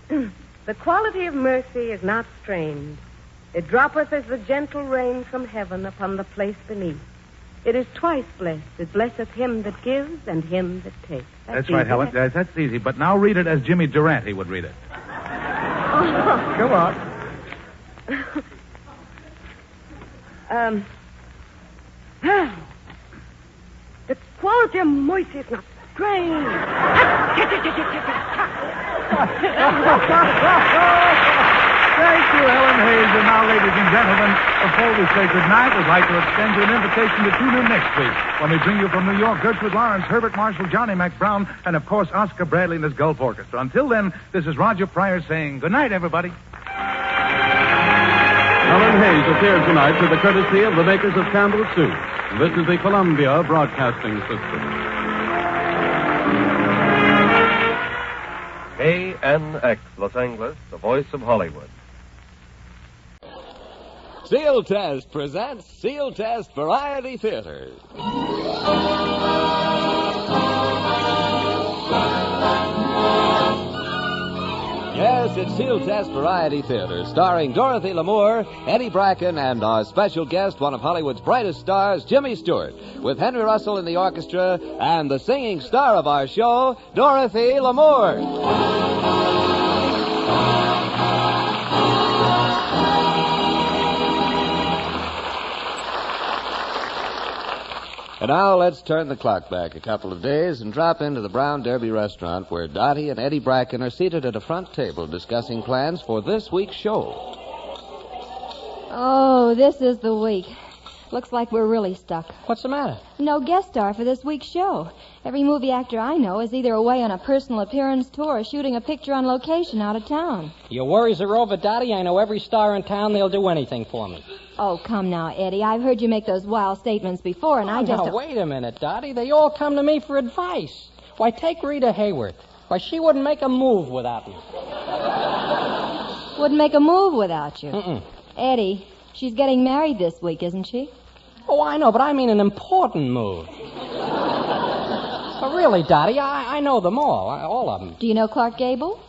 The quality of mercy is not strained. It droppeth as the gentle rain from heaven upon the place beneath. It is twice blessed. It blesseth him that gives and him that takes. That's right, Helen. That's easy. But now read it as Jimmy Durante would read it. Go on. The quality of mercy is not strained. Thank you, Helen Hayes. And now, ladies and gentlemen, before we say goodnight, we'd like to extend you an invitation to tune in next week when we bring you from New York Gertrude Lawrence, Herbert Marshall, Johnny Mac Brown, and, of course, Oscar Bradley and his Gulf Orchestra. Until then, this is Roger Pryor saying goodnight, everybody. Helen Hayes appeared tonight through the courtesy of the makers of Campbell's Soup. This is the Columbia Broadcasting System. KNX Los Angeles, the voice of Hollywood. Sealtest presents Sealtest Variety Theater. Yes, it's Sealtest Variety Theater, starring Dorothy Lamour, Eddie Bracken, and our special guest, one of Hollywood's brightest stars, Jimmy Stewart, with Henry Russell in the orchestra and the singing star of our show, Dorothy Lamour. And now let's turn the clock back a couple of days and drop into the Brown Derby restaurant where Dottie and Eddie Bracken are seated at a front table discussing plans for this week's show. Oh, this is the week. Looks like we're really stuck. What's the matter? No guest star for this week's show. Every movie actor I know is either away on a personal appearance tour or shooting a picture on location out of town. Your worries are over, Dottie. I know every star in town. They'll do anything for me. Oh, come now, Eddie. I've heard you make those wild statements before, and I just... Now, wait a minute, Dottie. They all come to me for advice. Why, take Rita Hayworth. Why, she wouldn't make a move without me. Wouldn't make a move without you. Mm-mm. Eddie, she's getting married this week, isn't she? Oh, I know, but I mean an important move. But really, Dottie, I know them all of them. Do you know Clark Gable?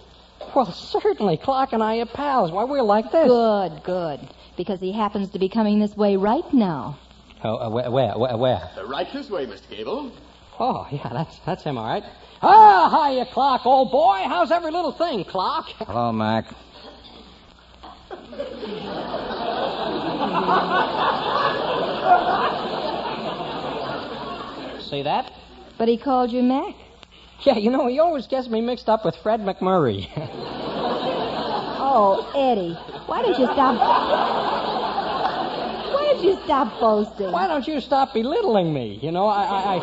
Well, certainly. Clark and I are pals. Why, we're like this. Good. Because he happens to be coming this way right now. Oh, where? Right this way, Mr. Gable. Oh, yeah, that's him, all right. Ah, hiya, Clark, old boy. How's every little thing, Clark? Hello, Mac. See that? But he called you Mac. Yeah, you know, he always gets me mixed up with Fred McMurray. Oh, Eddie, why don't you stop boasting? Why don't you stop belittling me? You know, I'm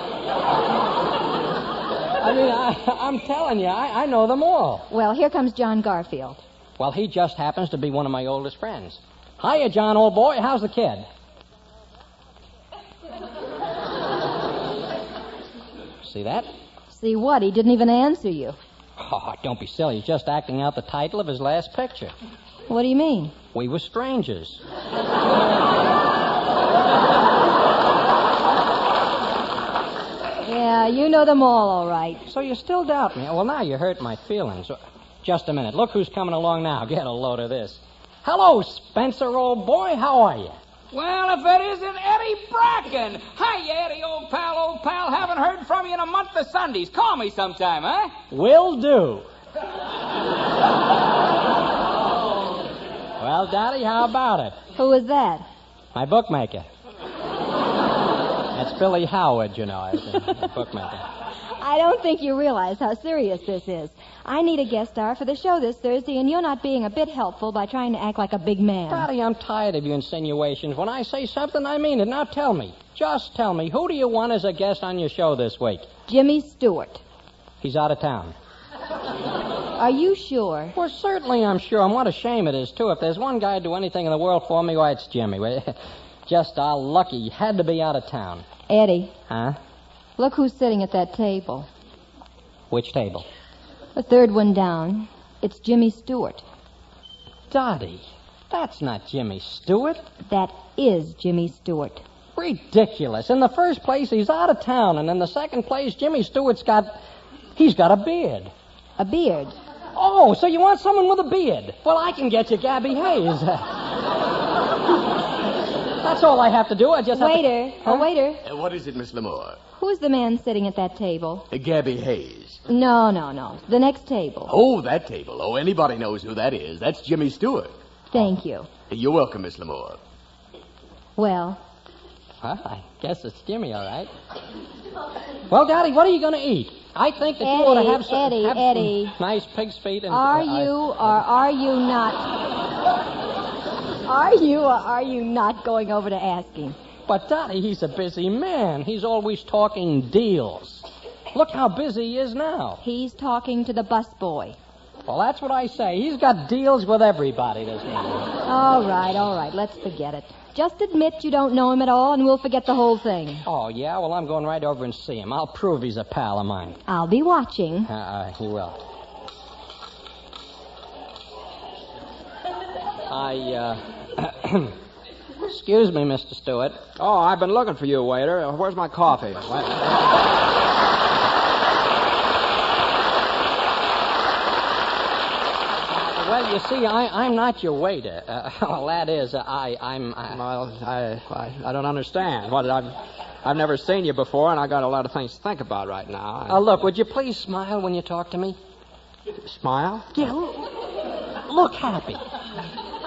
telling you, I know them all. Well, here comes John Garfield. Well, he just happens to be one of my oldest friends. Hiya, John, old boy. How's the kid? See that? See what? He didn't even answer you. Oh, don't be silly. He's just acting out the title of his last picture. What do you mean? We Were Strangers. Yeah, you know them all right. So you still doubt me? Well, now you hurt my feelings. Just a minute. Look who's coming along now. Get a load of this. Hello, Spencer, old boy. How are you? Well, if it isn't Eddie Bracken. Hi, Eddie, old pal. Haven't heard from you in a month of Sundays. Call me sometime, huh? Will do. Well, Dottie, how about it? Who is that? My bookmaker. That's Billy Howard, you know, the bookmaker. I don't think you realize how serious this is. I need a guest star for the show this Thursday, and you're not being a bit helpful by trying to act like a big man. Dottie, I'm tired of your insinuations. When I say something, I mean it. Now tell me. Just tell me, who do you want as a guest on your show this week? Jimmy Stewart. He's out of town. Are you sure? Well, certainly I'm sure. And what a shame it is, too. If there's one guy who'd do anything in the world for me, why, it's Jimmy. Just our lucky. He had to be out of town. Eddie. Huh? Look who's sitting at that table. Which table? The third one down. It's Jimmy Stewart. Dottie, that's not Jimmy Stewart. That is Jimmy Stewart. Ridiculous. In the first place, he's out of town. And in the second place, Jimmy Stewart's got a beard. A beard? Oh, so you want someone with a beard? Well, I can get you Gabby Hayes. That's all I have to do. I just have Waiter. to... Huh? Waiter. What is it, Miss Lamore? Who's the man sitting at that table? Gabby Hayes. No. The next table. Oh, that table. Oh, anybody knows who that is. That's Jimmy Stewart. Thank you. You're welcome, Miss Lamore. Well? Well, I guess it's Jimmy, all right. Well, Dottie, what are you going to eat? I think that you ought to have some... Eddie. Nice pig's feet and... Are you or are you not... Are you or are you not going over to ask him? But, Dottie, he's a busy man. He's always talking deals. Look how busy he is now. He's talking to the busboy. Well, that's what I say. He's got deals with everybody, this man. All right. Let's forget it. Just admit you don't know him at all, and we'll forget the whole thing. Oh, yeah? Well, I'm going right over and see him. I'll prove he's a pal of mine. I'll be watching. He will. Excuse me, Mr. Stewart. Oh, I've been looking for you, waiter. Where's my coffee? Well, you see, I'm not your waiter. Well, that is, Well, I don't understand. I've never seen you before, and I got a lot of things to think about right now. Look, would you please smile when you talk to me? Smile? Yeah, look happy.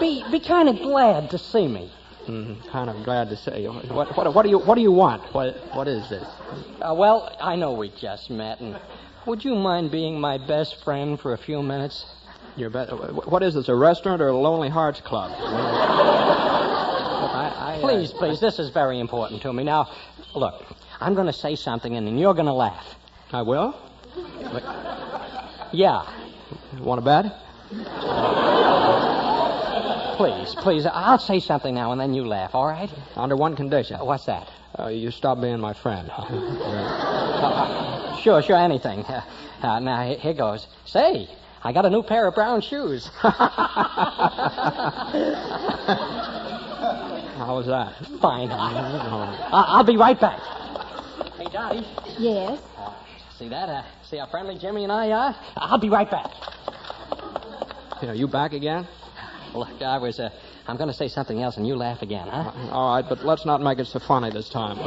Be kind of glad to see me. Kind of glad to see you. What do you want? What is this? Well, I know we just met, and would you mind being my best friend for a few minutes? What is this, a restaurant or a Lonely Hearts Club? Please, this is very important to me. Now, look, I'm going to say something, and then you're going to laugh. I will? Yeah. Want to bet? Please, I'll say something now, and then you laugh, all right? Under one condition. What's that? You stop being my friend. Sure, anything. Now, here goes. Say, I got a new pair of brown shoes. How was that? Fine. I'll be right back. Hey, Dottie. Yes? See that? See how friendly Jimmy and I are? I'll be right back. Are you back again? Look, I'm going to say something else, and you laugh again, huh? All right, but let's not make it so funny this time.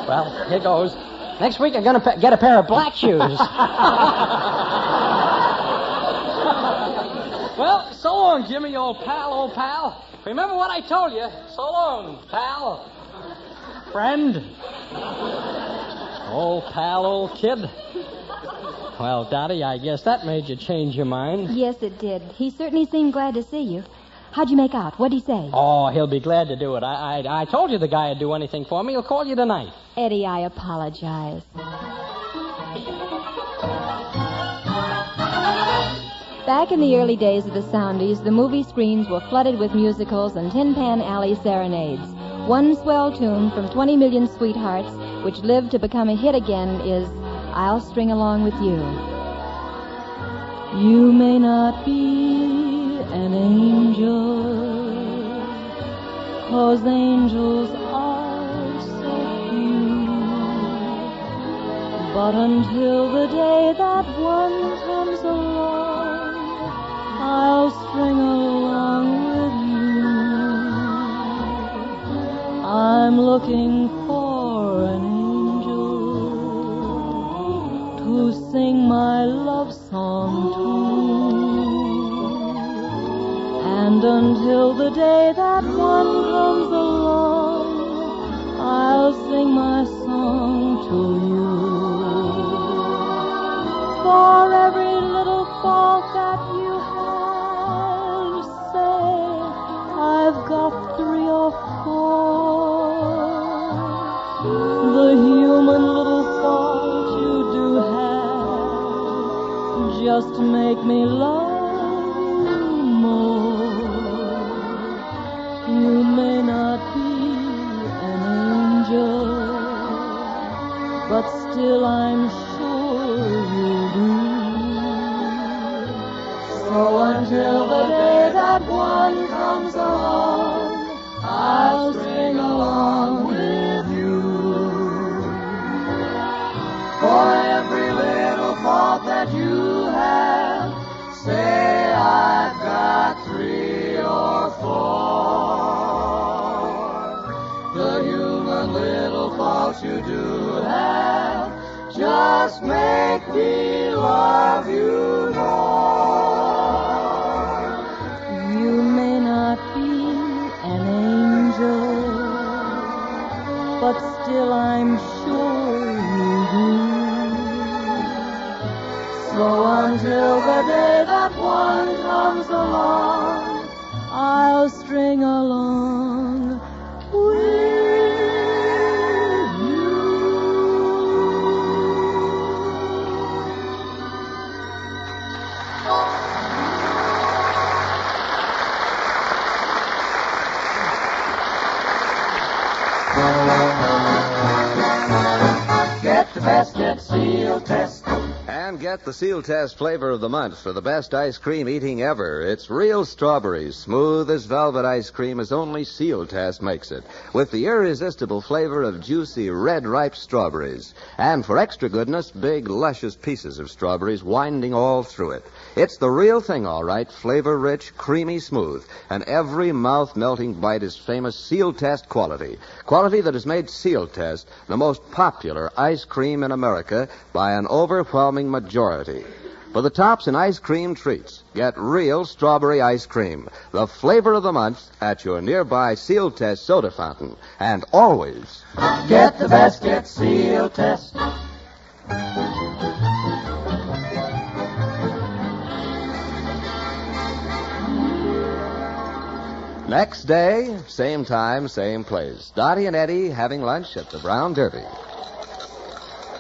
Well, here goes. Next week, I'm going to get a pair of black shoes. Well, so long, Jimmy, old pal. Remember what I told you. So long, pal. Friend. Old pal, old kid. Well, Dottie, I guess that made you change your mind. Yes, it did. He certainly seemed glad to see you. How'd you make out? What'd he say? Oh, he'll be glad to do it. I told you the guy would do anything for me. He'll call you tonight. Eddie, I apologize. Back in the early days of the Soundies, the movie screens were flooded with musicals and Tin Pan Alley serenades. One swell tune from 20 Million Sweethearts, which lived to become a hit again, is I'll String Along With You. You may not be an angel, 'cause angels are so few. But until the day that one comes along, I'll string along with you. I'm looking for an angel to sing my love song to. And until the day that one comes along, I'll sing my song to you. For every little fault that you have, say I've got 3 or 4. The human little fault you do have just make me love you more. You may not be an angel, but still I'm sure you do. So until the day that one comes along, I'll string along with you. For every little fault that you have, say I've got 3 or 4. The human little faults you do have just make me love you more. You may not be an angel, but still I'm sure you do. So until the day that one comes along, I'll string along with you. Sealtest. And get the Sealtest flavor of the month for the best ice cream eating ever. It's real strawberries, smooth as velvet ice cream as only Sealtest makes it, with the irresistible flavor of juicy red ripe strawberries. And for extra goodness, big luscious pieces of strawberries winding all through it. It's the real thing, all right, flavor-rich, creamy smooth, and every mouth-melting bite is famous Sealtest quality. Quality that has made Sealtest the most popular ice cream in America by an overwhelming majority. For the tops in ice cream treats, get real strawberry ice cream, the flavor of the month at your nearby Sealtest soda fountain. And always, get the best, get Sealtest. Next day, same time, same place. Dottie and Eddie having lunch at the Brown Derby.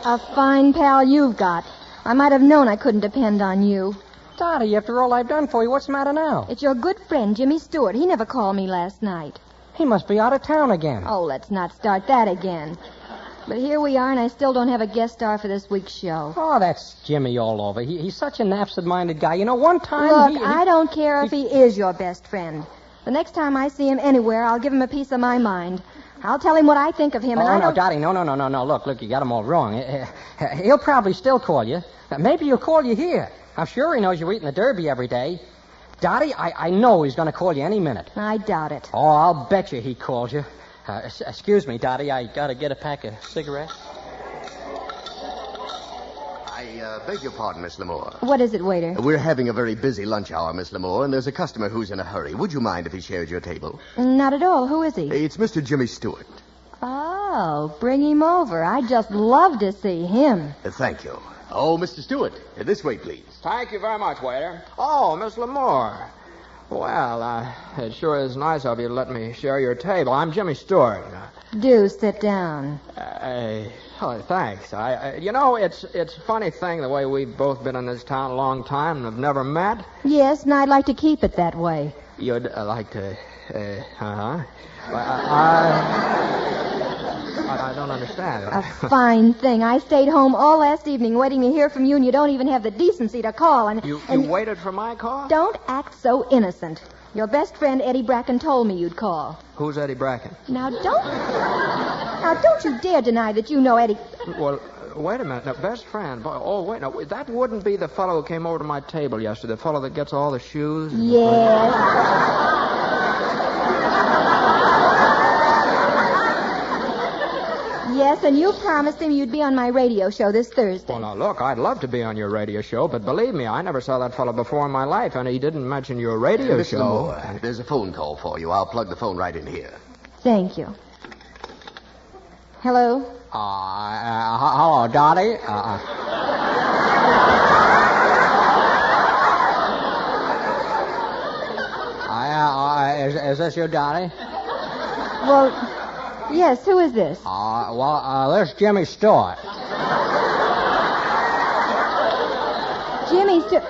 A fine pal you've got. I might have known I couldn't depend on you. Dottie, after all I've done for you, what's the matter now? It's your good friend, Jimmy Stewart. He never called me last night. He must be out of town again. Oh, let's not start that again. But here we are, and I still don't have a guest star for this week's show. Oh, that's Jimmy all over. He's such an absent-minded guy. You know, one time Look, I don't care if he is your best friend. The next time I see him anywhere, I'll give him a piece of my mind. I'll tell him what I think of him, and I don't... Dottie, no. Look, you got him all wrong. He'll probably still call you. Maybe he'll call you here. I'm sure he knows you're eating the Derby every day. Dottie, I know he's going to call you any minute. I doubt it. Oh, I'll bet you he calls you. Excuse me, Dottie, I got to get a pack of cigarettes. I beg your pardon, Miss Lamore. What is it, waiter? We're having a very busy lunch hour, Miss Lamore, and there's a customer who's in a hurry. Would you mind if he shared your table? Not at all. Who is he? It's Mr. Jimmy Stewart. Oh, bring him over. I'd just love to see him. Thank you. Oh, Mr. Stewart, this way, please. Thank you very much, waiter. Oh, Miss Lamore. Well, it sure is nice of you to let me share your table. I'm Jimmy Stewart. Do sit down. Thanks. It's a funny thing the way we've both been in this town a long time and have never met. Yes, and I'd like to keep it that way. You'd like to... I don't understand. A fine thing. I stayed home all last evening waiting to hear from you, and you don't even have the decency to call. And You waited for my call? Don't act so innocent. Your best friend, Eddie Bracken, told me you'd call. Who's Eddie Bracken? Now, don't you dare deny that you know Eddie... Well, wait a minute. Now, best friend. Oh, wait. Now, that wouldn't be the fellow who came over to my table yesterday. The fellow that gets all the shoes? Yes. Yes, and you promised him you'd be on my radio show this Thursday. Well, now, look, I'd love to be on your radio show, but believe me, I never saw that fellow before in my life, and he didn't mention your radio Mr. show. Lamore, there's a phone call for you. I'll plug the phone right in here. Thank you. Hello? Hello, Dottie. Is this you, Dottie? Well... Yes, who is this? This is Jimmy Stewart. Jimmy Stewart.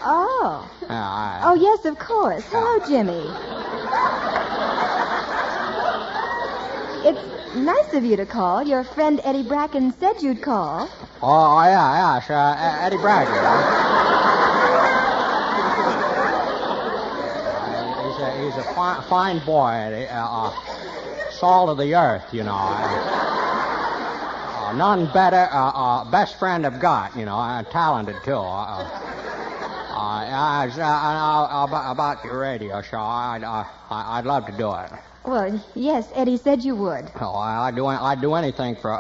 Oh. Oh, yes, of course. Hello, Jimmy. It's nice of you to call. Your friend Eddie Bracken said you'd call. Oh, yeah, it's Eddie Bracken. He's a fine boy, Eddie. Salt of the earth, you know. None better. Best friend I've got, you know. Talented, too. About your radio show, I'd love to do it. Well, yes, Eddie said you would. Oh, I'd do anything for.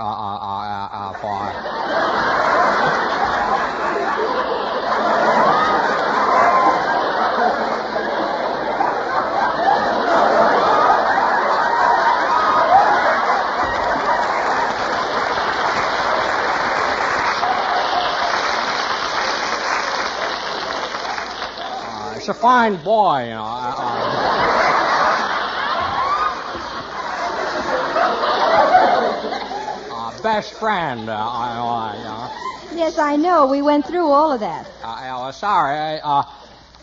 He's a fine boy, you know. Best friend, Yes, I know. We went through all of that. Sorry,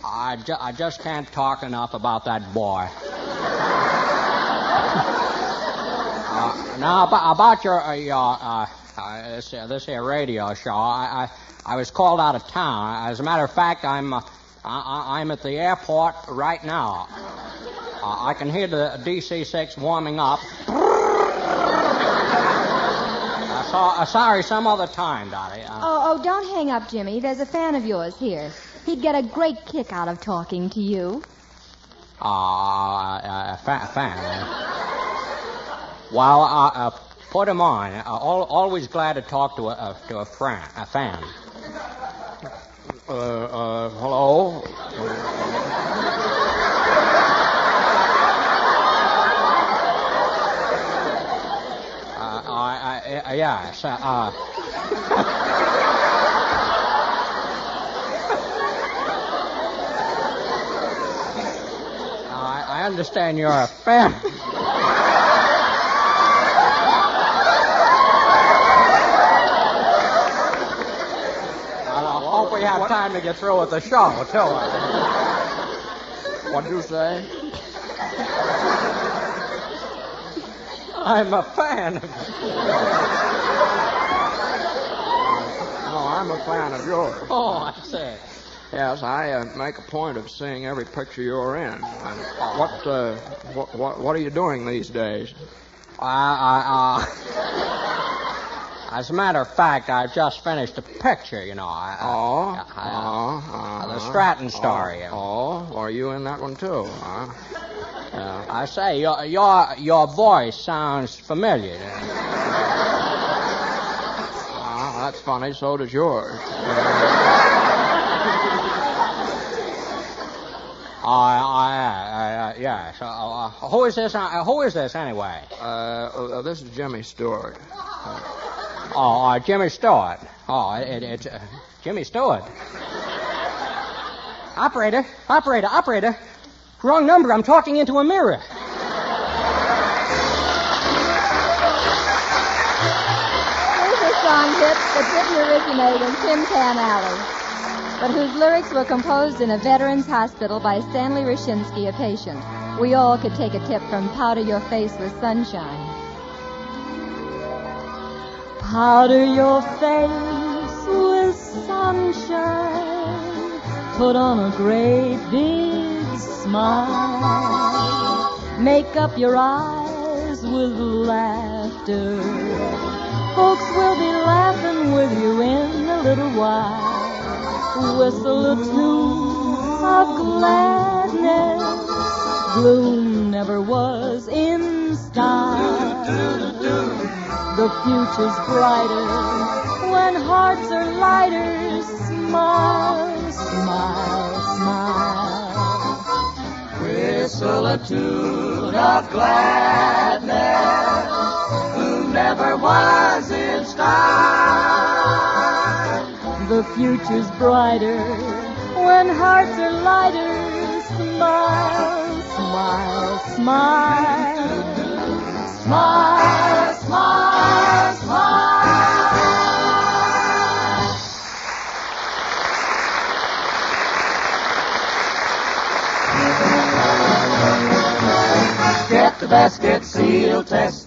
I just can't talk enough about that boy. Now, about your this here radio show. I was called out of town. As a matter of fact, I'm at the airport right now. I can hear the DC-6 warming up. Sorry, some other time, Dottie. Don't hang up, Jimmy. There's a fan of yours here. He'd get a great kick out of talking to you. Fan. Well, put him on. Always glad to talk to a fan. Hello? Yes. I understand you're a fan. I hope we have time to get through with the show, too. What'd you say? I'm a fan of you. No, I'm a fan of yours. Oh, I see. Yes, I make a point of seeing every picture you're in. What are you doing these days? As a matter of fact, I've just finished a picture, you know. The Stratton story. Are you in that one too? I say, your voice sounds familiar. That's funny. So does yours. Yes. Who is this? Who is this anyway? This is Jimmy Stewart. Jimmy Stewart. It's Jimmy Stewart. Operator. Wrong number. I'm talking into a mirror. Here's a song hit that didn't originate in Tin Pan Alley, but whose lyrics were composed in a veterans hospital by Stanley Rashinsky, a patient. We all could take a tip from Powder Your Face with Sunshine. Powder your face with sunshine. Put on a great big smile. Make up your eyes with laughter. Folks will be laughing with you in a little while. Whistle a tune of gladness. Gloom never was in style. The future's brighter when hearts are lighter. Smile, smile, smile. Whistle a tune of gladness. Who never was in style. The future's brighter when hearts are lighter. Smile, smile, smile. Smile, smile, smile. Get the basket Sealtest.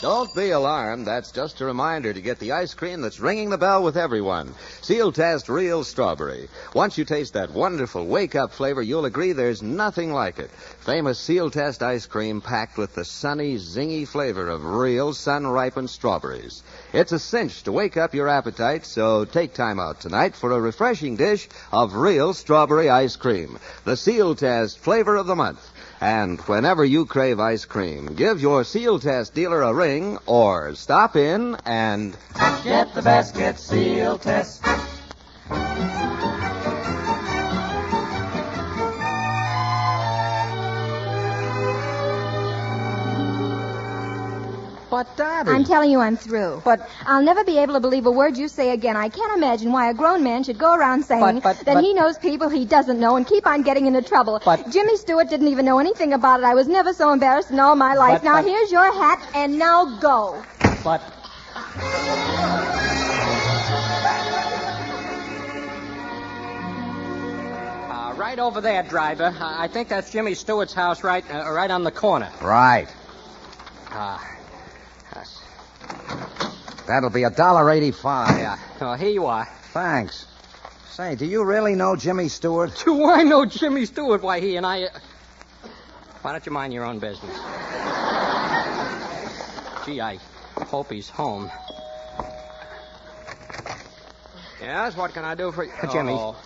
Don't be alarmed. That's just a reminder to get the ice cream that's ringing the bell with everyone. Sealtest Real Strawberry. Once you taste that wonderful wake-up flavor, you'll agree there's nothing like it. Famous Sealtest ice cream packed with the sunny, zingy flavor of real sun-ripened strawberries. It's a cinch to wake up your appetite, so take time out tonight for a refreshing dish of real strawberry ice cream. The Sealtest flavor of the month. And whenever you crave ice cream, give your Sealtest dealer a ring or stop in and get the basket Sealtest. But, Daddy... I'm telling you I'm through. But I'll never be able to believe a word you say again. I can't imagine why a grown man should go around saying that he knows people he doesn't know and keep on getting into trouble. Jimmy Stewart didn't even know anything about it. I was never so embarrassed in all my life. Now, here's your hat, and now go. But... right over there, driver. I think that's Jimmy Stewart's house right on the corner. Right. That'll be $1.85. Yeah. Oh, here you are. Thanks. Say, do you really know Jimmy Stewart? Do I know Jimmy Stewart? Why, he and I... Why don't you mind your own business? Gee, I hope he's home. Yes, what can I do for you?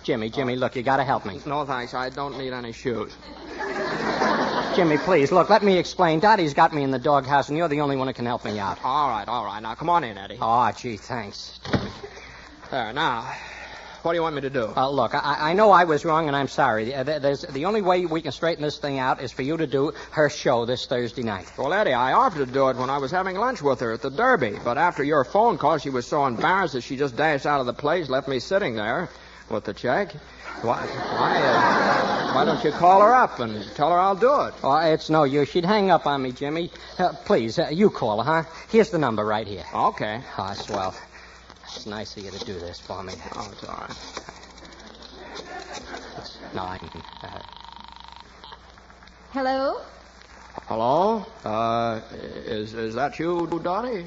Jimmy, look, you gotta help me. No, thanks. I don't need any shoes. Jimmy, please, look, let me explain. Dottie's got me in the doghouse, and you're the only one who can help me out. All right. Now, come on in, Eddie. Oh, gee, thanks. There, now, what do you want me to do? Look, I know I was wrong, and I'm sorry. The only way we can straighten this thing out is for you to do her show this Thursday night. Well, Eddie, I offered to do it when I was having lunch with her at the Derby, but after your phone call, she was so embarrassed that she just dashed out of the place, left me sitting there with the check. Why don't you call her up and tell her I'll do it? Oh, it's no use. She'd hang up on me, Jimmy. Please, you call her, huh? Here's the number right here. Okay. Oh, swell. It's nice of you to do this for me. Oh, it's all right. No, I can... Hello? Hello? Is that you, Dottie?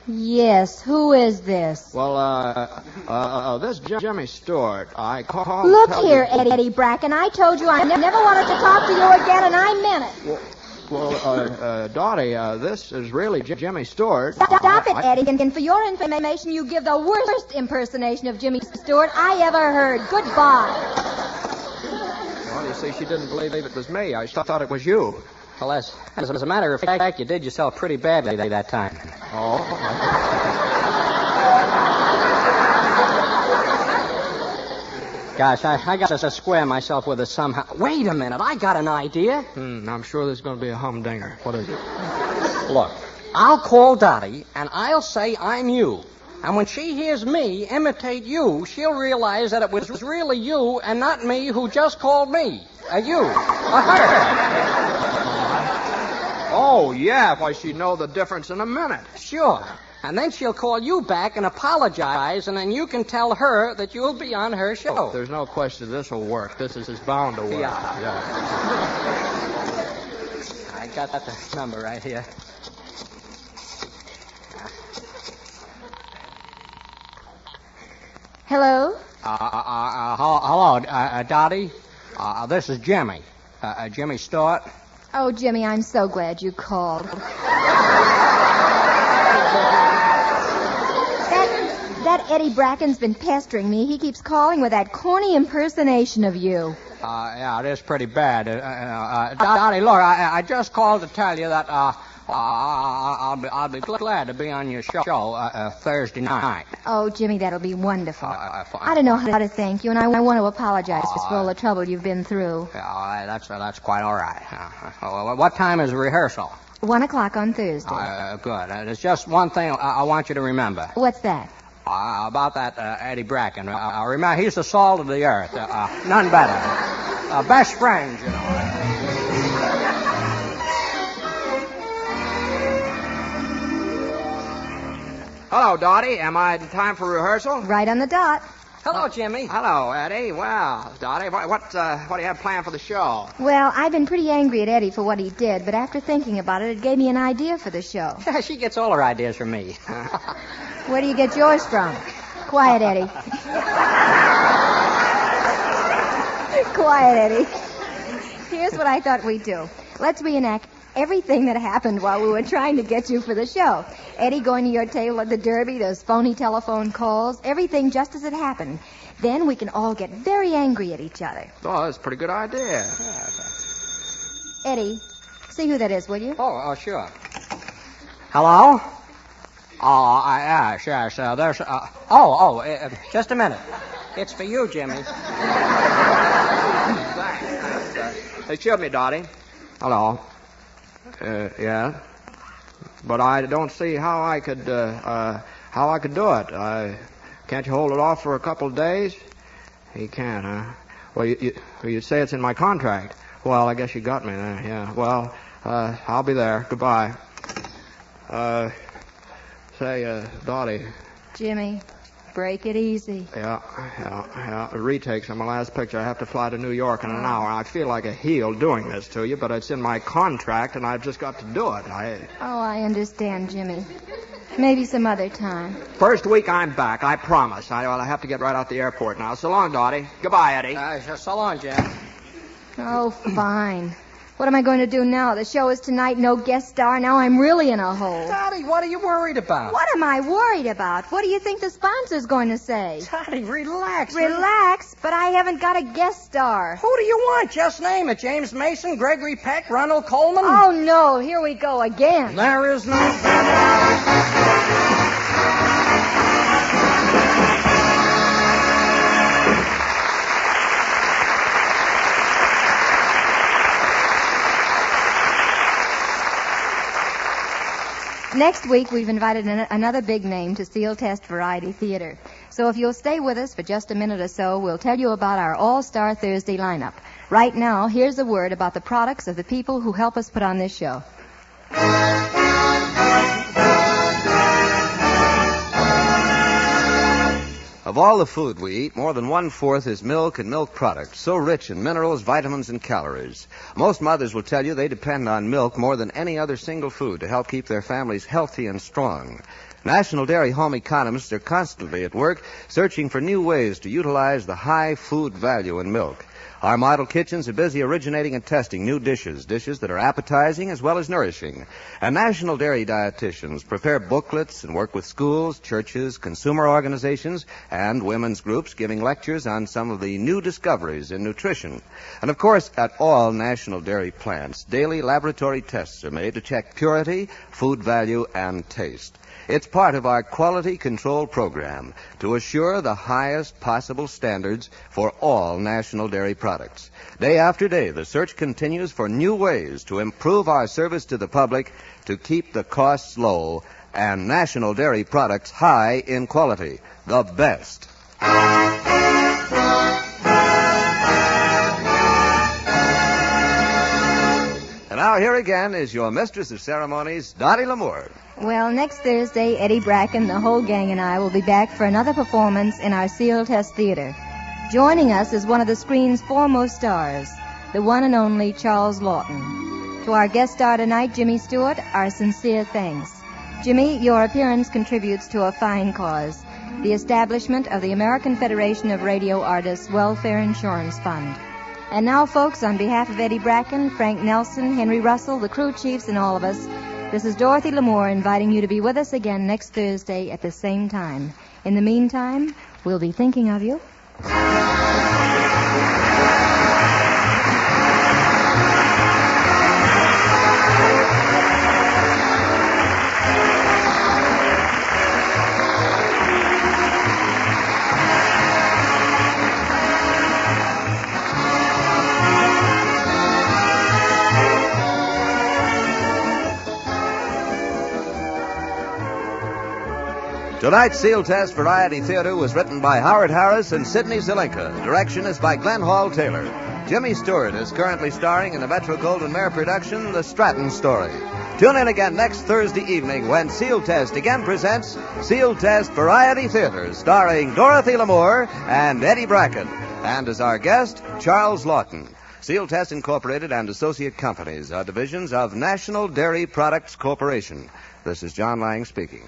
Yes, who is this? Well, this Jimmy Stewart. I called... Look here, Eddie Bracken. I told you I never wanted to talk to you again, and I meant it. Well, Dottie, this is really Jimmy Stewart. Stop it, Eddie, and for your information, you give the worst impersonation of Jimmy Stewart I ever heard. Goodbye. Well, you see, she didn't believe it was me. I thought it was you. Well, as a matter of fact, you did yourself pretty badly that time. Oh. Gosh, I got to square myself with her somehow. Wait a minute, I got an idea. I'm sure there's going to be a humdinger. What is it? Look, I'll call Dottie, and I'll say I'm you. And when she hears me imitate you, she'll realize that it was really you and not me who just called me. You. Her. Oh, yeah. Why, she'd know the difference in a minute. Sure. And then she'll call you back and apologize, and then you can tell her that you'll be on her show. Oh, there's no question this will work. This is bound to work. Yeah. I got the number right here. Hello? Hello, Dottie. This is Jimmy. Jimmy Stewart. Oh, Jimmy, I'm so glad you called. That Eddie Bracken's been pestering me. He keeps calling with that corny impersonation of you. Yeah, it is pretty bad. Dottie, look, I just called to tell you that I'll be glad to be on your show Thursday night. Oh, Jimmy, that'll be wonderful. I don't know how to thank you, and I want to apologize for all the trouble you've been through. Yeah, that's quite all right. What time is rehearsal? 1:00 on Thursday. Good. There's just one thing I want you to remember. What's that? About that Eddie Bracken. Remember, he's the salt of the earth. None better. Best friends, you know. Hello, Dottie. Am I in time for rehearsal? Right on the dot. Hello, Jimmy. Hello, Eddie. Well, Dottie, what do you have planned for the show? Well, I've been pretty angry at Eddie for what he did, but after thinking about it, it gave me an idea for the show. She gets all her ideas from me. Where do you get yours from? Quiet, Eddie. Quiet, Eddie. Here's what I thought we'd do. Let's reenact everything that happened while we were trying to get you for the show. Eddie going to your table at the Derby, those phony telephone calls, everything just as it happened. Then we can all get very angry at each other. Oh, that's a pretty good idea. Eddie, see who that is, will you? Oh, sure. Hello? Yes. There's, just a minute. It's for you, Jimmy. Thanks. Excuse me, Dottie. Hello. Yeah. But I don't see how I could do it. Can't you hold it off for a couple of days? You can't, huh? Well, you say it's in my contract. Well, I guess you got me there, yeah. Well, I'll be there. Goodbye. Jimmy. Break it easy. Yeah. Retakes on my last picture. I have to fly to New York in an hour. I feel like a heel doing this to you, but it's in my contract, and I've just got to do it. Oh, I understand, Jimmy. Maybe some other time. First week I'm back, I promise. I have to get right out the airport now. So long, Dottie. Goodbye, Eddie. So long, Jim. Oh, fine. What am I going to do now? The show is tonight, no guest star. Now I'm really in a hole. Dottie, what are you worried about? What am I worried about? What do you think the sponsor's going to say? Dottie, relax. Relax, but I haven't got a guest star. Who do you want? Just name it. James Mason, Gregory Peck, Ronald Coleman? Oh, no. Here we go again. There is no... Next week, we've invited another big name to Sealtest Variety Theater. So if you'll stay with us for just a minute or so, we'll tell you about our All-Star Thursday lineup. Right now, here's a word about the products of the people who help us put on this show. Of all the food we eat, more than 1/4 is milk and milk products, so rich in minerals, vitamins, and calories. Most mothers will tell you they depend on milk more than any other single food to help keep their families healthy and strong. National Dairy home economists are constantly at work searching for new ways to utilize the high food value in milk. Our model kitchens are busy originating and testing new dishes that are appetizing as well as nourishing. And National Dairy dietitians prepare booklets and work with schools, churches, consumer organizations, and women's groups giving lectures on some of the new discoveries in nutrition. And of course, at all National Dairy plants, daily laboratory tests are made to check purity, food value, and taste. It's part of our quality control program to assure the highest possible standards for all National Dairy products. Day after day, the search continues for new ways to improve our service to the public to keep the costs low and National Dairy products high in quality, the best. And now here again is your mistress of ceremonies, Dottie L'Amour. Well, next Thursday, Eddie Bracken, the whole gang, and I will be back for another performance in our Sealtest Theater. Joining us is one of the screen's foremost stars, the one and only Charles Lawton. To our guest star tonight, Jimmy Stewart, our sincere thanks. Jimmy, your appearance contributes to a fine cause, the establishment of the American Federation of Radio Artists Welfare Insurance Fund. And now, folks, on behalf of Eddie Bracken, Frank Nelson, Henry Russell, the crew chiefs, and all of us, this is Dorothy L'Amour inviting you to be with us again next Thursday at the same time. In the meantime, we'll be thinking of you. Tonight's Sealtest Variety Theater was written by Howard Harris and Sidney Zelenka. Direction is by Glenn Hall Taylor. Jimmy Stewart is currently starring in the Metro-Goldwyn-Mayer production, The Stratton Story. Tune in again next Thursday evening when Sealtest again presents Sealtest Variety Theater, starring Dorothy L'Amour and Eddie Bracken. And as our guest, Charles Lawton. Sealtest Incorporated and Associate Companies are divisions of National Dairy Products Corporation. This is John Lang speaking.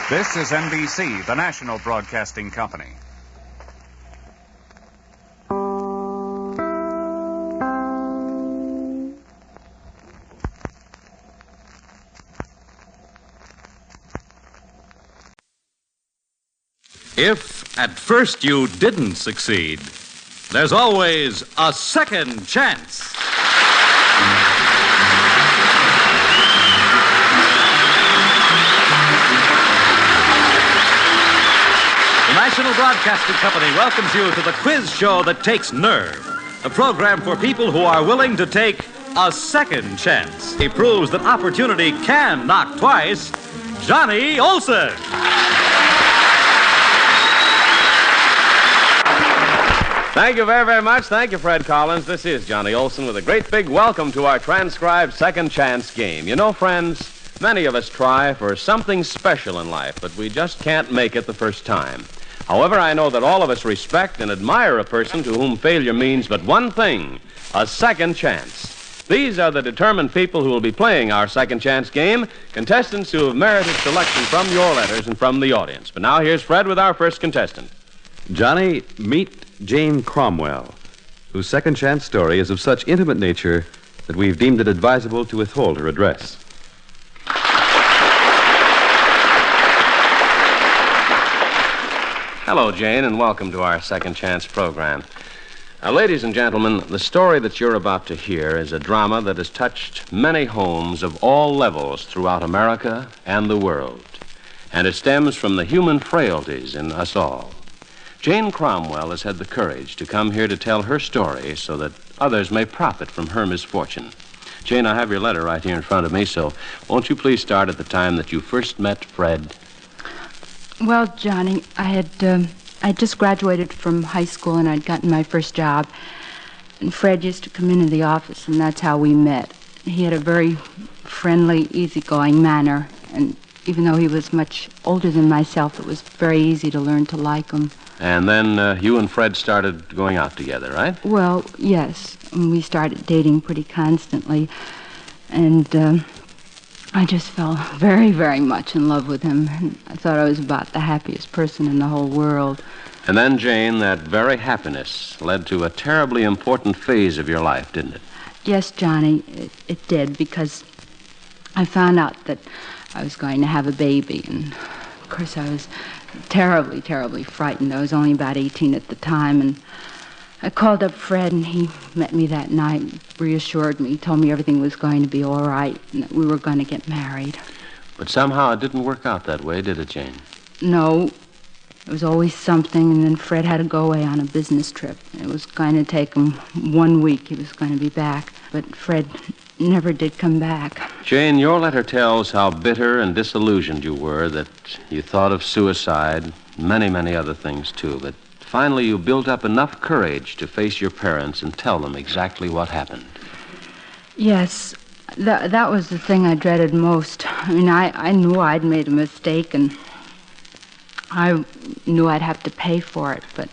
This is NBC, the national broadcasting company. If at first you didn't succeed, there's always a second chance. The National Broadcasting Company welcomes you to the quiz show that takes nerve. A program for people who are willing to take a second chance. He proves that opportunity can knock twice. Johnny Olson. Thank you very, very much. Thank you, Fred Collins. This is Johnny Olson with a great big welcome to our transcribed Second Chance game. You know, friends, many of us try for something special in life, but we just can't make it the first time. However, I know that all of us respect and admire a person to whom failure means but one thing, a second chance. These are the determined people who will be playing our Second Chance game, contestants who have merited selection from your letters and from the audience. But now here's Fred with our first contestant. Johnny, meet Jane Cromwell, whose second chance story is of such intimate nature that we've deemed it advisable to withhold her address. Hello, Jane, and welcome to our Second Chance program. Now, ladies and gentlemen, the story that you're about to hear is a drama that has touched many homes of all levels throughout America and the world, and it stems from the human frailties in us all. Jane Cromwell has had the courage to come here to tell her story so that others may profit from her misfortune. Jane, I have your letter right here in front of me, so won't you please start at the time that you first met Fred? Well, Johnny, I had just graduated from high school and I'd gotten my first job. And Fred used to come into the office, and that's how we met. He had a very friendly, easygoing manner, and even though he was much older than myself, it was very easy to learn to like him. And then you and Fred started going out together, right? Well, yes. We started dating pretty constantly, and I just fell very, very much in love with him. And I thought I was about the happiest person in the whole world. And then, Jane, that very happiness led to a terribly important phase of your life, didn't it? Yes, Johnny, it did, because I found out that I was going to have a baby, and of course I was terribly, terribly frightened. I was only about 18 at the time, and I called up Fred, and he met me that night, reassured me, told me everything was going to be all right, and that we were going to get married. But somehow it didn't work out that way, did it, Jane? No, it was always something, and then Fred had to go away on a business trip. It was going to take him 1 week. He was going to be back, but Fred never did come back. Jane, your letter tells how bitter and disillusioned you were, that you thought of suicide, many, many other things, too. But finally you built up enough courage to face your parents and tell them exactly what happened. Yes, that was the thing I dreaded most. I mean, I knew I'd made a mistake, and I knew I'd have to pay for it, but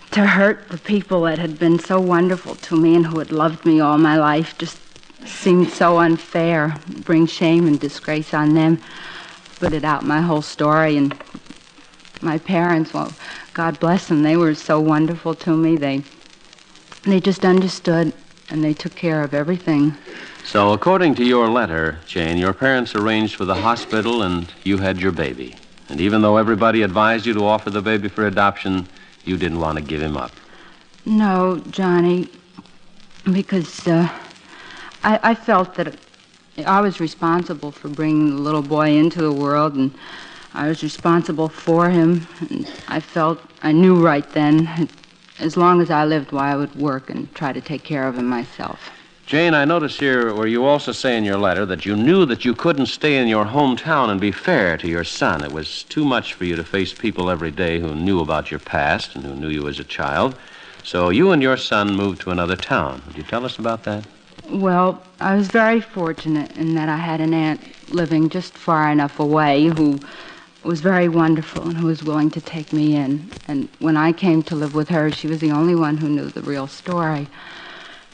to hurt the people that had been so wonderful to me and who had loved me all my life just seemed so unfair. Bring shame and disgrace on them. Put it out my whole story. And my parents, well, God bless them, they were so wonderful to me. They just understood, and they took care of everything. So according to your letter, Jane, your parents arranged for the hospital and you had your baby. And even though everybody advised you to offer the baby for adoption, you didn't want to give him up. No, Johnny, because I felt that I was responsible for bringing the little boy into the world, and I was responsible for him. And I knew right then, as long as I lived, why I would work and try to take care of him myself. Jane, I notice here where you also say in your letter that you knew that you couldn't stay in your hometown and be fair to your son. It was too much for you to face people every day who knew about your past and who knew you as a child. So you and your son moved to another town. Would you tell us about that? Well, I was very fortunate in that I had an aunt living just far enough away who was very wonderful and who was willing to take me in. And when I came to live with her, she was the only one who knew the real story.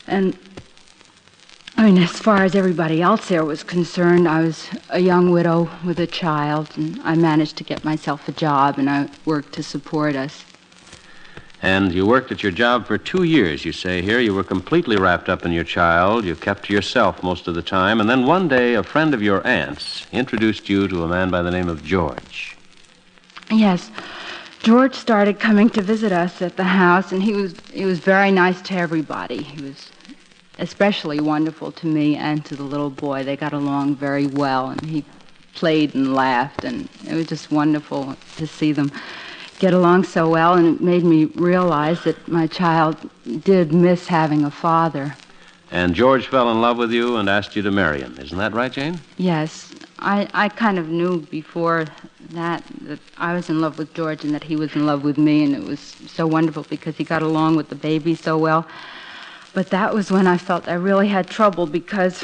And I mean, as far as everybody else there was concerned, I was a young widow with a child, and I managed to get myself a job, and I worked to support us. And you worked at your job for 2 years, you say here. You were completely wrapped up in your child. You kept to yourself most of the time. And then one day, a friend of your aunt's introduced you to a man by the name of George. Yes. George started coming to visit us at the house, and he was very nice to everybody. He was especially wonderful to me and to the little boy. They got along very well, and he played and laughed, and it was just wonderful to see them get along so well, and it made me realize that my child did miss having a father. And George fell in love with you and asked you to marry him. Isn't that right, Jane? Yes. I kind of knew before that I was in love with George and that he was in love with me, and it was so wonderful because he got along with the baby so well. But that was when I felt I really had trouble, because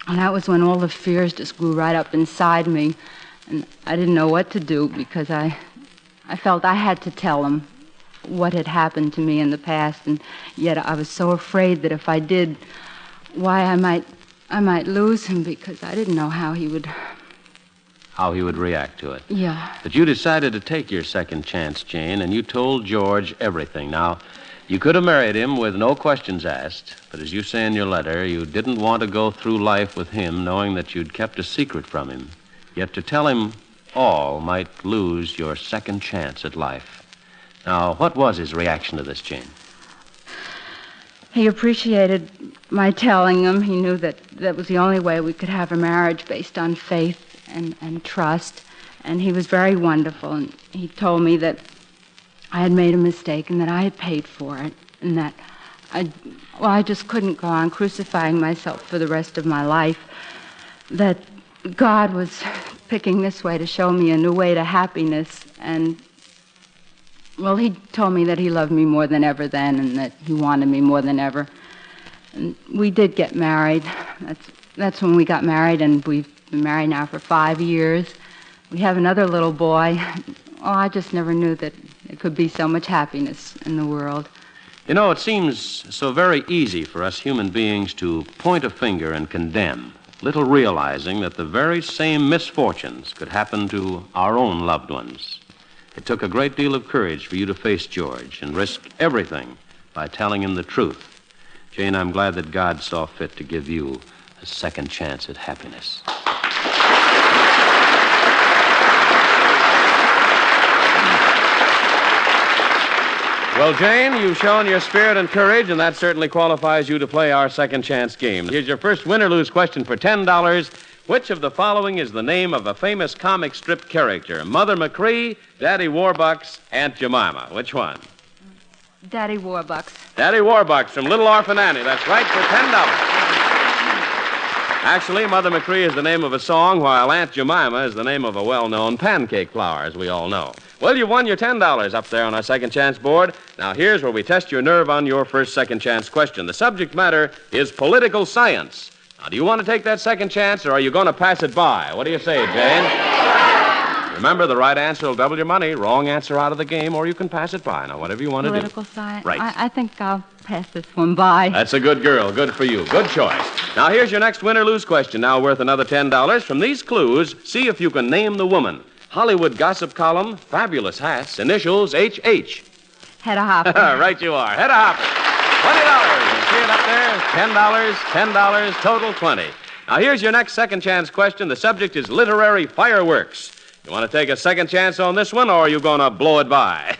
that was when all the fears just grew right up inside me, and I didn't know what to do, because I felt I had to tell him what had happened to me in the past, and yet I was so afraid that if I did, why I might lose him, because I didn't know how he would react to it. Yeah. But you decided to take your second chance, Jane, and you told George everything. Now, you could have married him with no questions asked, but as you say in your letter, you didn't want to go through life with him knowing that you'd kept a secret from him. Yet to tell him all might lose your second chance at life. Now, what was his reaction to this, Jane? He appreciated my telling him. He knew that that was the only way we could have a marriage based on faith and trust. And he was very wonderful. And he told me that I had made a mistake and that I had paid for it. And that I just couldn't go on crucifying myself for the rest of my life. That God was picking this way to show me a new way to happiness. And well, he told me that he loved me more than ever then, and that he wanted me more than ever. And we did get married. That's when we got married, and we've been married now for 5 years. We have another little boy. Oh, I just never knew that there could be so much happiness in the world. You know, it seems so very easy for us human beings to point a finger and condemn, little realizing that the very same misfortunes could happen to our own loved ones. It took a great deal of courage for you to face George and risk everything by telling him the truth. Jane, I'm glad that God saw fit to give you a second chance at happiness. Well, Jane, you've shown your spirit and courage, and that certainly qualifies you to play our second chance game. Here's your first win-or-lose question for $10. Which of the following is the name of a famous comic strip character? Mother McCree, Daddy Warbucks, Aunt Jemima. Which one? Daddy Warbucks. Daddy Warbucks from Little Orphan Annie. That's right, for $10. Actually, Mother McCree is the name of a song, while Aunt Jemima is the name of a well-known pancake flour, as we all know. Well, you won your $10 up there on our second chance board. Now, here's where we test your nerve on your first second chance question. The subject matter is political science. Now, do you want to take that second chance, or are you going to pass it by? What do you say, Jane? Remember, the right answer will double your money. Wrong answer out of the game, or you can pass it by. Now, whatever you want to do. Political science? Right. I think I'll pass this one by. That's a good girl. Good for you. Good choice. Now, here's your next win-or-lose question, now worth another $10. From these clues, see if you can name the woman. Hollywood gossip column, fabulous hats, initials H.H. Hedda Hopper. Right you are. Hedda Hopper. $20. See it up there? $10, total 20. Now, here's your next second chance question. The subject is literary fireworks. You want to take a second chance on this one, or are you going to blow it by?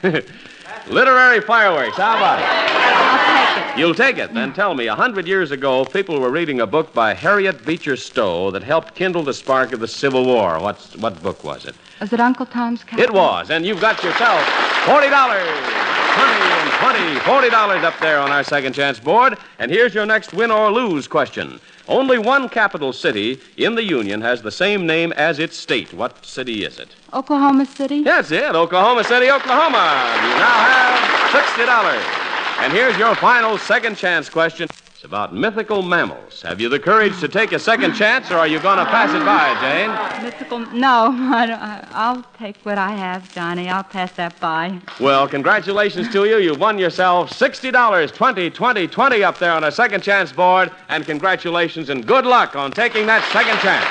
Literary fireworks. How about it? I'll take it. You'll take it. Then tell me, 100 years ago, people were reading a book by Harriet Beecher Stowe that helped kindle the spark of the Civil War. What book was it? Was it Uncle Tom's Cabin? It was, and you've got yourself $40. 20 and 20, $40 up there on our second chance board. And here's your next win or lose question. Only one capital city in the Union has the same name as its state. What city is it? Oklahoma City? That's it, Oklahoma City, Oklahoma. You now have $60. And here's your final second chance question. It's about mythical mammals. Have you the courage to take a second chance, or are you going to pass it by, Jane? Mythical? No, I'll take what I have, Johnny. I'll pass that by. Well, congratulations to you. You've won yourself $60, 20, 20, 20 up there on a second chance board. And congratulations and good luck on taking that second chance.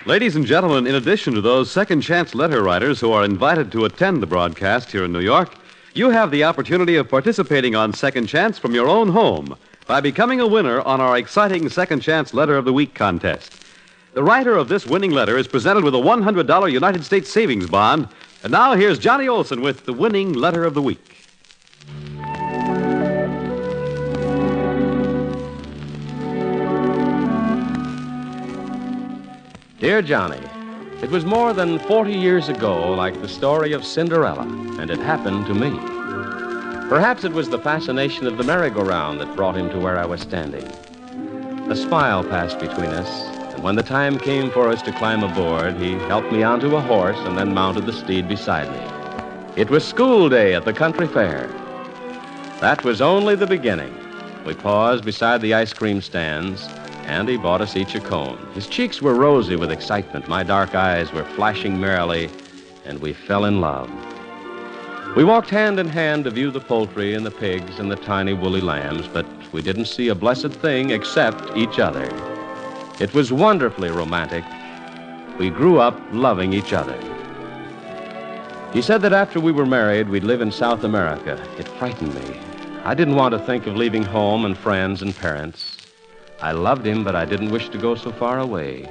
Ladies and gentlemen, in addition to those second chance letter writers who are invited to attend the broadcast here in New York, you have the opportunity of participating on Second Chance from your own home by becoming a winner on our exciting Second Chance Letter of the Week contest. The writer of this winning letter is presented with a $100 United States savings bond. And now here's Johnny Olson with the winning letter of the week. Dear Johnny, it was more than 40 years ago, like the story of Cinderella, and it happened to me. Perhaps it was the fascination of the merry-go-round that brought him to where I was standing. A smile passed between us, and when the time came for us to climb aboard, he helped me onto a horse and then mounted the steed beside me. It was school day at the country fair. That was only the beginning. We paused beside the ice cream stands, and he bought us each a cone. His cheeks were rosy with excitement. My dark eyes were flashing merrily, and we fell in love. We walked hand in hand to view the poultry and the pigs and the tiny woolly lambs, but we didn't see a blessed thing except each other. It was wonderfully romantic. We grew up loving each other. He said that after we were married, we'd live in South America. It frightened me. I didn't want to think of leaving home and friends and parents. I loved him, but I didn't wish to go so far away.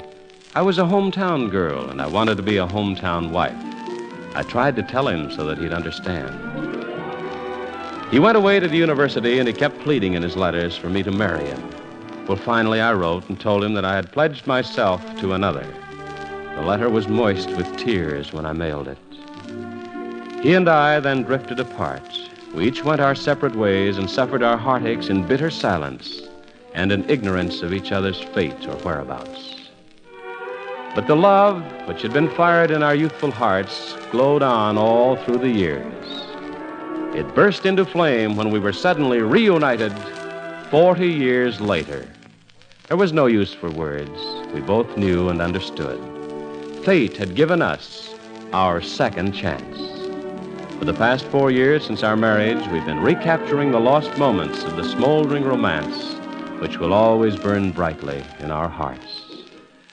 I was a hometown girl, and I wanted to be a hometown wife. I tried to tell him so that he'd understand. He went away to the university, and he kept pleading in his letters for me to marry him. Well, finally, I wrote and told him that I had pledged myself to another. The letter was moist with tears when I mailed it. He and I then drifted apart. We each went our separate ways and suffered our heartaches in bitter silence and in ignorance of each other's fate or whereabouts. But the love which had been fired in our youthful hearts glowed on all through the years. It burst into flame when we were suddenly reunited 40 years later. There was no use for words. We both knew and understood. Fate had given us our second chance. For the past 4 years since our marriage, we've been recapturing the lost moments of the smoldering romance which will always burn brightly in our hearts.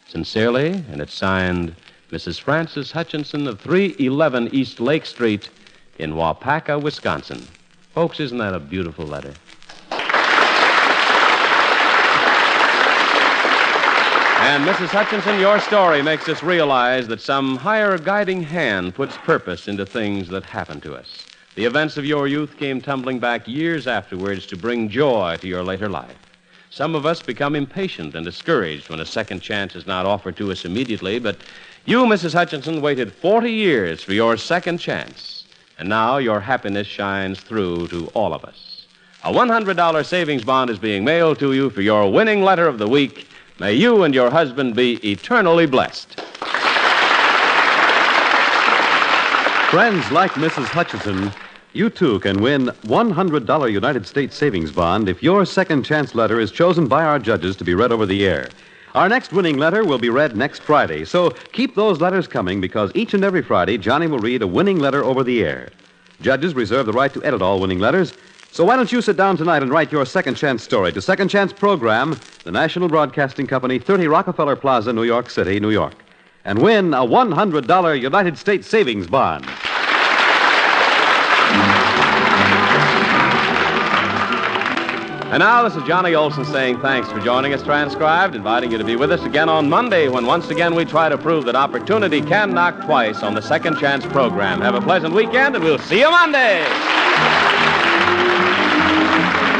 Sincerely, and it's signed Mrs. Frances Hutchinson of 311 East Lake Street in Waupaca, Wisconsin. Folks, isn't that a beautiful letter? And Mrs. Hutchinson, your story makes us realize that some higher guiding hand puts purpose into things that happen to us. The events of your youth came tumbling back years afterwards to bring joy to your later life. Some of us become impatient and discouraged when a second chance is not offered to us immediately, but you, Mrs. Hutchinson, waited 40 years for your second chance, and now your happiness shines through to all of us. A $100 savings bond is being mailed to you for your winning letter of the week. May you and your husband be eternally blessed. Friends like Mrs. Hutchinson, you too can win $100 United States savings bond if your second chance letter is chosen by our judges to be read over the air. Our next winning letter will be read next Friday, so keep those letters coming because each and every Friday, Johnny will read a winning letter over the air. Judges reserve the right to edit all winning letters, so why don't you sit down tonight and write your second chance story to Second Chance Program, the National Broadcasting Company, 30 Rockefeller Plaza, New York City, New York, and win a $100 United States savings bond. And now, this is Johnny Olson saying thanks for joining us, transcribed, inviting you to be with us again on Monday when once again we try to prove that opportunity can knock twice on the Second Chance program. Have a pleasant weekend, and we'll see you Monday.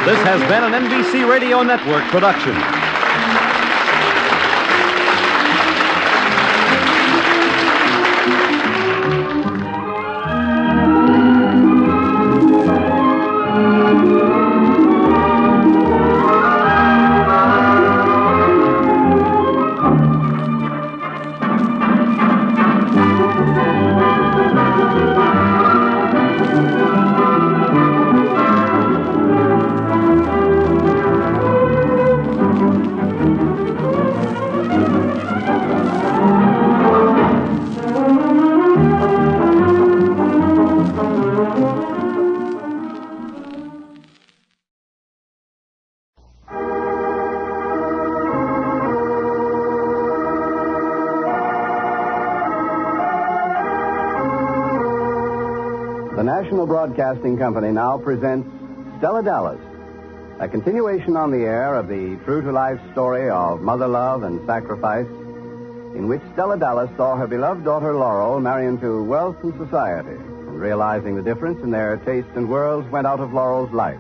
This has been an NBC Radio Network production. The National Broadcasting Company now presents Stella Dallas, a continuation on the air of the true-to-life story of mother love and sacrifice, in which Stella Dallas saw her beloved daughter Laurel marry into wealth and society, and realizing the difference in their tastes and worlds, went out of Laurel's life.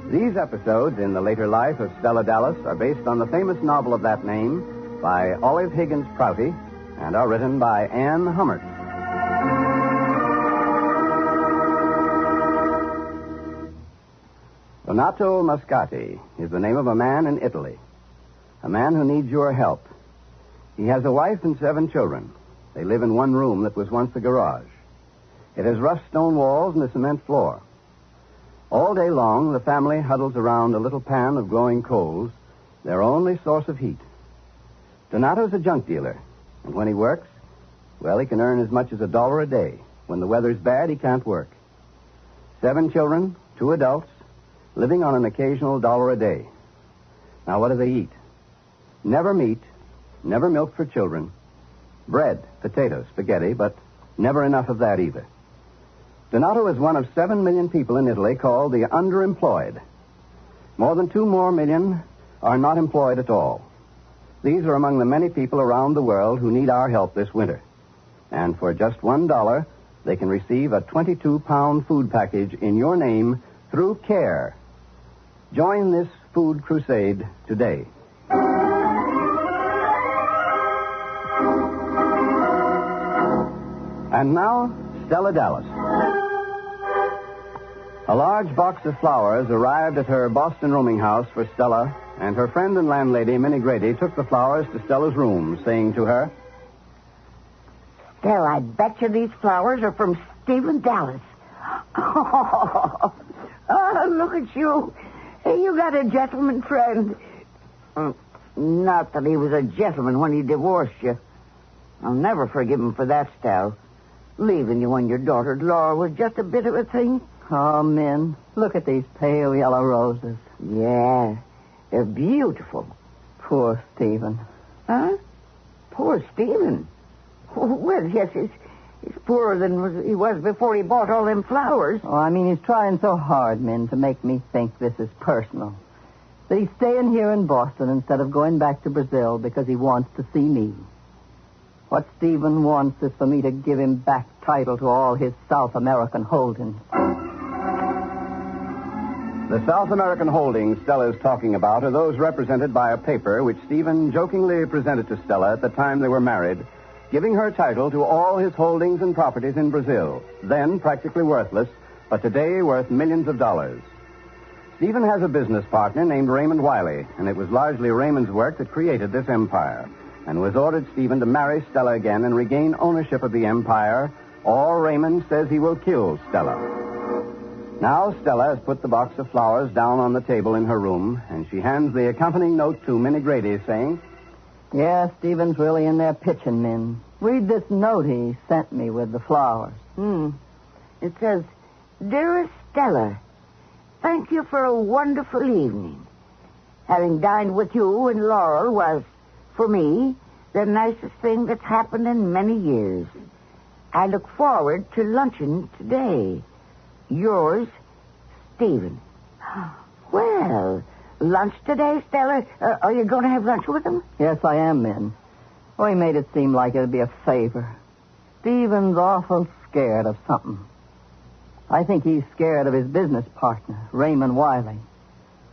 These episodes in the later life of Stella Dallas are based on the famous novel of that name by Olive Higgins Prouty and are written by Ann Hummert. Donato Mascati is the name of a man in Italy. A man who needs your help. He has a wife and 7 children. They live in one room that was once a garage. It has rough stone walls and a cement floor. All day long, the family huddles around a little pan of glowing coals, their only source of heat. Donato's a junk dealer, and when he works, well, he can earn as much as $1 a day. When the weather's bad, he can't work. 7 children, 2 adults, living on an occasional $1 a day. Now, what do they eat? Never meat, never milk for children. Bread, potatoes, spaghetti, but never enough of that either. Donato is one of 7 million people in Italy called the underemployed. More than 2 more million are not employed at all. These are among the many people around the world who need our help this winter. And for just $1, they can receive a 22-pound food package in your name through CARE. Join this food crusade today. And now, Stella Dallas. A large box of flowers arrived at her Boston rooming house for Stella, and her friend and landlady, Minnie Grady, took the flowers to Stella's room, saying to her, Stella, I bet you these flowers are from Stephen Dallas. Oh, look at you. You got a gentleman friend. Not that he was a gentleman when he divorced you. I'll never forgive him for that, Stella. Leaving you when your daughter Laura was just a bit of a thing. Oh, Min, look at these pale yellow roses. Yeah, they're beautiful. Poor Stephen. Huh? Poor Stephen? Well, yes, he's poorer than he was before he bought all them flowers. Oh, I mean, he's trying so hard, Min, to make me think this is personal. That he's staying here in Boston instead of going back to Brazil because he wants to see me. What Stephen wants is for me to give him back title to all his South American holdings. The South American holdings Stella is talking about are those represented by a paper which Stephen jokingly presented to Stella at the time they were married, giving her title to all his holdings and properties in Brazil, then practically worthless, but today worth millions of dollars. Stephen has a business partner named Raymond Wiley, and it was largely Raymond's work that created this empire, and was ordered Stephen to marry Stella again and regain ownership of the empire, or Raymond says he will kill Stella. Now Stella has put the box of flowers down on the table in her room, and she hands the accompanying note to Minnie Grady, saying, Yeah, Stephen's really in there pitching, Min. Read this note he sent me with the flowers. It says, Dearest Stella, thank you for a wonderful evening. Having dined with you and Laurel was, for me, the nicest thing that's happened in many years. I look forward to luncheon today. Yours, Stephen. Well, lunch today, Stella? Are you going to have lunch with him? Yes, I am, Min. Oh, he made it seem like it would be a favor. Stephen's awful scared of something. I think he's scared of his business partner, Raymond Wiley.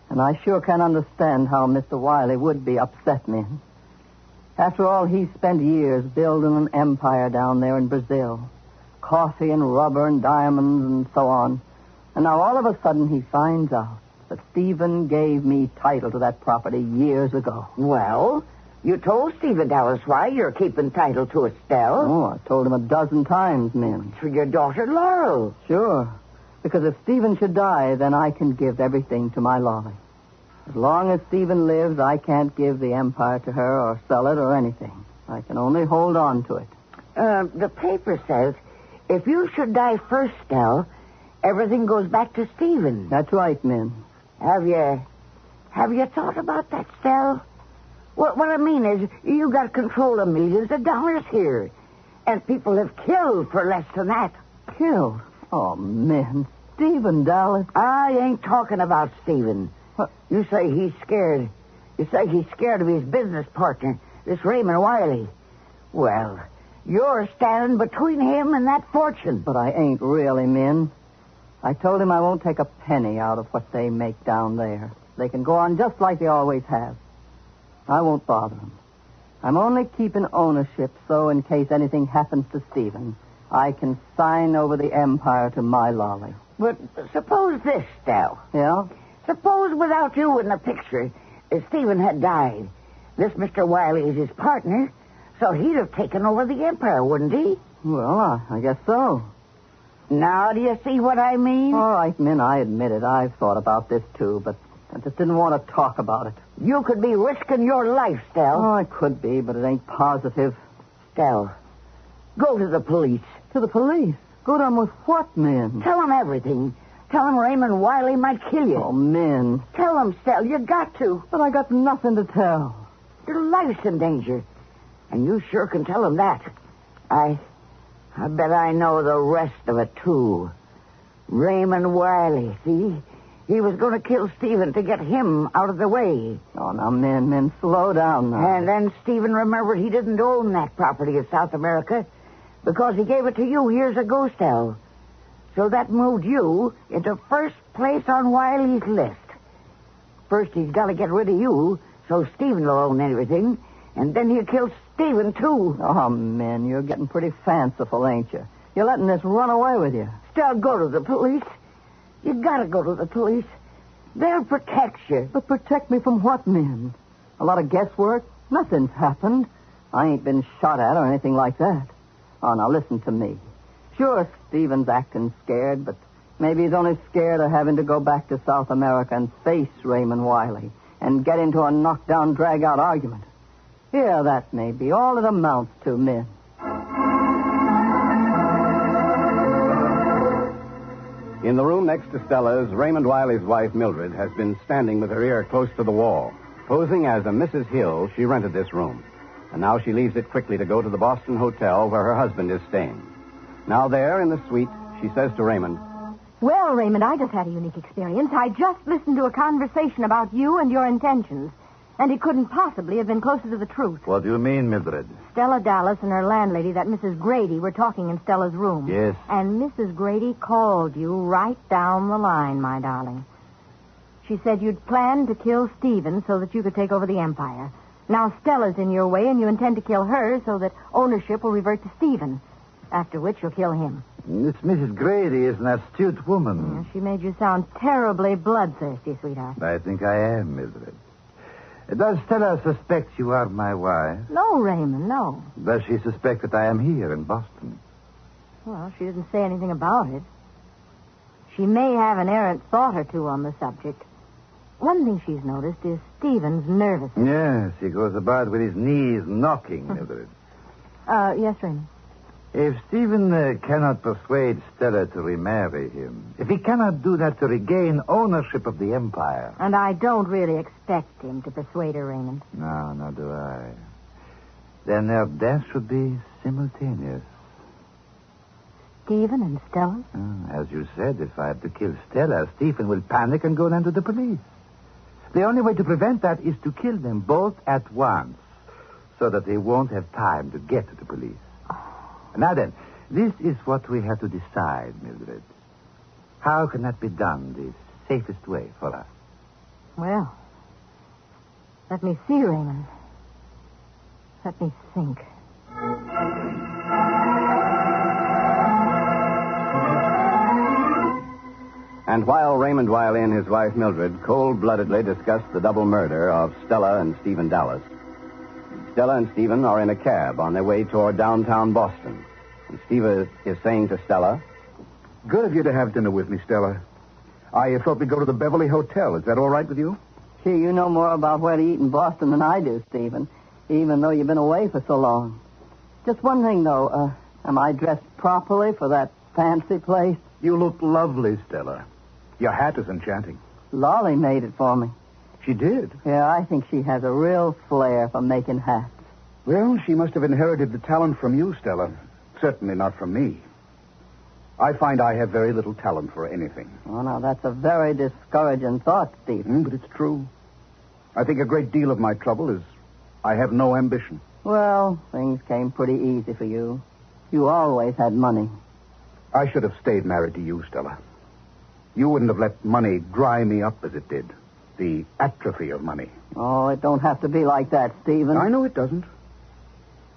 And I sure can understand how Mr. Wiley would be upset, Min. After all, he spent years building an empire down there in Brazil. Coffee and rubber and diamonds and so on. And now all of a sudden he finds out that Stephen gave me title to that property years ago. Well, you told Stephen Dallas why you're keeping title to it, Stella. Oh, I told him a dozen times, Min. For your daughter Laurel. Sure. Because if Stephen should die, then I can give everything to my Lolly. As long as Stephen lives, I can't give the empire to her or sell it or anything. I can only hold on to it. The paper says if you should die first, Stella, everything goes back to Stephen. That's right, Min. Have you thought about that, Stella? What I mean is, you got control of millions of dollars here. And people have killed for less than that. Killed? Oh, Min. Stephen Dallas. I ain't talking about Stephen. What? You say he's scared. You say he's scared of his business partner, this Raymond Wiley. Well, you're standing between him and that fortune. But I ain't really, Min. I told him I won't take a penny out of what they make down there. They can go on just like they always have. I won't bother them. I'm only keeping ownership so in case anything happens to Stephen, I can sign over the empire to my Lolly. But suppose this, Stella. Yeah? Suppose without you in the picture, Stephen had died. This Mr. Wiley is his partner, so he'd have taken over the empire, wouldn't he? Well, I guess so. Now do you see what I mean? All right, Min, I admit it. I've thought about this, too, but I just didn't want to talk about it. You could be risking your life, Stell. Oh, I could be, but it ain't positive. Stell, go to the police. To the police? Go to them with what, Min? Tell them everything. Tell them Raymond Wiley might kill you. Oh, Min. Tell them, Stell, you got to. But I got nothing to tell. Your life's in danger. And you sure can tell them that. I bet I know the rest of it, too. Raymond Wiley, see? He was going to kill Stephen to get him out of the way. Oh, now, Min, slow down now. And then Stephen remembered he didn't own that property in South America because he gave it to you years ago, Stell. So that moved you into first place on Wiley's list. First, he's got to get rid of you so Stephen will own everything, and then he'll kill Stephen, too. Oh, Min, you're getting pretty fanciful, ain't you? You're letting this run away with you. Stell, go to the police. You gotta go to the police. They'll protect you. But protect me from what, Min? A lot of guesswork? Nothing's happened. I ain't been shot at or anything like that. Oh, now listen to me. Sure, Stephen's acting scared, but maybe he's only scared of having to go back to South America and face Raymond Wiley and get into a knockdown, drag-out argument. Yeah, that may be all it amounts to, Min. In the room next to Stella's, Raymond Wiley's wife, Mildred, has been standing with her ear close to the wall. Posing as a Mrs. Hill, she rented this room. And now she leaves it quickly to go to the Boston hotel where her husband is staying. Now there in the suite, she says to Raymond, Well, Raymond, I just had a unique experience. I just listened to a conversation about you and your intentions. And it couldn't possibly have been closer to the truth. What do you mean, Mildred? Stella Dallas and her landlady, that Mrs. Grady, were talking in Stella's room. Yes. And Mrs. Grady called you right down the line, my darling. She said you'd planned to kill Stephen so that you could take over the empire. Now Stella's in your way, and you intend to kill her so that ownership will revert to Stephen. After which you'll kill him. This Mrs. Grady is an astute woman. Yeah, she made you sound terribly bloodthirsty, sweetheart. I think I am, Mildred. Does Stella suspect you are my wife? No, Raymond, no. Does she suspect that I am here in Boston? Well, she didn't say anything about it. She may have an errant thought or two on the subject. One thing she's noticed is Stephen's nervous. Yes, he goes about with his knees knocking, Mildred. Yes, Raymond. If Stephen cannot persuade Stella to remarry him, if he cannot do that to regain ownership of the empire... And I don't really expect him to persuade her, Raymond. No, nor do I. Then their death should be simultaneous. Stephen and Stella? As you said, if I have to kill Stella, Stephen will panic and go down to the police. The only way to prevent that is to kill them both at once, so that they won't have time to get to the police. Now then, this is what we have to decide, Mildred. How can that be done the safest way for us? Well, let me see, Raymond. Let me think. And while Raymond Wiley and his wife Mildred cold-bloodedly discussed the double murder of Stella and Stephen Dallas, Stella and Stephen are in a cab on their way toward downtown Boston. And Steve is saying to Stella, Good of you to have dinner with me, Stella. I thought we'd go to the Beverly Hotel. Is that all right with you? Gee, you know more about where to eat in Boston than I do, Stephen, even though you've been away for so long. Just one thing, though. Am I dressed properly for that fancy place? You look lovely, Stella. Your hat is enchanting. Lolly made it for me. She did? Yeah, I think she has a real flair for making hats. Well, she must have inherited the talent from you, Stella. Certainly not from me. I find I have very little talent for anything. Oh, now, that's a very discouraging thought, Stephen. But it's true. I think a great deal of my trouble is I have no ambition. Well, things came pretty easy for you. You always had money. I should have stayed married to you, Stella. You wouldn't have let money dry me up as it did. The atrophy of money. Oh, it don't have to be like that, Stephen. I know it doesn't.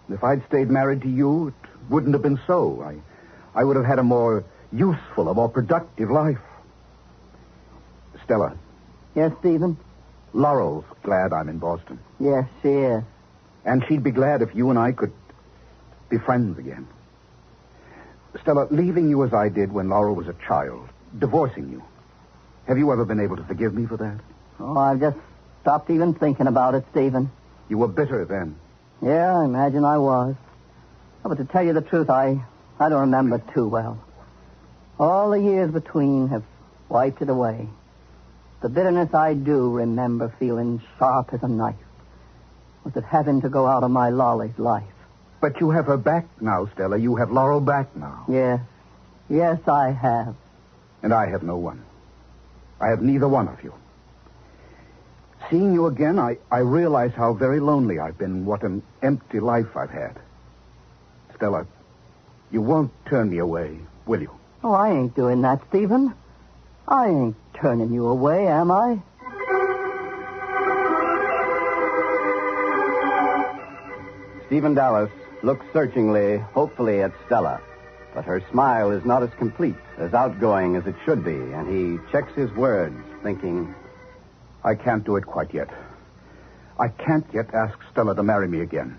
If I'd stayed married to you, it wouldn't have been so. I would have had a more useful, a more productive life. Stella, Yes, Stephen? Laurel's glad I'm in Boston. Yes, she is. And she'd be glad if you and I could be friends again. Stella, leaving you as I did when Laurel was a child, divorcing you, have you ever been able to forgive me for that? Oh, I've just stopped even thinking about it, Stephen. You were bitter then. Yeah, I imagine I was. Oh, but to tell you the truth, I don't remember too well. All the years between have wiped it away. The bitterness I do remember feeling sharp as a knife was at having to go out of my Lolly's life. But you have her back now, Stella. You have Laurel back now. Yes. Yes, I have. And I have no one. I have neither one of you. Seeing you again, I realize how very lonely I've been, what an empty life I've had. Stella, you won't turn me away, will you? Oh, I ain't doing that, Stephen. I ain't turning you away, am I? Stephen Dallas looks searchingly, hopefully at Stella, but her smile is not as complete, as outgoing as it should be, and he checks his words, thinking, I can't do it quite yet. I can't yet ask Stella to marry me again.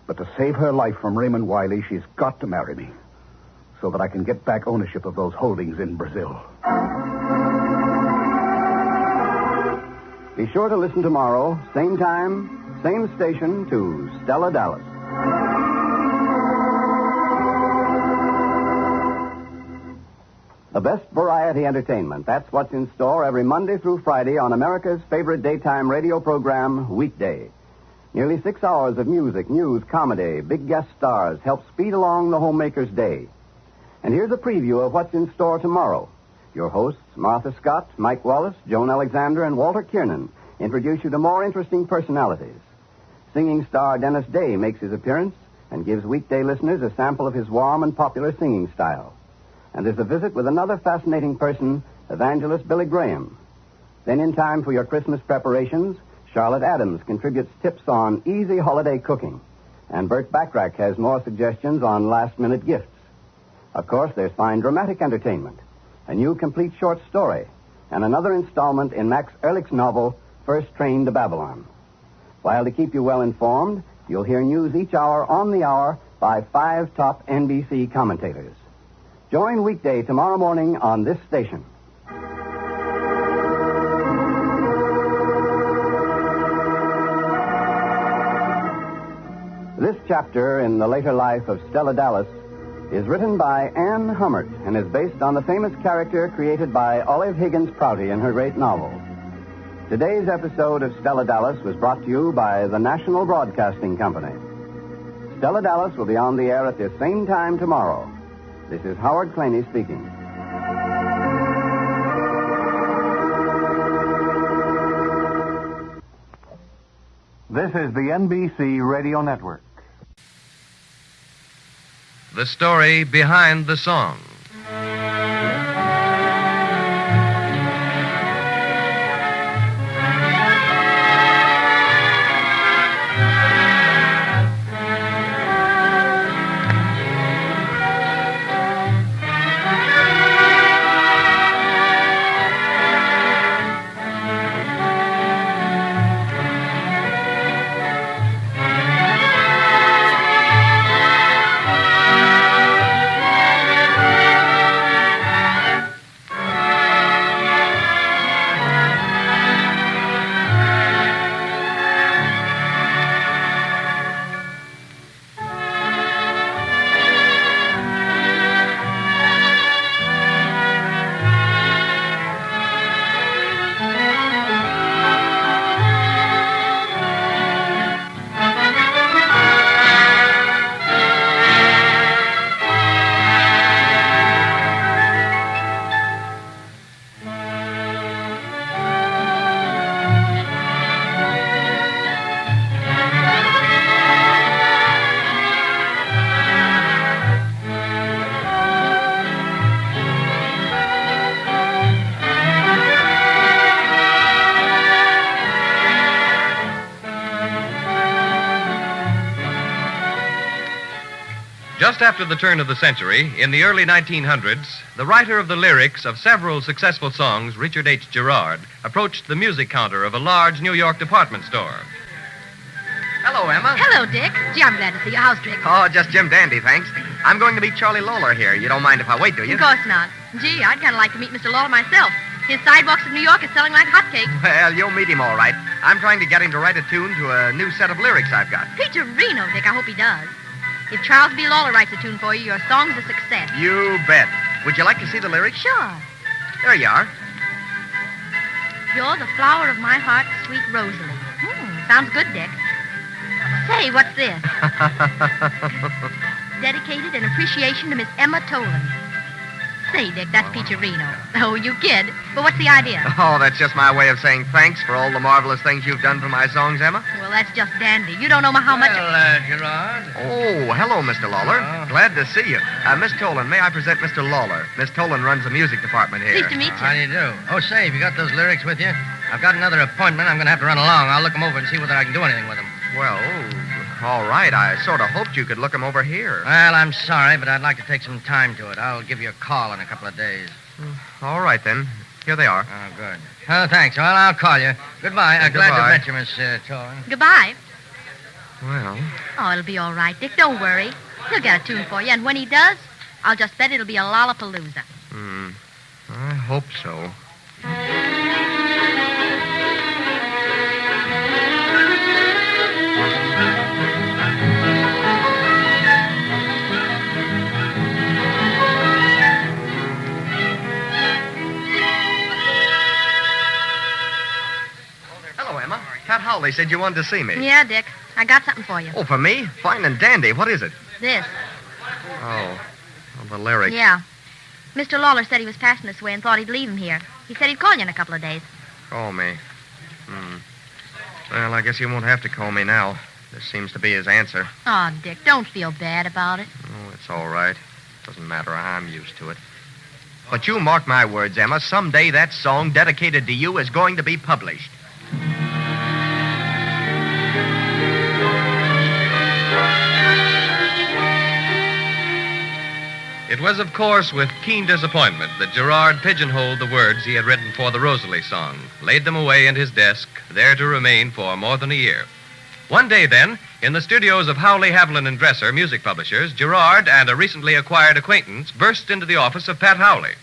But to save her life from Raymond Wiley, she's got to marry me, so that I can get back ownership of those holdings in Brazil. Be sure to listen tomorrow, same time, same station, to Stella Dallas. The best variety entertainment. That's what's in store every Monday through Friday on America's favorite daytime radio program, Weekday. Nearly 6 hours of music, news, comedy, big guest stars help speed along the homemaker's day. And here's a preview of what's in store tomorrow. Your hosts, Martha Scott, Mike Wallace, Joan Alexander, and Walter Kiernan, introduce you to more interesting personalities. Singing star Dennis Day makes his appearance and gives weekday listeners a sample of his warm and popular singing style. And there's a visit with another fascinating person, evangelist Billy Graham. Then in time for your Christmas preparations, Charlotte Adams contributes tips on easy holiday cooking. And Bert Backrack has more suggestions on last-minute gifts. Of course, there's fine dramatic entertainment, a new complete short story, and another installment in Max Ehrlich's novel, First Train to Babylon. While to keep you well informed, you'll hear news each hour on the hour by 5 top NBC commentators. Join Weekday tomorrow morning on this station. This chapter in the later life of Stella Dallas is written by Anne Hummert and is based on the famous character created by Olive Higgins Prouty in her great novel. Today's episode of Stella Dallas was brought to you by the National Broadcasting Company. Stella Dallas will be on the air at this same time tomorrow. This is Howard Claney speaking. This is the NBC Radio Network. The story behind the song. Just after the turn of the century, in the early 1900s, the writer of the lyrics of several successful songs, Richard H. Girard, approached the music counter of a large New York department store. Hello, Emma. Hello, Dick. Gee, I'm glad to see you. How's Dick? Oh, just Jim Dandy, thanks. I'm going to meet Charlie Lawler here. You don't mind if I wait, do you? Of course not. Gee, I'd kind of like to meet Mr. Lawler myself. His sidewalks in New York is selling like hotcakes. Well, you'll meet him all right. I'm trying to get him to write a tune to a new set of lyrics I've got. Peterino, Dick. I hope he does. If Charles B. Lawler writes a tune for you, your song's a success. You bet. Would you like to see the lyrics? Sure. There you are. You're the flower of my heart, sweet Rosalie. Sounds good, Dick. Say, what's this? Dedicated in appreciation to Miss Emma Tolan. Say, Dick, that's Peterino. Oh, you kid. But what's the idea? Oh, that's just my way of saying thanks for all the marvelous things you've done for my songs, Emma. Well, that's just dandy. You don't know how much... Gerard. Oh, hello, Mr. Lawler. Glad to see you. Miss Tolan, may I present Mr. Lawler? Miss Tolan runs the music department here. Pleased to meet you. How do you do? Oh, say, have you got those lyrics with you? I've got another appointment. I'm going to have to run along. I'll look them over and see whether I can do anything with them. Well, all right. I sort of hoped you could look them over here. Well, I'm sorry, but I'd like to take some time to it. I'll give you a call in a couple of days. All right, then. Here they are. Oh, good. Oh, thanks. Well, I'll call you. Goodbye. I'm glad to Goodbye. have met you, Miss Tolan. Goodbye. Well, Oh, it'll be all right, Dick. Don't worry. He'll get a tune for you, and when he does, I'll just bet it'll be a lollapalooza. I hope so. Hello, Emma. Pat Howley said you wanted to see me. Yeah, Dick. I got something for you. Oh, for me? Fine and dandy. What is it? This. Oh, the lyrics. Yeah. Mr. Lawler said he was passing this way and thought he'd leave him here. He said he'd call you in a couple of days. Call me. Well, I guess he won't have to call me now. This seems to be his answer. Oh, Dick, don't feel bad about it. Oh, it's all right. Doesn't matter. I'm used to it. But you mark my words, Emma. Someday that song dedicated to you is going to be published. It was, of course, with keen disappointment that Girard pigeonholed the words he had written for the Rosalie song, laid them away in his desk, there to remain for more than a year. One day, then, in the studios of Howley, Haviland, and Dresser, music publishers, Girard and a recently acquired acquaintance burst into the office of Pat Howley.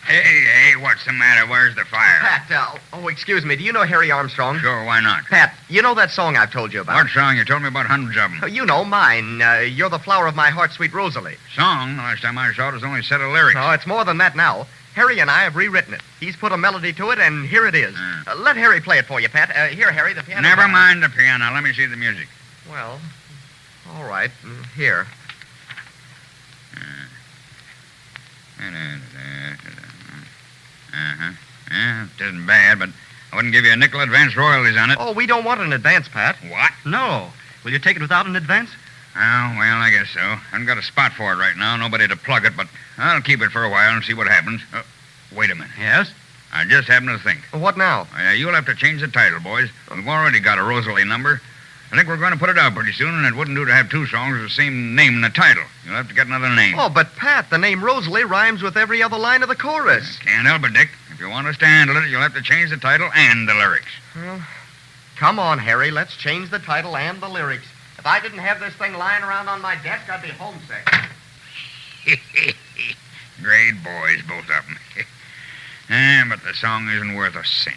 Hey, what's the matter? Where's the fire? Pat, excuse me. Do you know Harry Armstrong? Sure, why not? Pat, you know that song I've told you about? What song? You told me about hundreds of them. You know, mine. You're the flower of my heart, sweet Rosalie. Song? The last time I saw it was only a set of lyrics. Oh, it's more than that now. Harry and I have rewritten it. He's put a melody to it, and here it is. Let Harry play it for you, Pat. Here, Harry, the piano. Never mind the piano. Let me see the music. Well, all right. Here. Yeah, it isn't bad, but I wouldn't give you a nickel advance royalties on it. Oh, we don't want an advance, Pat. What? No. Will you take it without an advance? Oh, well, I guess so. I haven't got a spot for it right now. Nobody to plug it, but I'll keep it for a while and see what happens. Wait a minute. Yes? I just happened to think. What now? You'll have to change the title, boys. We've already got a Rosalie number. I think we're going to put it out pretty soon, and it wouldn't do to have two songs with the same name in the title. You'll have to get another name. Oh, but, Pat, the name Rosalie rhymes with every other line of the chorus. Can't help it, Dick. If you want us to handle it, you'll have to change the title and the lyrics. Well, come on, Harry. Let's change the title and the lyrics. If I didn't have this thing lying around on my desk, I'd be homesick. Great boys, both of them. But the song isn't worth a cent.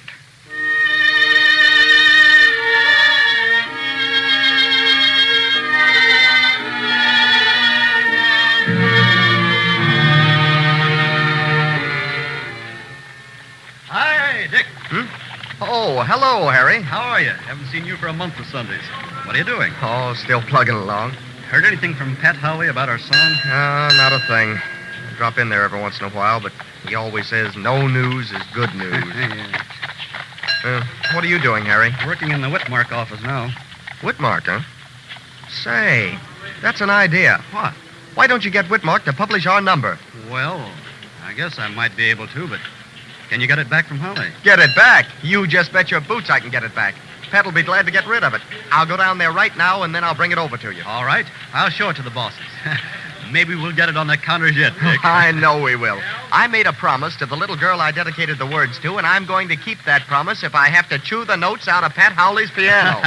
Hi, Dick. Oh, hello, Harry. How are you? Haven't seen you for a month of Sundays. What are you doing? Oh, still plugging along. Heard anything from Pat Howley about our song? Not a thing. I drop in there every once in a while, but he always says no news is good news. What are you doing, Harry? Working in the Whitmark office now. Whitmark, huh? Say, that's an idea. What? Why don't you get Whitmark to publish our number? Well, I guess I might be able to, but can you get it back from Howley? Get it back? You just bet your boots I can get it back. Pat will be glad to get rid of it. I'll go down there right now, and then I'll bring it over to you. All right. I'll show it to the bosses. maybe we'll get it on the counters yet, Dick. I know we will. I made a promise to the little girl I dedicated the words to, and I'm going to keep that promise if I have to chew the notes out of Pat Howley's piano.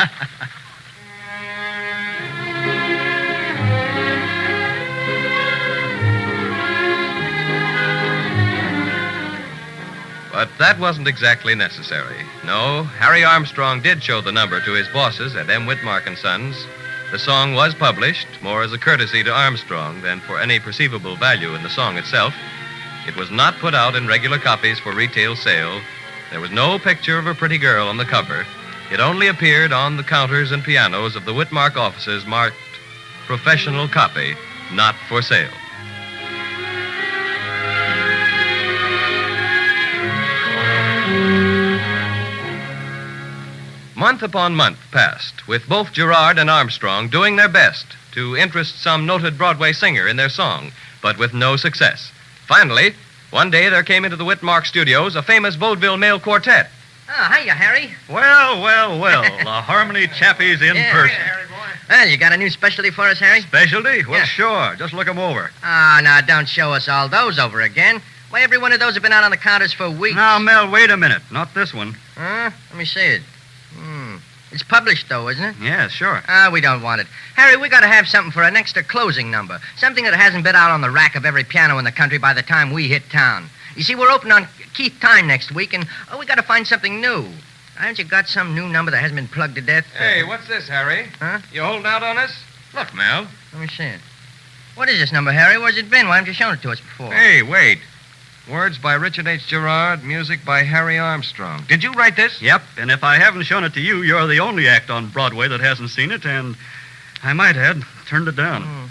But that wasn't exactly necessary. No, Harry Armstrong did show the number to his bosses at M. Whitmark & Sons. The song was published, more as a courtesy to Armstrong than for any perceivable value in the song itself. It was not put out in regular copies for retail sale. There was no picture of a pretty girl on the cover. It only appeared on the counters and pianos of the Whitmark offices marked Professional Copy, Not for Sale. Month upon month passed, with both Gerard and Armstrong doing their best to interest some noted Broadway singer in their song, but with no success. Finally, one day there came into the Whitmark studios a famous vaudeville male quartet. Oh, hiya, Harry. Well, the Harmony Chappies in person. Well, you got a new specialty for us, Harry? Specialty? Well, Yeah. sure. Just look 'em over. Ah, now, don't show us all those over again. Why, every one of those have been out on the counters for weeks. Now, Mel, wait a minute. Not this one. Huh? Let me see it. It's published, though, isn't it? Yeah, sure. Ah, we don't want it. Harry, we got to have something for an extra closing number. Something that hasn't been out on the rack of every piano in the country by the time we hit town. You see, we're open on Keith Time next week, and we got to find something new. Haven't you got some new number that hasn't been plugged to death? Hey, what's this, Harry? Huh? You holding out on us? Look, Mel. Let me see it. What is this number, Harry? Where's it been? Why haven't you shown it to us before? Hey, wait. Words by Richard H. Gerard, music by Harry Armstrong. Did you write this? Yep, and if I haven't shown it to you, you're the only act on Broadway that hasn't seen it, and I might have turned it down.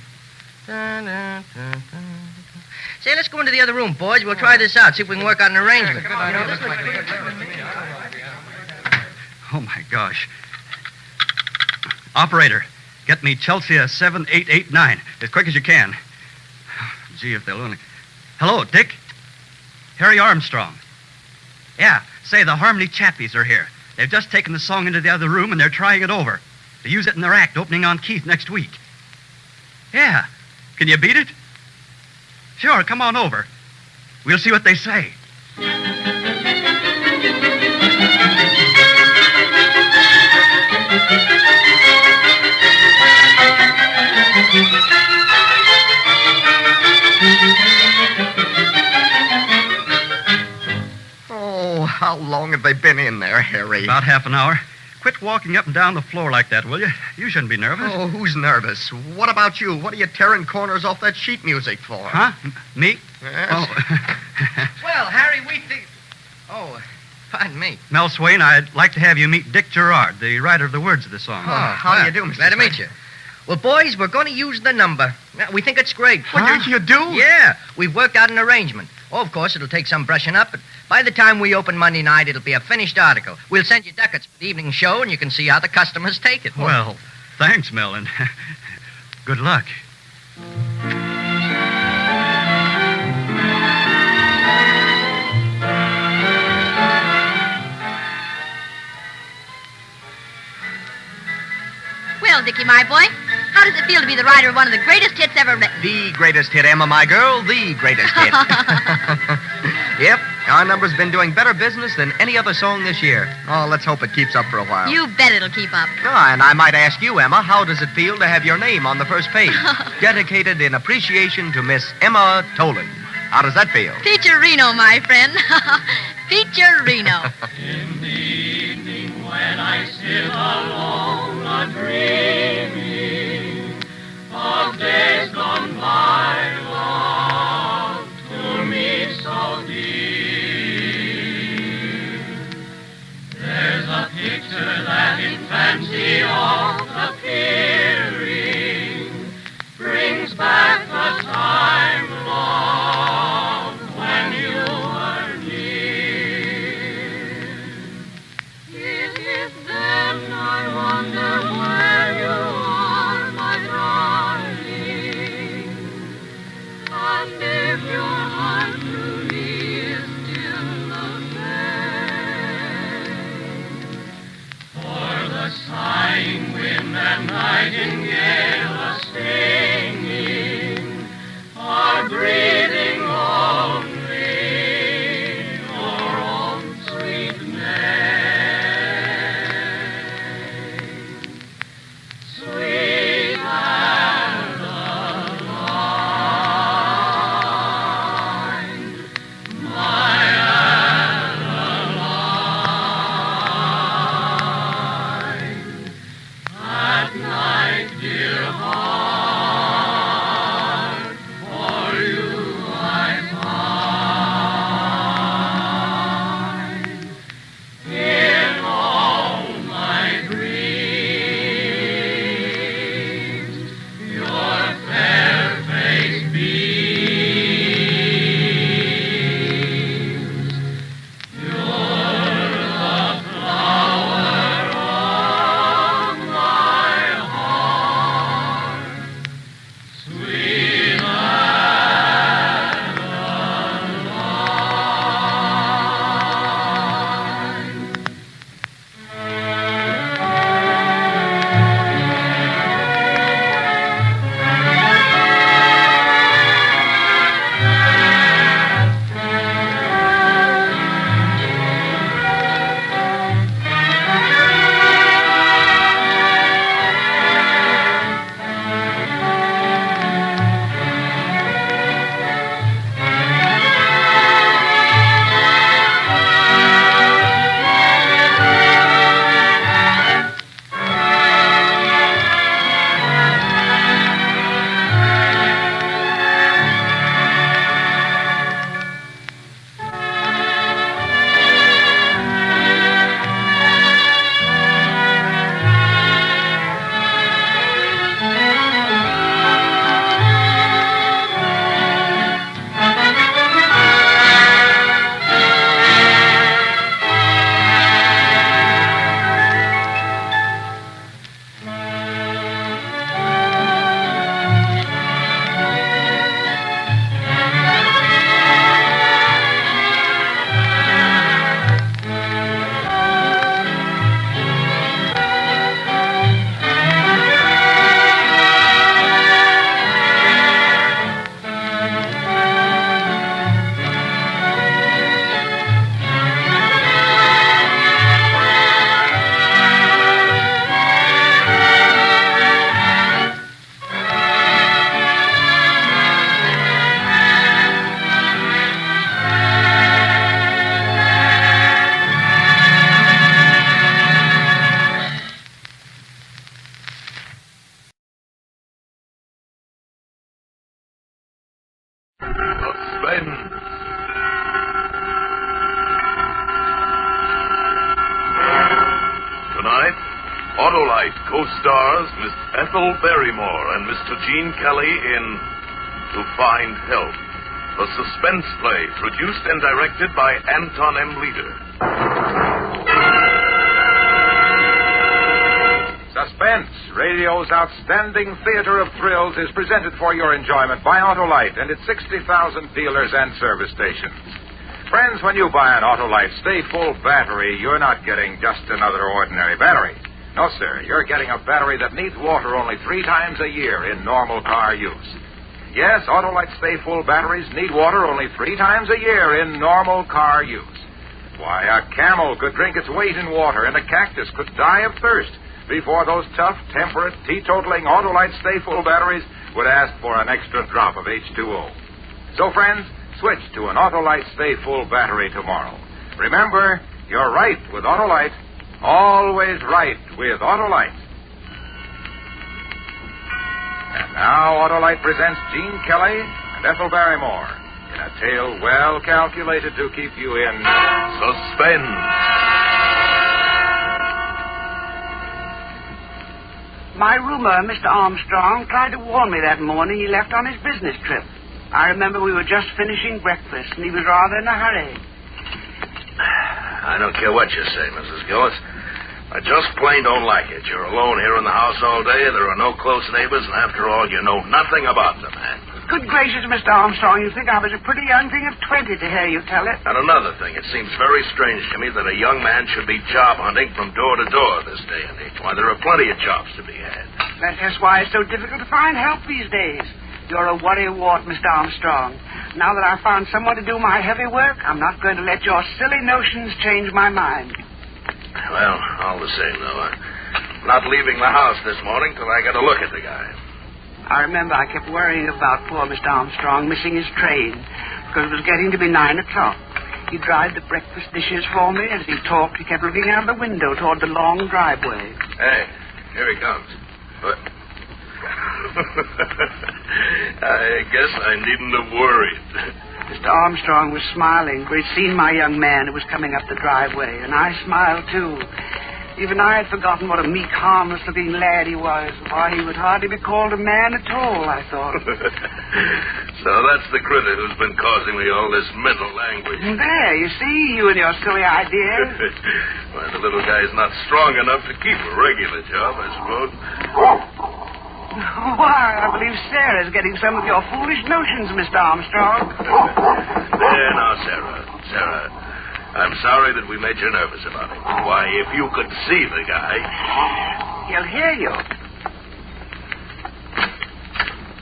Say, let's go into the other room, boys. We'll try this out, see if we can work out an arrangement. Oh, my gosh. Operator, get me Chelsea 7889 as quick as you can. Gee, if they'll only... Hello, Dick? Harry Armstrong. Yeah, say, the Harmony Chappies are here. They've just taken the song into the other room, and they're trying it over. To use it in their act opening on Keith next week. Yeah. Can you beat it? Sure, come on over. We'll see what they say. Oh, how long have they been in there, Harry? About half an hour. Quit walking up and down the floor like that, will you? You shouldn't be nervous. Oh, who's nervous? What about you? What are you tearing corners off that sheet music for? Huh? Me? Yes. Oh. Well, Harry, we think... Oh, pardon me. Mel Swain, I'd like to have you meet Dick Gerard, the writer of the words of the song. Oh, how do you do, Mr. Glad to Swain? meet you. Well, boys, we're going to use the number. We think it's great. What, you do? Yeah, we've worked out an arrangement. Oh, of course, it'll take some brushing up, but by the time we open Monday night, it'll be a finished article. We'll send you ducats for the evening show, and you can see how the customers take it. Well, thanks, Mel, and good luck. Well, Dickie, my boy, how does it feel to be the writer of one of the greatest hits ever written? The greatest hit, Emma, my girl. The greatest hit. Yep, our number's been doing better business than any other song this year. Oh, let's hope it keeps up for a while. You bet it'll keep up. And I might ask you, Emma, how does it feel to have your name on the first page? Dedicated in appreciation to Miss Emma Tolan. How does that feel? Peacherino, my friend. Peacherino. In the evening when I sit alone a-dreaming of days gone by, love to me so dear. There's a picture that in fancy oft appearing brings back the time, love, when you were near. Is it then I wonder where you are, my darling? Autolite co-stars Miss Ethel Barrymore and Mr. Gene Kelly in To Find Help, a suspense play produced and directed by Anton M. Leader. Suspense, radio's outstanding theater of thrills, is presented for your enjoyment by Autolite and its 60,000 dealers and service stations. Friends, when you buy an Autolite Stay Full battery, you're not getting just another ordinary battery. No, sir, you're getting a battery that needs water only 3 times a year in normal car use. Yes, Autolite Stay Full batteries need water only 3 times a year in normal car use. Why, a camel could drink its weight in water, and a cactus could die of thirst before those tough, temperate, teetotaling Autolite Stay Full batteries would ask for an extra drop of H2O. So, friends, switch to an Autolite Stay Full battery tomorrow. Remember, you're right with Autolite. Always right with Autolite. And now Autolite presents Gene Kelly and Ethel Barrymore in a tale well calculated to keep you in suspense. My roomer, Mr. Armstrong, tried to warn me that morning he left on his business trip. I remember we were just finishing breakfast, and he was rather in a hurry. I don't care what you say, Mrs. Gillis. I just plain don't like it. You're alone here in the house all day. There are no close neighbors, and after all, you know nothing about the man. Good gracious, Mr. Armstrong, you think I was a pretty young thing of 20 to hear you tell it. And another thing, it seems very strange to me that a young man should be job hunting from door to door this day and age. Why, there are plenty of jobs to be had. That's just why it's so difficult to find help these days. You're a worrywart, Mr. Armstrong. Now that I've found someone to do my heavy work, I'm not going to let your silly notions change my mind. Well, all the same, though, I'm not leaving the house this morning till I get a look at the guy. I remember I kept worrying about poor Mr. Armstrong missing his train because it was getting to be 9 o'clock. He dried the breakfast dishes for me. As he talked, he kept looking out of the window toward the long driveway. Hey, here he comes. What? I guess I needn't have worried. Mr. Armstrong was smiling, for he'd seen my young man who was coming up the driveway, and I smiled, too. Even I had forgotten what a meek, harmless-looking lad he was. Why, he would hardly be called a man at all, I thought. So that's the critter who's been causing me all this mental anguish. There, you see, you and your silly ideas. Why, the little guy's not strong enough to keep a regular job, I suppose. Why, I believe Sarah's getting some of your foolish notions, Mr. Armstrong. There now, Sarah, I'm sorry that we made you nervous about him. Why, if you could see the guy... He'll hear you.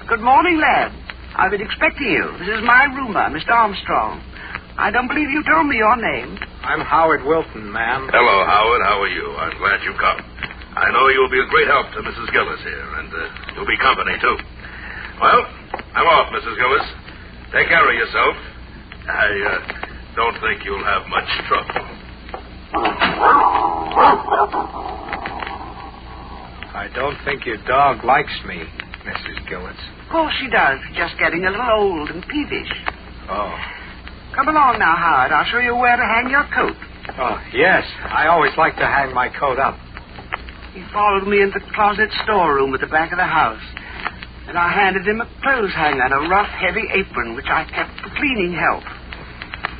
Good morning, lad. I've been expecting you. This is my roomer, Mr. Armstrong. I don't believe you told me your name. I'm Howard Wilton, ma'am. Hello, Howard. How are you? I'm glad you come. I know you'll be a great help to Mrs. Gillis here, and you'll be company, too. Well, I'm off, Mrs. Gillis. Take care of yourself. I don't think you'll have much trouble. I don't think your dog likes me, Mrs. Gillis. Of course she does. Just getting a little old and peevish. Oh. Come along now, Howard. I'll show you where to hang your coat. Oh, yes. I always like to hang my coat up. He followed me into the closet storeroom at the back of the house. And I handed him a clothes hanger and a rough, heavy apron, which I kept for cleaning help.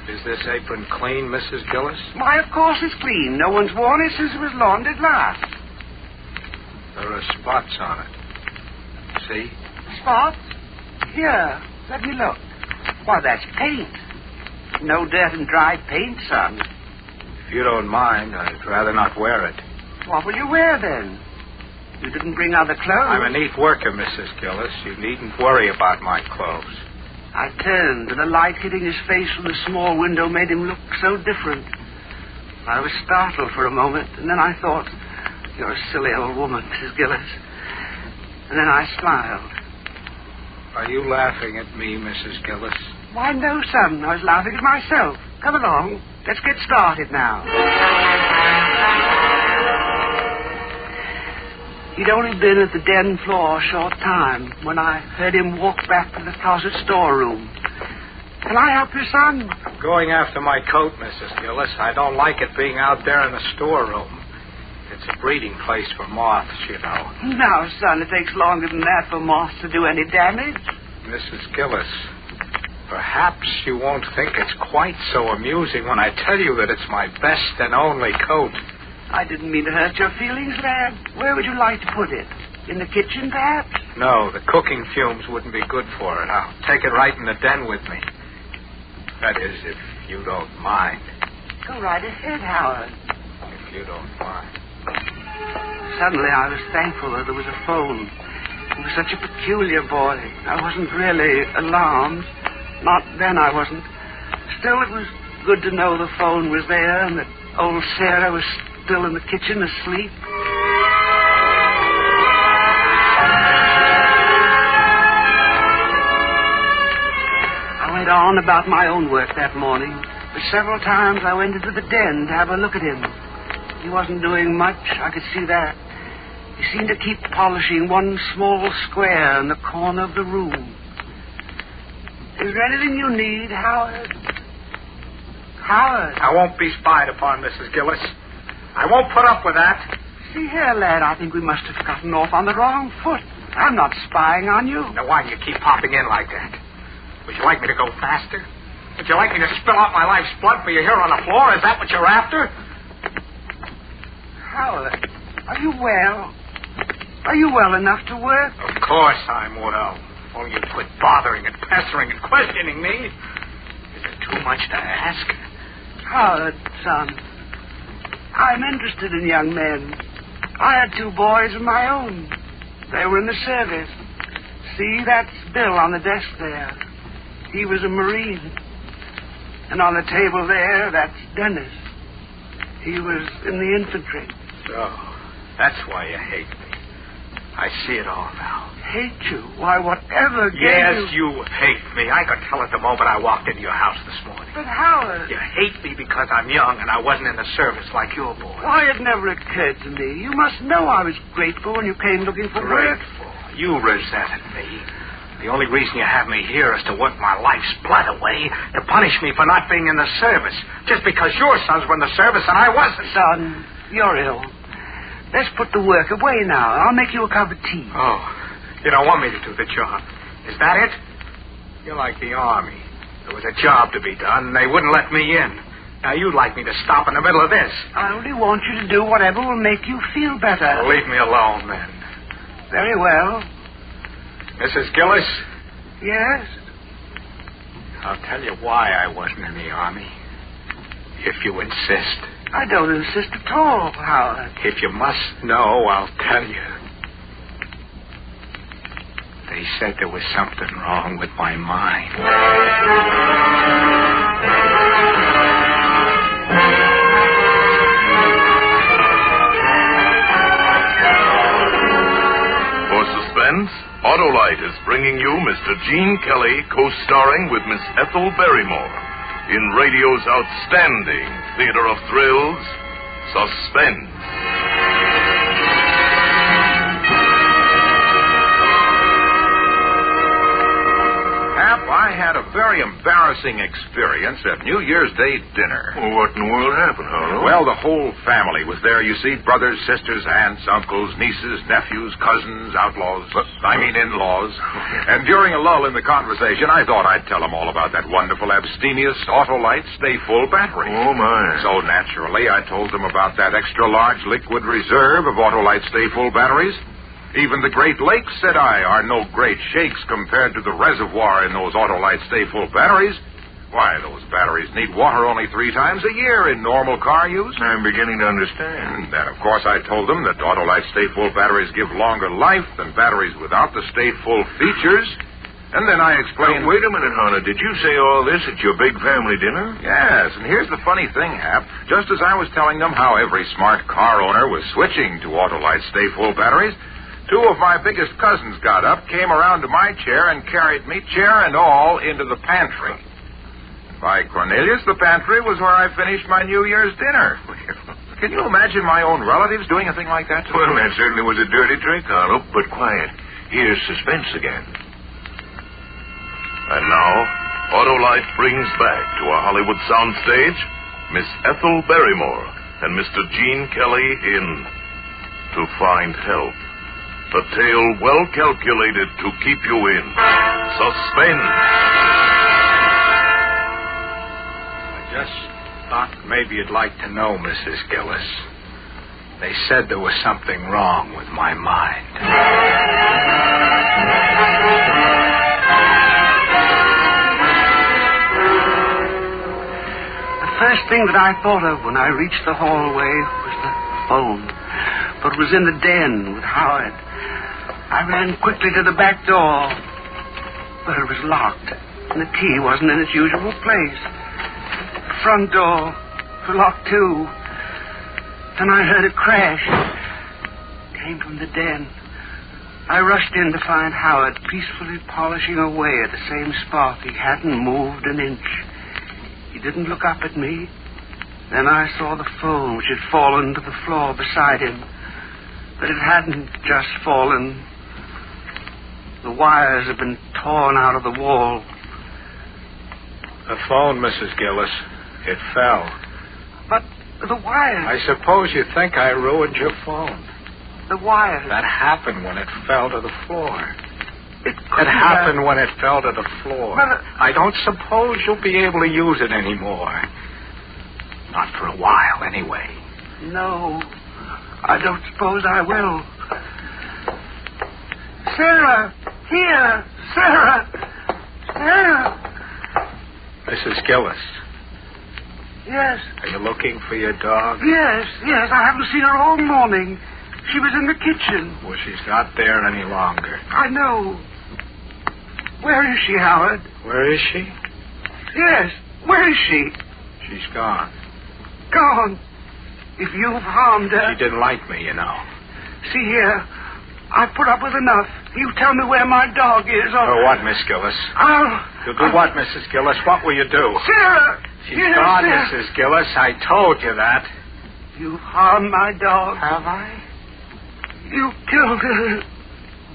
Is this apron clean, Mrs. Gillis? Why, of course it's clean. No one's worn it since it was laundered last. There are spots on it. See? Spots? Here, let me look. Why, that's paint. No dirt and dry paint, son. If you don't mind, I'd rather not wear it. What will you wear, then? You didn't bring other clothes. I'm a neat worker, Mrs. Gillis. You needn't worry about my clothes. I turned, and the light hitting his face from the small window made him look so different. I was startled for a moment, and then I thought, you're a silly old woman, Mrs. Gillis. And then I smiled. Are you laughing at me, Mrs. Gillis? Why, no, son. I was laughing at myself. Come along. Let's get started now. He'd only been at the den floor a short time when I heard him walk back to the closet storeroom. Can I help you, son? Going after my coat, Mrs. Gillis. I don't like it being out there in the storeroom. It's a breeding place for moths, you know. Now, son, it takes longer than that for moths to do any damage. Mrs. Gillis, perhaps you won't think it's quite so amusing when I tell you that it's my best and only coat. I didn't mean to hurt your feelings, lad. Where would you like to put it? In the kitchen, perhaps? No, the cooking fumes wouldn't be good for it. I'll take it right in the den with me. That is, if you don't mind. Go right ahead, Howard. If you don't mind. Suddenly, I was thankful that there was a phone. He was such a peculiar boy. I wasn't really alarmed. Not then, I wasn't. Still, it was good to know the phone was there and that old Sarah was still in the kitchen asleep. I went on about my own work that morning. But several times I went into the den to have a look at him. He wasn't doing much, I could see that. He seemed to keep polishing one small square in the corner of the room. Is there anything you need, Howard? Howard? I won't be spied upon, Mrs. Gillis. I won't put up with that. See here, lad, I think we must have gotten off on the wrong foot. I'm not spying on you. Now, why do you keep popping in like that? Would you like me to go faster? Would you like me to spill out my life's blood for you here on the floor? Is that what you're after? Howard, are you well? Are you well enough to work? Of course I'm well. Only you quit bothering and pestering and questioning me. Is it too much to ask? Howard, son, I'm interested in young men. I had 2 boys of my own. They were in the service. See, that's Bill on the desk there. He was a Marine. And on the table there, that's Dennis. He was in the infantry. So, that's why you hate me. I see it all now. Hate you? Why, whatever gave Yes, you hate me. I could tell it the moment I walked into your house this morning. But Howard... You hate me because I'm young and I wasn't in the service like your boy. Why, it never occurred to me. You must know I was grateful when you came looking for work. Grateful? You resented me. The only reason you have me here is to work my life's blood away, to punish me for not being in the service, just because your sons were in the service and I wasn't. Son, you're ill. Let's put the work away now. I'll make you a cup of tea. Oh, you don't want me to do the job. Is that it? You're like the Army. There was a job to be done, and they wouldn't let me in. Now, you'd like me to stop in the middle of this. I only want you to do whatever will make you feel better. Well, leave me alone, then. Very well. Mrs. Gillis? Yes? I'll tell you why I wasn't in the Army. If you insist. I don't insist at all, Howard. If you must know, I'll tell you. They said there was something wrong with my mind. For Suspense, Autolite is bringing you Mr. Gene Kelly co-starring with Miss Ethel Barrymore in radio's outstanding theater of thrills, Suspense. Hap, I had a very embarrassing experience at New Year's Day dinner. Well, what in the world happened, Harlow? Well, the whole family was there, you see. Brothers, sisters, aunts, uncles, nieces, nephews, cousins, outlaws. In-laws. And during a lull in the conversation, I thought I'd tell them all about that wonderful abstemious Autolite Stay Full battery. Oh, my. So, naturally, I told them about that extra-large liquid reserve of Autolite Stay Full batteries. Even the Great Lakes, said I, are no great shakes compared to the reservoir in those Autolite Stay Full batteries. Why, those batteries need water only 3 times a year in normal car use. I'm beginning to understand. And then, of course, I told them that Autolite Stay Full batteries give longer life than batteries without the Stay Full features. And then I explained... Now, wait a minute, Hunter. Did you say all this at your big family dinner? Yes, and here's the funny thing, Hap. Just as I was telling them how every smart car owner was switching to Autolite Stay Full batteries, 2 of my biggest cousins got up, came around to my chair, and carried me, chair and all, into the pantry. By Cornelius, the pantry was where I finished my New Year's dinner. Can you imagine my own relatives doing a thing like that to me? Well, that certainly was a dirty trick, Harlow, but quiet. Here's Suspense again. And now, Autolite brings back to a Hollywood soundstage Miss Ethel Barrymore and Mr. Gene Kelly in to find help. A tale well calculated to keep you in suspense. I just thought maybe you'd like to know, Mrs. Gillis. They said there was something wrong with my mind. The first thing that I thought of when I reached the hallway was the phone. But it was in the den with Howard. I ran quickly to the back door, but it was locked, and the key wasn't in its usual place. The front door was locked, too. Then I heard a crash. It came from the den. I rushed in to find Howard peacefully polishing away at the same spot. He hadn't moved an inch. He didn't look up at me. Then I saw the phone, which had fallen to the floor beside him. But it hadn't just fallen. The wires had been torn out of the wall. The phone, Mrs. Gillis. It fell. But the wires... I suppose you think I ruined your phone. The wires... That happened when it fell to the floor. It happened when it fell to the floor. But, I don't suppose you'll be able to use it anymore. Not for a while, anyway. No, I don't suppose I will. Sarah! Here! Sarah! Sarah! Mrs. Gillis, Yes. are you looking for your dog? Yes. I haven't seen her all morning. She was in the kitchen. Well, she's not there any longer. I know. Where is she, Howard? Where is she? Yes. Where is she? She's gone. Gone. If you've harmed her... She didn't like me, you know. See here. I've put up with enough. You tell me where my dog is, or... For what, Miss Gillis? You'll do what, Mrs. Gillis? What will you do? Sarah! She's gone, Sarah. Mrs. Gillis. I told you that. You've harmed my dog. Have I? You killed her.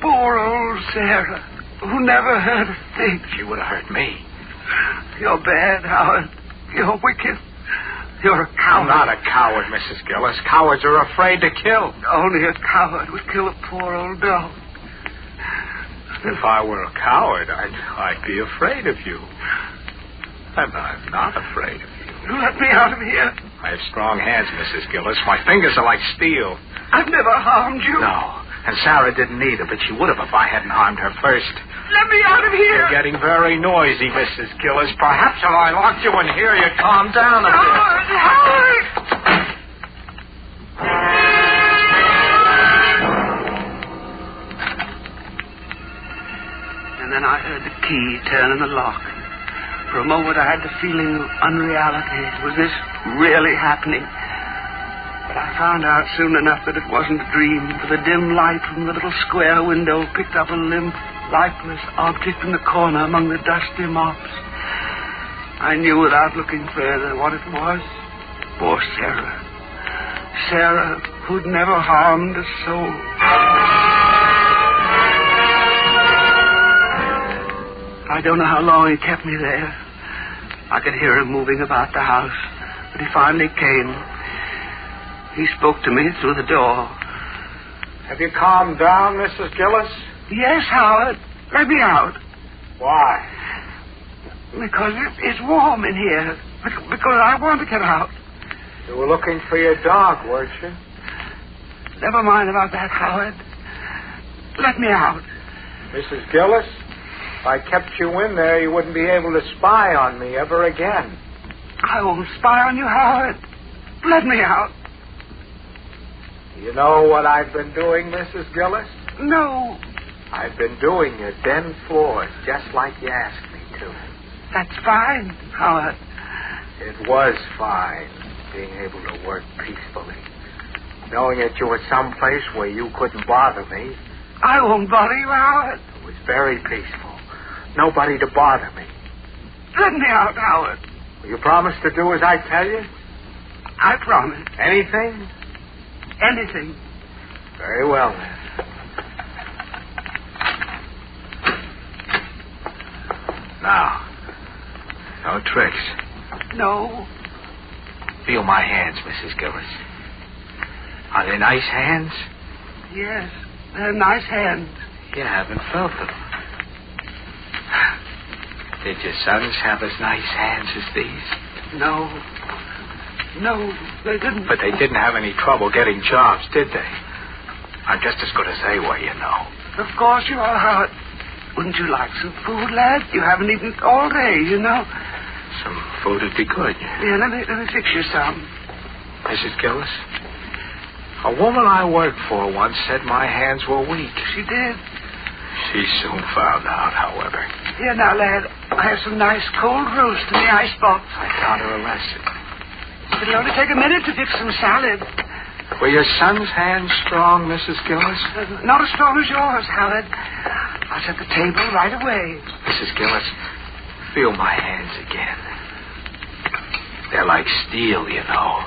Poor old Sarah, who never hurt a thing. She would have hurt me. You're bad, Howard. You're wicked. You're a I'm coward. not a coward, Mrs. Gillis. Cowards are afraid to kill. Only a coward would kill a poor old dog. If I were a coward, I'd be afraid of you. And I'm not afraid of you. Let me out of here. I have strong hands, Mrs. Gillis. My fingers are like steel. I've never harmed you. No. And Sarah didn't either, but she would have if I hadn't harmed her first. Let me out of here. You're getting very noisy, Mrs. Gillis. Perhaps if I locked you in here, you'd calm down a bit. Howard! And then I heard the key turn in the lock. For a moment, I had the feeling of unreality. Was this really happening? But I found out soon enough that it wasn't a dream, for the dim light from the little square window picked up a limp, lifeless object in the corner among the dusty mops. I knew without looking further what it was. Poor Sarah. Sarah, who'd never harmed a soul. I don't know how long he kept me there. I could hear him moving about the house, but he finally came. He spoke to me through the door. Have you calmed down, Mrs. Gillis? Yes, Howard. Let me out. Why? Because it's warm in here. Because I want to get out. You were looking for your dog, weren't you? Never mind about that, Howard. Let me out. Mrs. Gillis, if I kept you in there, you wouldn't be able to spy on me ever again. I won't spy on you, Howard. Let me out. You know what I've been doing, Mrs. Gillis? No. I've been doing your den floors just like you asked me to. That's fine, Howard. It was fine, being able to work peacefully. Knowing that you were someplace where you couldn't bother me. I won't bother you, Howard. It was very peaceful. Nobody to bother me. Let me out, Howard. Will you promise to do as I tell you? I promise. Anything? Anything. Very well, then. Now, no tricks. No. Feel my hands, Mrs. Gillis. Are they nice hands? Yes, they're nice hands. You haven't felt them. Did your sons have as nice hands as these? No. No, they didn't. But they didn't have any trouble getting jobs, did they? I'm just as good as they were, you know. Of course you are, Howard. Wouldn't you like some food, lad? You haven't eaten all day, you know. Some food would be good. Yeah, let me fix you some. Mrs. Gillis, a woman I worked for once said my hands were weak. She did. She soon found out, however. Here now, lad. I have some nice cold roast in the icebox. I taught her a lesson. It'll only take a minute to fix some salad. Were your son's hands strong, Mrs. Gillis? Not as strong as yours, Howard. I'll set the table right away. Mrs. Gillis, feel my hands again. They're like steel, you know.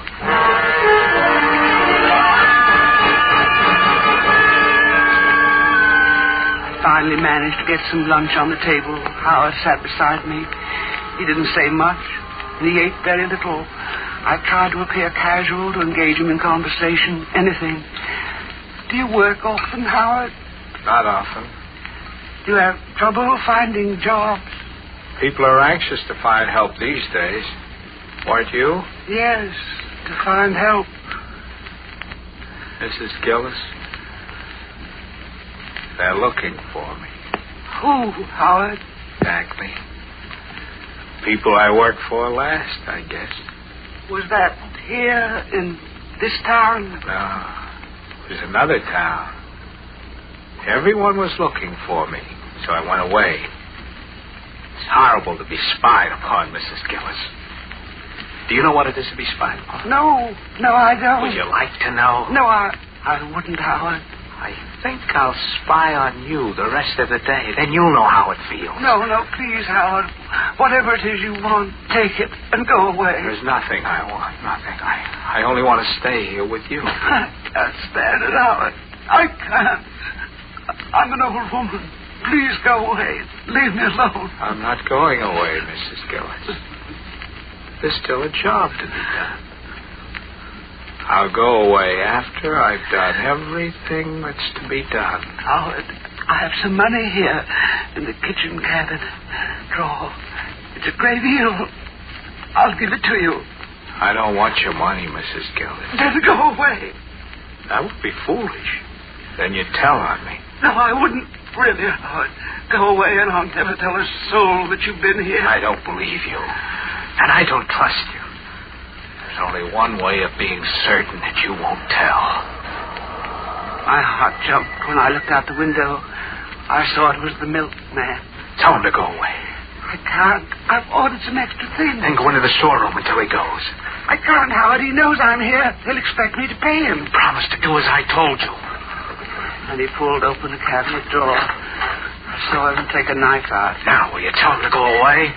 I finally managed to get some lunch on the table. Howard sat beside me. He didn't say much, and he ate very little. I tried to appear casual, to engage him in conversation, anything. Do you work often, Howard? Not often. Do you have trouble finding jobs? People are anxious to find help these days. Weren't you? Yes, to find help. Mrs. Gillis, they're looking for me. Who, Howard? Exactly. People I worked for last, I guess. Was that here in this town? No, it was another town. Everyone was looking for me, so I went away. It's horrible to be spied upon, Mrs. Gillis. Do you know what it is to be spied upon? No, I don't. Would you like to know? No, I wouldn't, Howard. I think I'll spy on you the rest of the day. Then you'll know how it feels. No, please, Howard. Whatever it is you want, take it and go away. There's nothing I want. Nothing. I only want to stay here with you. I can't stand it, Howard. I can't. I'm an old woman. Please go away. Leave me alone. I'm not going away, Mrs. Gillis. There's still a job to be done. I'll go away after I've done everything that's to be done. Howard, I have some money here in the kitchen cabinet drawer. It's a great deal. I'll give it to you. I don't want your money, Mrs. Gillis. Then go away. That would be foolish. Then you'd tell on me. No, I wouldn't. Really, Howard. Go away and I'll never tell a soul that you've been here. I don't believe you. And I don't trust you. There's only one way of being certain that you won't tell. My heart jumped when I looked out the window. I saw it was the milkman. Tell him to go away. I can't. I've ordered some extra things. Then go into the storeroom until he goes. I can't, Howard. He knows I'm here. He'll expect me to pay him. Promise to do as I told you. And he pulled open a cabinet door. I saw him take a knife out. Now, will you tell him to go away?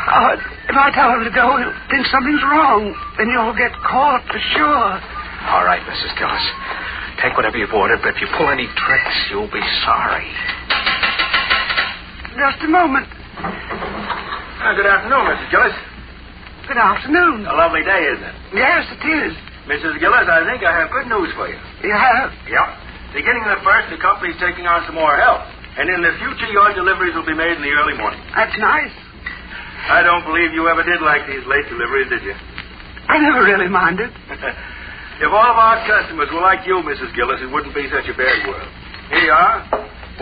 Howard, if I tell him to go, he'll think something's wrong. Then you'll get caught for sure. All right, Mrs. Gillis. Take whatever you've ordered, but if you pull any tricks, you'll be sorry. Just a moment. Good afternoon, Mrs. Gillis. Good afternoon. A lovely day, isn't it? Yes, it is. Mrs. Gillis, I think I have good news for you. You have? Yeah. Beginning the 1st, the company's taking on some more help. And in the future, your deliveries will be made in the early morning. That's nice. I don't believe you ever did like these late deliveries, did you? I never really minded. If all of our customers were like you, Mrs. Gillis, it wouldn't be such a bad world. Here you are.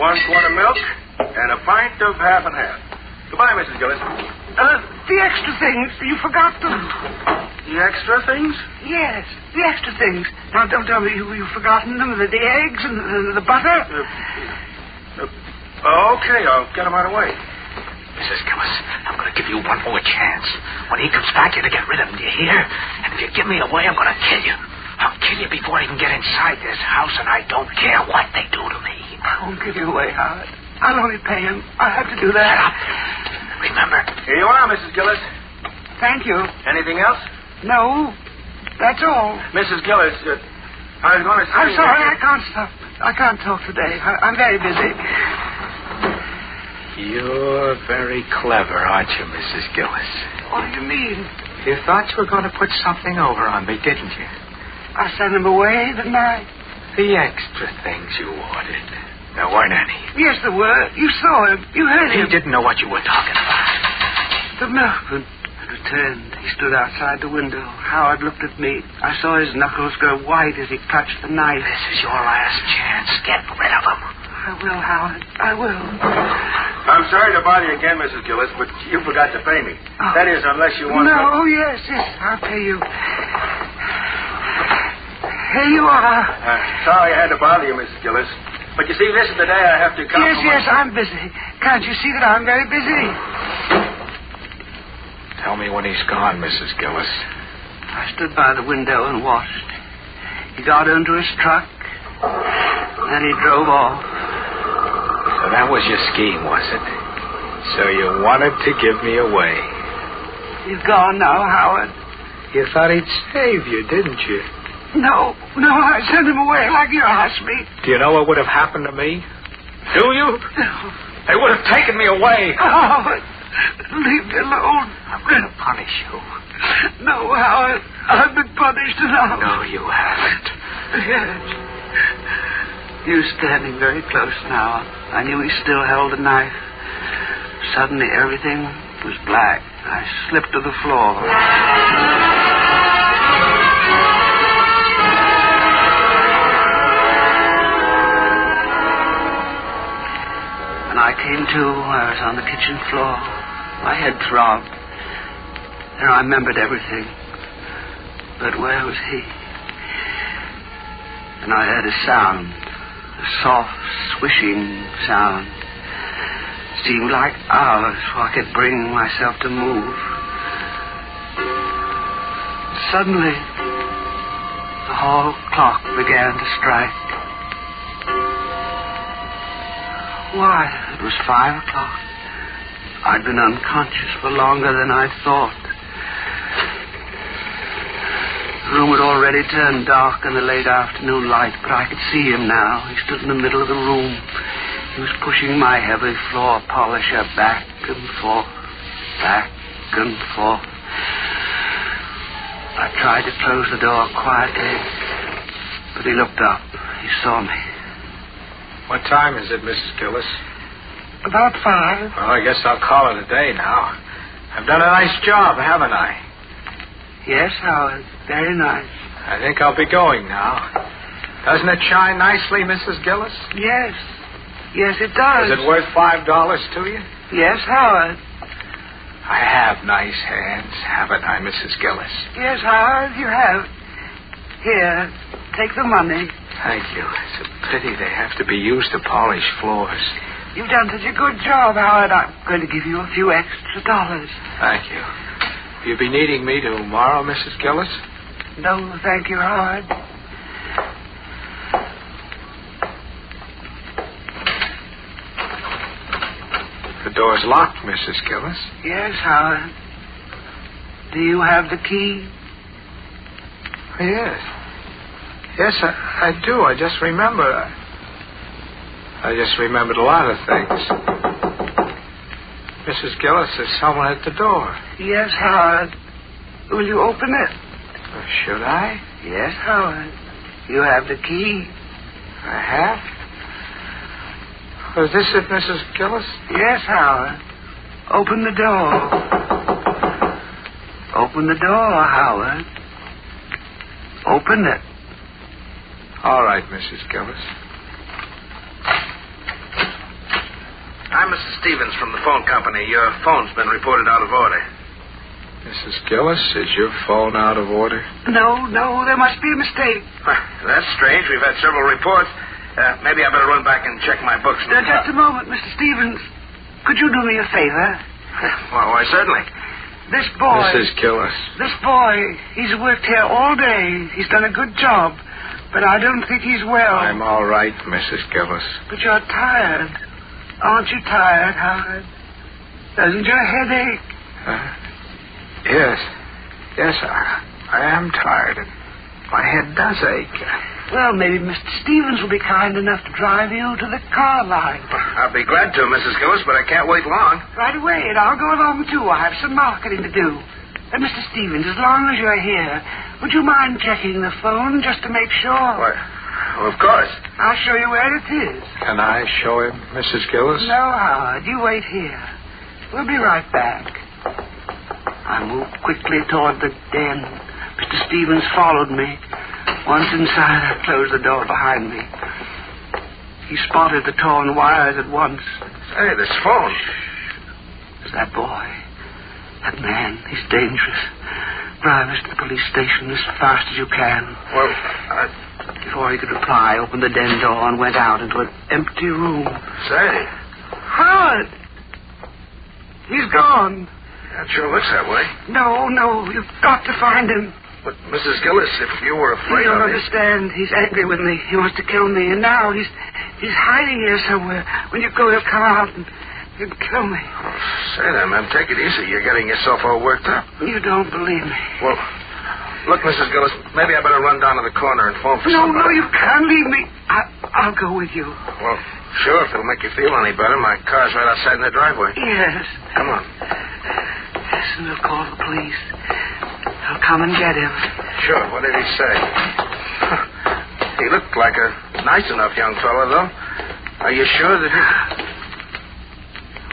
1 quart of milk and a pint of half and half. Goodbye, Mrs. Gillis. The extra things. You forgot them. The extra things? Yes, the extra things. Now, don't tell me you've forgotten them. The eggs and the butter. Okay, I'll get them right away. Mrs. Gillis, I'm going to give you one more chance. When he comes back, you're to get rid of him, do you hear? And if you give me away, I'm going to kill you. I'll kill you before he can get inside this house, and I don't care what they do to me. I won't give you away, Howard. I'll only pay him. I have to do that. Shut up. Remember. Here you are, Mrs. Gillis. Thank you. Anything else? No. That's all. Mrs. Gillis, I was going to say... I'm sorry, I can't stop. I can't talk today. I'm very busy. You're very clever, aren't you, Mrs. Gillis? What do you mean? You thought you were going to put something over on me, didn't you? I sent him away, didn't I? The extra things you ordered. There weren't any. Yes, there were. You saw him. You heard him. He didn't know what you were talking about. The milkman had returned. He stood outside the window. Howard looked at me. I saw his knuckles go white as he touched the knife. This is your last chance. Get rid of him. I will, Howard. I will. I'm sorry to bother you again, Mrs. Gillis, but you forgot to pay me. Oh. That is, unless you want No, yes. I'll pay you. Here you are. Sorry I had to bother you, Mrs. Gillis. But you see, this is the day I have to come. Yes, I'm busy. Can't you see that I'm very busy? Tell me when he's gone, Mrs. Gillis. I stood by the window and watched. He got into his truck, and he drove off. So that was your scheme, was it? So you wanted to give me away. He's gone now, Howard. You thought he'd save you, didn't you? No, I sent him away like you asked me. Do you know what would have happened to me? Do you? No. They would have taken me away. Howard, leave me alone. I'm going to punish you. No, Howard, I've been punished enough. No, you haven't. Yes. He was standing very close now. I knew he still held the knife. Suddenly, everything was black. I slipped to the floor. When I came to, I was on the kitchen floor. My head throbbed. And I remembered everything. But where was he? And I heard a sound. A soft, swishing sound. It seemed like hours before I could bring myself to move. Suddenly, the hall clock began to strike. Why, it was 5 o'clock. I'd been unconscious for longer than I thought. The room had already turned dark in the late afternoon light, but I could see him now. He stood in the middle of the room. He was pushing my heavy floor polisher back and forth, back and forth. I tried to close the door quietly, but he looked up. He saw me. What time is it, Mrs. Gillis? About 5. Well, I guess I'll call it a day now. I've done a nice job, haven't I? Yes, Howard. Very nice. I think I'll be going now. Doesn't it shine nicely, Mrs. Gillis? Yes. Yes, it does. Is it worth $5 to you? Yes, Howard. I have nice hands, haven't I, Mrs. Gillis? Yes, Howard, you have. Here, take the money. Thank you. It's a pity they have to be used to polish floors. You've done such a good job, Howard. I'm going to give you a few extra dollars. Thank you. Will you be needing me tomorrow, Mrs. Gillis? No, thank you, Howard. The door's locked, Mrs. Gillis. Yes, Howard. Do you have the key? Yes. Yes, I do. I just remember. I just remembered a lot of things. Mrs. Gillis, there's someone at the door. Yes, Howard. Will you open it? Should I? Yes, Howard. You have the key. I have? Is this it, Mrs. Gillis? Yes, Howard. Open the door. Open the door, Howard. Open it. All right, Mrs. Gillis. I'm Mrs. Stevens from the phone company. Your phone's been reported out of order. Mrs. Gillis, is your phone out of order? No, there must be a mistake. That's strange. We've had several reports. Maybe I better run back and check my books. Just a moment, Mr. Stevens. Could you do me a favor? Why, certainly. This boy... Mrs. Gillis. This boy, he's worked here all day. He's done a good job. But I don't think he's well. I'm all right, Mrs. Gillis. But you're tired. Aren't you tired, Howard? Doesn't your head ache? Yes. Yes, I am tired. And my head does ache. Well, maybe Mr. Stevens will be kind enough to drive you to the car line. I'll be glad to, Mrs. Gillis, but I can't wait long. Right away, and I'll go along, too. I have some marketing to do. And Mr. Stevens, as long as you're here, Would you mind checking the phone just to make sure? Why, well, of course. I'll show you where it is. Can I show him, Mrs. Gillis? No, Howard. You wait here. We'll be right back. I moved quickly toward the den. Mr. Stevens followed me. Once inside, I closed the door behind me. He spotted the torn wires at once. Say, this phone. It's that boy. That man. He's dangerous. Drive us to the police station as fast as you can. Well, Before he could reply, I opened the den door and went out into an empty room. Say. Howard! He's gone. That sure looks that way. No, you've got to find him. But, Mrs. Gillis, if you were afraid You don't of me... understand. He's angry with me. He wants to kill me. And now he's hiding here somewhere. When you go, he'll come out and he'll kill me. Oh, say that, man. Take it easy. You're getting yourself all worked up. You don't believe me. Well, look, Mrs. Gillis, maybe I better run down to the corner and phone for somebody. No, you can't leave me. I'll go with you. Well, sure, if it'll make you feel any better. My car's right outside in the driveway. Yes. Come on. Yes, and we'll call the police. They'll come and get him. Sure. What did he say? He looked like a nice enough young fellow, though. Are you sure that he...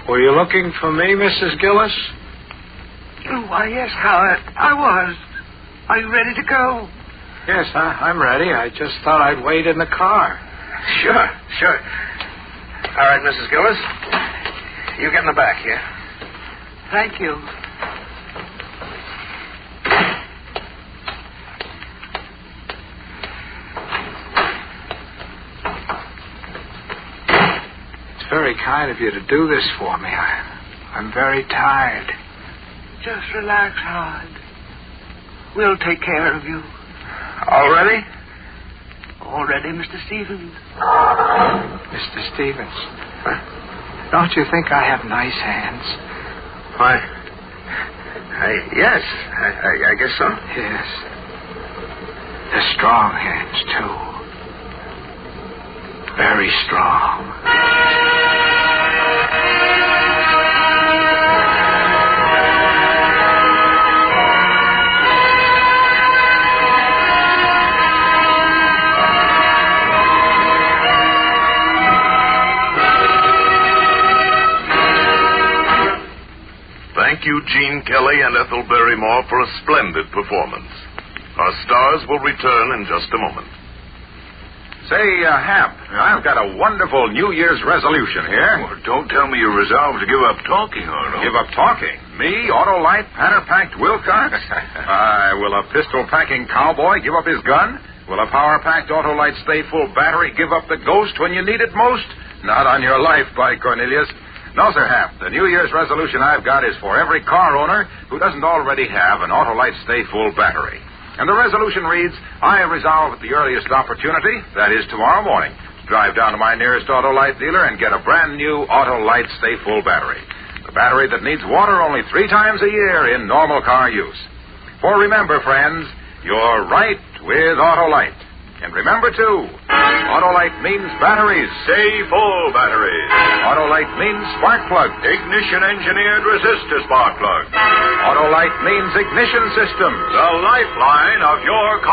Were you looking for me, Mrs. Gillis? Oh, why, yes, Howard. I was. Are you ready to go? Yes, I'm ready. I just thought I'd wait in the car. Sure. All right, Mrs. Gillis. You get in the back here. Thank you. It's very kind of you to do this for me. I'm very tired. Just relax, Howard. We'll take care of you. Already? Already, Mr. Stevens. Mr. Stevens. Don't you think I have nice hands? Why? Yes, I guess so. Yes. They're strong hands, too. Very strong. Thank you, Gene Kelly and Ethel Barrymore, for a splendid performance. Our stars will return in just a moment. Say, Hap, I've got a wonderful New Year's resolution here. Well, don't tell me you're resolved to give up talking, Arnold. Give up talking? Me, Autolite, patter-packed Wilcox? Will a pistol-packing cowboy give up his gun? Will a power-packed Autolite stay full battery give up the ghost when you need it most? Not on your life, by Cornelius. No, Sir Hap. The New Year's resolution I've got is for every car owner who doesn't already have an Autolite Stay Full battery. And the resolution reads, I resolve at the earliest opportunity, that is tomorrow morning, to drive down to my nearest Autolite dealer and get a brand new Autolite Stay Full battery. The battery that needs water only 3 times a year in normal car use. For remember, friends, you're right with Autolite. And remember, too, Autolite means batteries. Stay full batteries. Autolite means spark plugs. Ignition-engineered resistor spark plug. Autolite means ignition systems. The lifeline of your car.